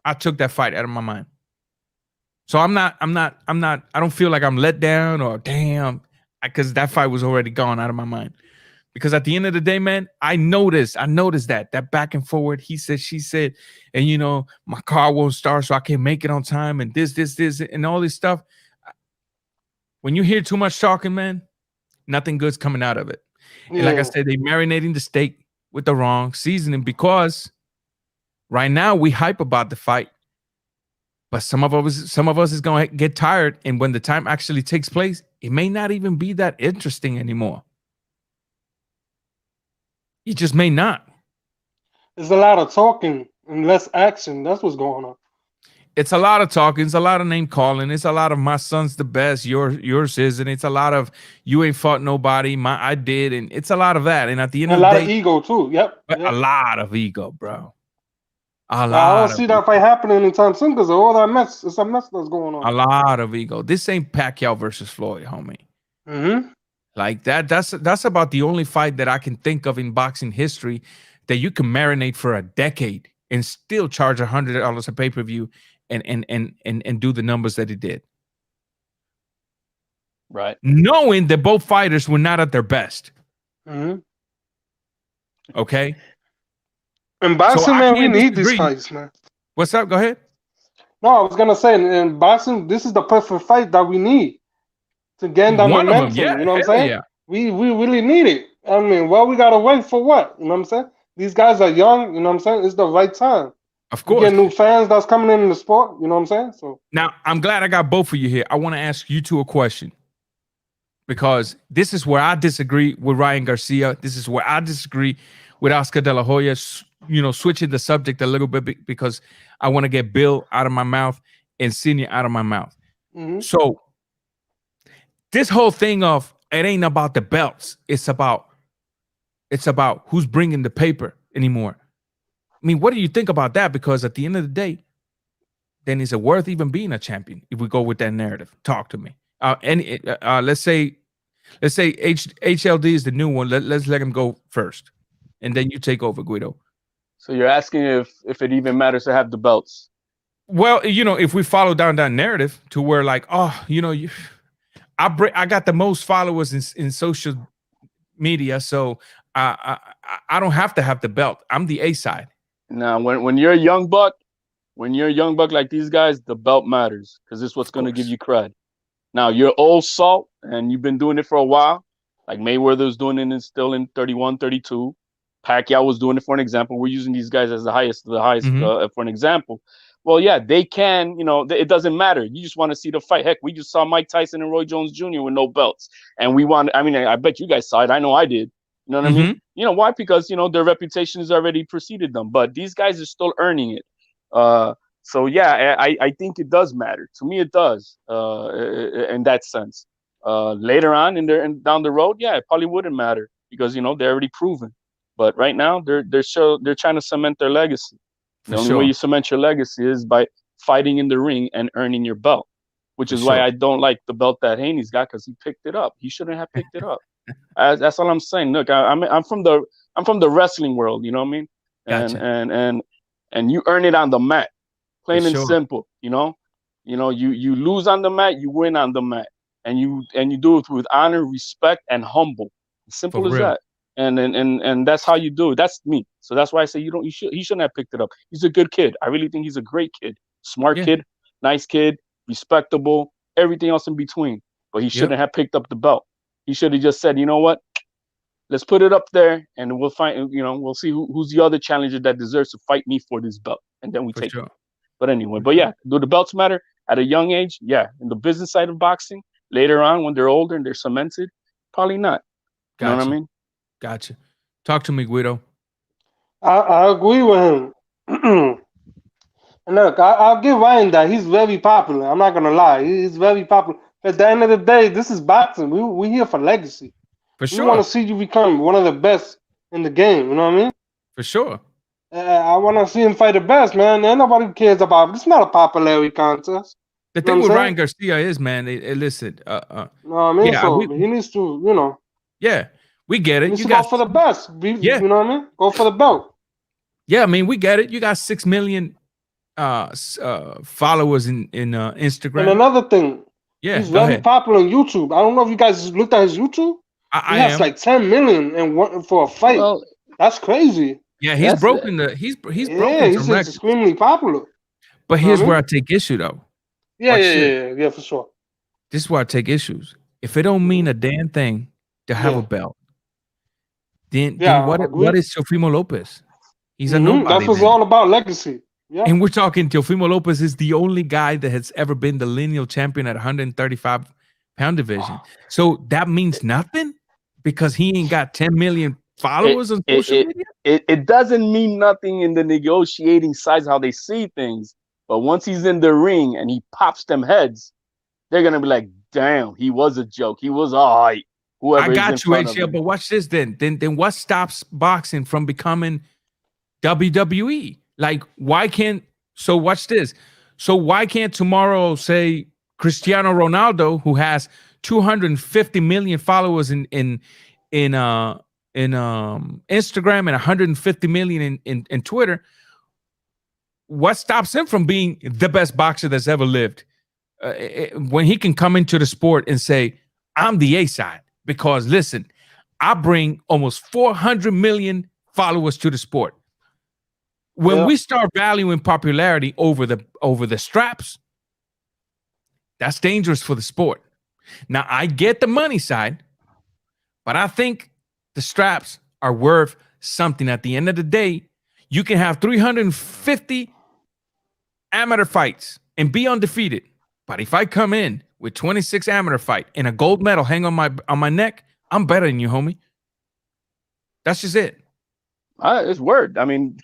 I took that fight out of my mind. So I don't feel like I'm let down or damn, because that fight was already gone out of my mind. Because at the end of the day, man, I noticed that back and forward, he said, she said, and you know, my car won't start, so I can't make it on time, and this, and all this stuff. When you hear too much talking, man, nothing good's coming out of it. Yeah. And like I said, they marinating the steak with the wrong seasoning because right now we hype about the fight. But some of us is going to get tired. And when the time actually takes place, it may not even be that interesting anymore. It just may not. There's a lot of talking and less action. That's what's going on. It's a lot of talking. It's a lot of name calling. It's a lot of my son's the best. Yours isn't. It's a lot of you ain't fought nobody. I did. And it's a lot of that. And at the end of the day. A lot of ego too. Yep. A lot of ego, bro. I don't see that fight happening anytime soon because of all that mess. It's a mess that's going on. A lot of ego. This ain't Pacquiao versus Floyd, homie. Mm-hmm. Like that's about the only fight that I can think of in boxing history that you can marinate for a decade and still charge $100 a pay-per-view and do the numbers that it did. Right. Knowing that both fighters were not at their best. Mm-hmm. Okay. In boxing, man, we need these fights, man. What's up? Go ahead. No, I was gonna say in boxing, this is the perfect fight that we need to gain that momentum. You know what I'm saying? Yeah. We really need it. I mean, well, we gotta wait for what? You know what I'm saying? These guys are young. You know what I'm saying? It's the right time. Of course. We get new fans that's coming in the sport. You know what I'm saying? So now I'm glad I got both of you here. I want to ask you two a question because this is where I disagree with Ryan Garcia. This is where I disagree with Oscar De La Hoya. You know, switching the subject a little bit because I want to get Bill out of my mouth and Senior out of my mouth. Mm-hmm. So this whole thing of it ain't about the belts. It's about who's bringing the paper anymore. I mean, what do you think about that? Because at the end of the day, then is it worth even being a champion if we go with that narrative? Talk to me. Let's say HLD is the new one. Let's let him go first, and then you take over, Guido. So you're asking if it even matters to have the belts? Well, you know, if we follow down that narrative to where like, oh, you know, I got the most followers in social media, so I don't have to have the belt. I'm the A side. Now, when you're a young buck, like these guys, the belt matters because it's what's going to give you cred. Now, you're old salt and you've been doing it for a while. Like Mayweather's doing it and still in 31, 32. Pacquiao was doing it for an example. We're using these guys as the highest for an example. Well, yeah, they can, you know, it doesn't matter. You just want to see the fight. Heck, we just saw Mike Tyson and Roy Jones Jr. with no belts. And I bet you guys saw it. I know I did. You know what I mean? You know why? Because, you know, their reputation has already preceded them. But these guys are still earning it. So, yeah, I think it does matter. To me, it does in that sense. Later on and down the road, yeah, it probably wouldn't matter. because they're already proven. But right now they're trying to cement their legacy. The only way you cement your legacy is by fighting in the ring and earning your belt, which is why I don't like the belt that Haney's got, because he picked it up. He shouldn't have picked it up. That's all I'm saying. Look, I'm from the wrestling world. You know what I mean? Gotcha. And you earn it on the mat, plain and simple. You lose on the mat, you win on the mat, and you do it with honor, respect, and humble. Simple as that. And that's how you do it. That's me. So that's why I say he shouldn't have picked it up. He's a good kid. I really think he's a great kid, smart kid, nice kid, respectable, everything else in between. But he shouldn't have picked up the belt. He should have just said, you know what? Let's put it up there, and we'll find. We'll see who's the other challenger that deserves to fight me for this belt, and then we take it. But anyway, do the belts matter at a young age? Yeah, in the business side of boxing, later on when they're older and they're cemented, probably not. You know what I mean? Gotcha. Talk to me, Guido. I agree with him. And look, I'll give Ryan that he's very popular. I'm not gonna lie, he's very popular. At the end of the day, this is boxing. We here for legacy. For sure. We want to see you become one of the best in the game. You know what I mean? For sure. I want to see him fight the best, man. And nobody cares about it. It's not a popularity contest. The thing with Ryan Garcia is, man, listen. No, I mean, so he needs to, Yeah, we get it. You go for the best. You know what I mean? Go for the belt. Yeah, I mean, we get it. You got 6 million followers in Instagram. And another thing, he's very popular on YouTube. I don't know if you guys looked at his YouTube. He has like 10 million and for a fight. Well, that's crazy. Yeah, he's broken he's extremely popular. But here's where I take issue, though. Yeah, for sure. This is where I take issues. If it don't mean a damn thing to have a belt, then what is Teofimo Lopez? He's a nobody. That's what's all about, legacy. Yeah. And we're talking Teofimo Lopez is the only guy that has ever been the lineal champion at 135-pound division. So that means nothing because he ain't got 10 million followers on social media? It doesn't mean nothing in the negotiating sides how they see things. But once he's in the ring and he pops them heads, they're going to be like, damn, he was a joke. He was all right. Whoever I got you, HL, but watch this then. Then what stops boxing from becoming WWE? Like, why can't watch this. So why can't tomorrow, say, Cristiano Ronaldo, who has 250 million followers in Instagram and 150 million in Twitter, what stops him from being the best boxer that's ever lived? When he can come into the sport and say, I'm the A side, because listen, I bring almost 400 million followers to the sport. When we start valuing popularity over the straps, that's dangerous for the sport. Now, I get the money side, but I think the straps are worth something. At the end of the day, you can have 350 amateur fights and be undefeated. But if I come in with 26 amateur fight and a gold medal hang on my neck, I'm better than you, homie. That's just it. It's word. I mean,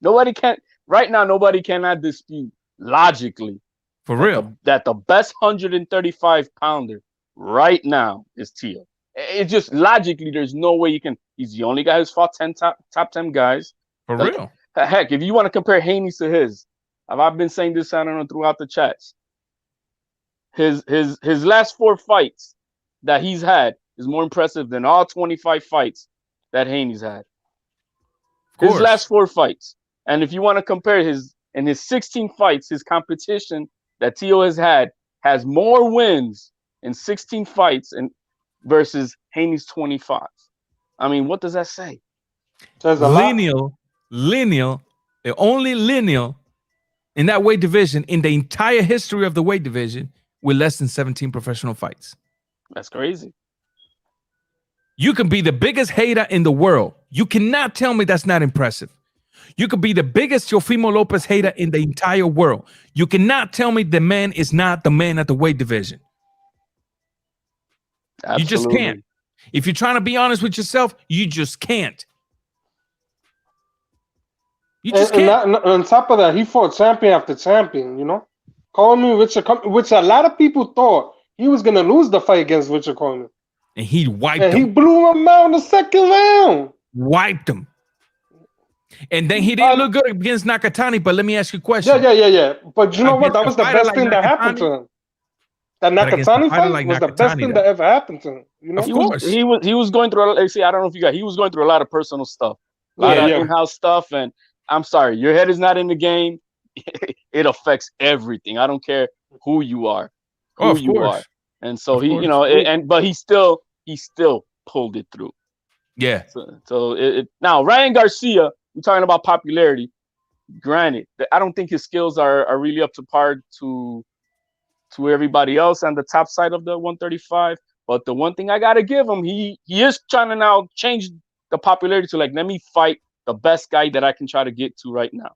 nobody cannot dispute logically for real that the best 135 pounder right now is Teo. It's just logically, there's no way you can. He's the only guy who's fought 10 top 10 guys. For real. Heck, if you want to compare Haney to his, I've been saying this, I don't know, throughout the chats. His last 4 fights that he's had is more impressive than all 25 fights that Haney's had. His last 4 fights. And if you want to compare his 16 fights, his competition that Teo has had has more wins in 16 fights and versus Haney's 25. I mean, what does that say? Lineal, the only lineal in that weight division in the entire history of the weight division with less than 17 professional fights. That's crazy. You can be the biggest hater in the world. You cannot tell me that's not impressive. You could be the biggest Teofimo Lopez hater in the entire world. You cannot tell me the man is not the man at the weight division. Absolutely. You just can't. If you're trying to be honest with yourself, you just can't. You just can't. And on top of that, he fought champion after champion, you know? Coleman, Richard, which a lot of people thought he was going to lose the fight against Richard Coleman. and he wiped and him. he blew him out in the second round. Wiped him. And then he didn't look good against Nakatani. But let me ask you a question. Yeah. But you know what? That was the best thing that happened to him. That Nakatani fight was the best thing that ever happened to him. You know, of course. He was going through. See, I don't know if you got. He was going through a lot of personal stuff, a lot of in-house stuff. And I'm sorry, your head is not in the game. It affects everything. I don't care who you are, are. And so but he still pulled it through. Yeah. So now Ryan Garcia, we're talking about popularity. Granted, I don't think his skills are really up to par to everybody else on the top side of the 135. But the one thing I gotta give him, he is trying to now change the popularity to like, let me fight the best guy that I can try to get to right now.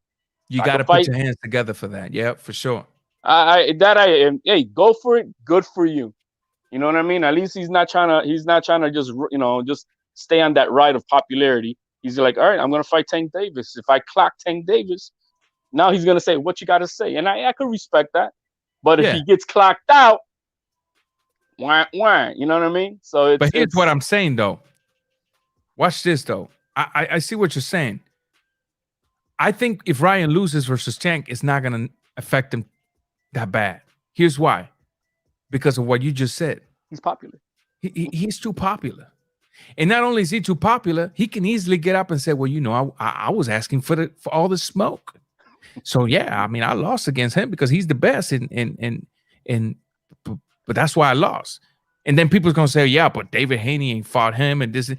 You got to put your hands together for that. Yeah, for sure. Hey, go for it. Good for you. You know what I mean? At least he's not trying to just, just stay on that ride of popularity. He's like, all right, I'm going to fight Tank Davis. If I clock Tank Davis, now he's going to say what you got to say. And I could respect that. But if he gets clocked out, wah, you know what I mean? So but here's what I'm saying, though. Watch this, though. I see what you're saying. I think if Ryan loses versus Tank, it's not going to affect him that bad. Here's why. Because of what you just said. He's popular. He's too popular. And not only is he too popular, he can easily get up and say, well, I was asking for all the smoke. So, yeah, I mean, I lost against him because he's the best. But that's why I lost. And then people's going to say, yeah, but David Haney ain't fought him. And this.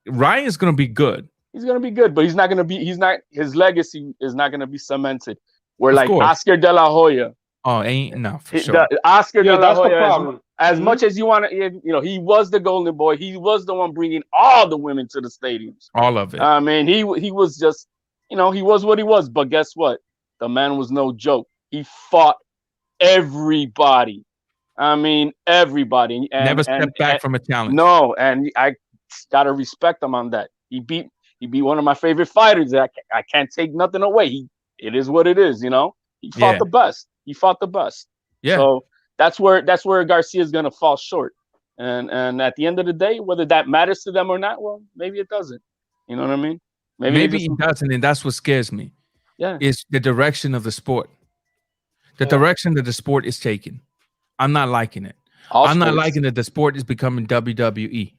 Ryan's going to be good. He's going to be good, but his legacy is not going to be cemented. Where like Oscar De La Hoya. Oh, for sure. Oscar De La Hoya, as much as you want to, he was the golden boy. He was the one bringing all the women to the stadiums. All of it. I mean, he was just, he was what he was. But guess what? The man was no joke. He fought everybody. I mean, everybody. And, never stepped back from a challenge. No, and I got to respect him on that. He beat one of my favorite fighters. I can't take nothing away. It is what it is, He fought the best. He fought the best. Yeah. So that's where Garcia is gonna fall short. And at the end of the day, whether that matters to them or not, well, maybe it doesn't. You know what I mean? Maybe it doesn't, and that's what scares me. Yeah. Is the direction of the sport. The direction that the sport is taking. I'm not liking it. I'm not liking that the sport is becoming WWE.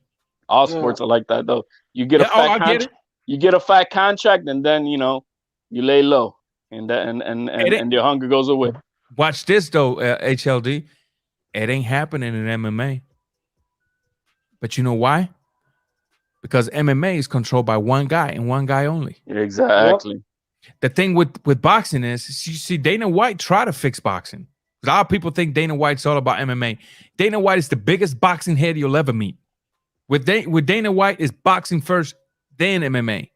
All sports are like that, though. You get a fat contract. You get a fat contract, and then you lay low, and your hunger goes away. Watch this though, HLD. It ain't happening in MMA. But you know why? Because MMA is controlled by one guy and one guy only. Exactly. The thing with boxing is, you see, Dana White try to fix boxing. A lot of people think Dana White's all about MMA. Dana White is the biggest boxing head you'll ever meet. With Dana White is boxing first, then MMA.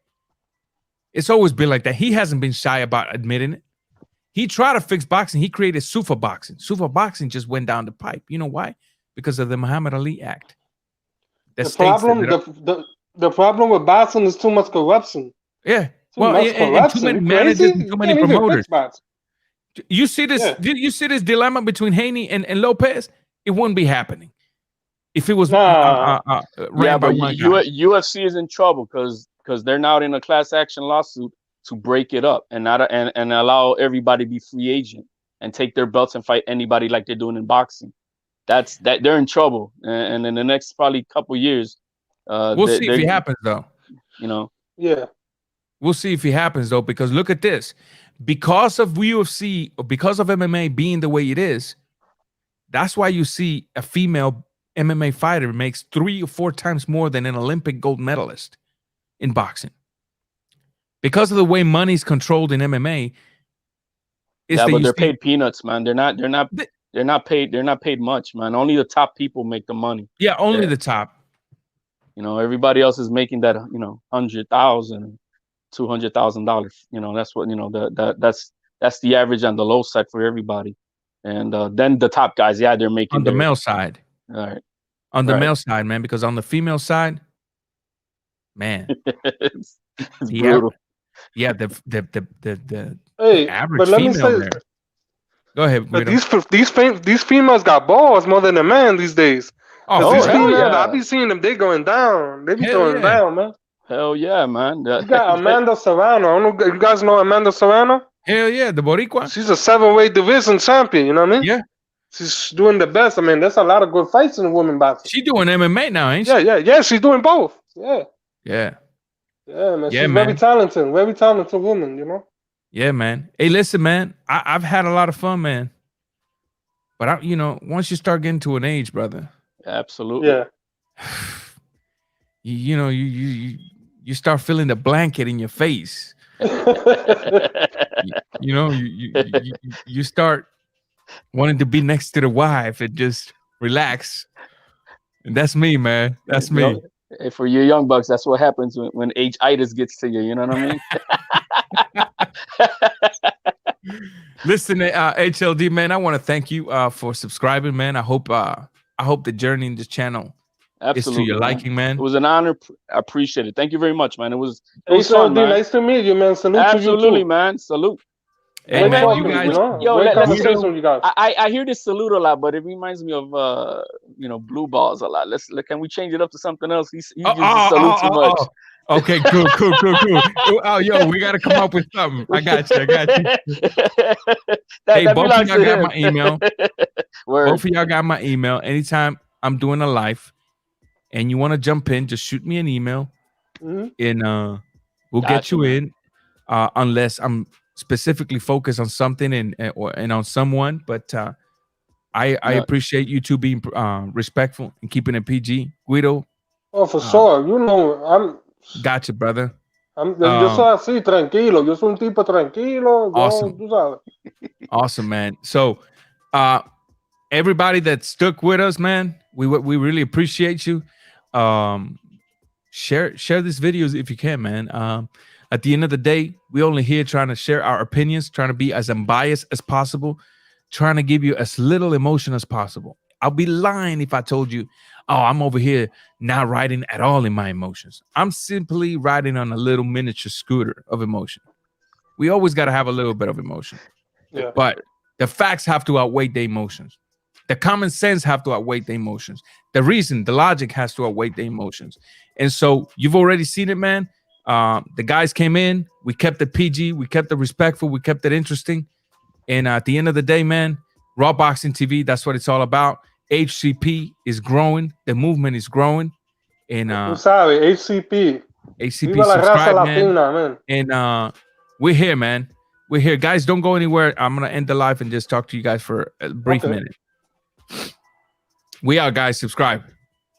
It's always been like that. He hasn't been shy about admitting it. He tried to fix boxing. He created Sufa boxing. Sufa boxing just went down the pipe. You know why? Because of the Muhammad Ali Act. The problem with boxing is too much corruption. Yeah. And too many managers and too many promoters. You see this? You see this dilemma between Haney and Lopez? It wouldn't be happening if it was ran by one guy. UFC is in trouble because they're now in a class action lawsuit to break it up and not and allow everybody to be free agent and take their belts and fight anybody like they're doing in boxing. They're in trouble, and in the next probably couple years, we'll see if it happens though. Yeah. We'll see if it happens though, because look at this. Because of UFC, or because of MMA being the way it is, that's why you see a female MMA fighter makes 3 or 4 times more than an Olympic gold medalist in boxing. Because of the way money's controlled in MMA. But they're paid peanuts, man. They're not paid much, man. Only the top people make the money. Yeah, only the top. Everybody else is making that, $100,000, $200,000. That's what that's the average on the low side for everybody. And then the top guys, they're making on the male side. All right. On the male side, man, because on the female side, man, it's brutal. Yeah, the average but let female me say, there. Go ahead. But these females got balls more than a man these days. Oh, these hell females, yeah. I be seeing them. They going down. They be Hell throwing yeah. down, man. Hell yeah, man. You got Amanda Serrano. I don't know. You guys know Amanda Serrano? Hell yeah, the Boricua. She's a 7-weight division champion. You know what I mean? Yeah. She's doing the best. I mean, there's a lot of good fights in women boxing. She doing MMA now, ain't she? Yeah. She's doing both. Yeah, Yeah. man. Yeah, She's man. very talented woman. You know. Yeah, man. Hey, listen, man. I've had a lot of fun, man. But once you start getting to an age, brother. Absolutely. Yeah. You start feeling the blanket in your face. You start wanting to be next to the wife and just relax. And that's me, man. That's me. Hey, for you young bucks, that's what happens when age-itis gets to you. You know what I mean? Listen, HLD, man, I want to thank you for subscribing, man. I hope the journey in this channel is to your liking, man. It was an honor. I appreciate it. Thank you very much, man. It was fun, man. Nice to meet you, man. Salute Absolutely, to you too. man. Salute. Hey, man, you guys. I hear this salute a lot, but it reminds me of blue balls a lot. Can we change it up to something else? He uses salute too much. Okay, cool. Oh, yo, we got to come up with something. I got you. Hey, both of y'all got my email. Both of y'all got my email. Anytime I'm doing a live and you want to jump in, just shoot me an email and we'll get you in unless I'm specifically focused on something and on someone. But I appreciate you two being respectful and keeping it PG. Guido. Oh, for sure. I'm... Gotcha, brother. Yo soy así, tranquilo. Yo soy un tipo tranquilo. Awesome. Tú sabes. Awesome, man. So, everybody that stuck with us, man, we really appreciate you. Share these videos if you can, man. At the end of the day, we only here trying to share our opinions, trying to be as unbiased as possible, trying to give you as little emotion as possible. I'll be lying if I told you, oh, I'm over here not riding at all in my emotions. I'm simply riding on a little miniature scooter of emotion. We always got to have a little bit of emotion. Yeah. But the facts have to outweigh the emotions. The common sense have to outweigh the emotions. The reason, the logic has to outweigh the emotions. And so you've already seen it, man. The guys came in. We kept it PG. We kept it respectful. We kept it interesting. And at the end of the day, man, Raw Boxing TV, that's what it's all about. HCP is growing. The movement is growing. And tú sabes, HCP. Viva la raza latina, man. And we're here, man. We're here. Guys, don't go anywhere. I'm going to end the live and just talk to you guys for a brief minute. We are, guys. Subscribe.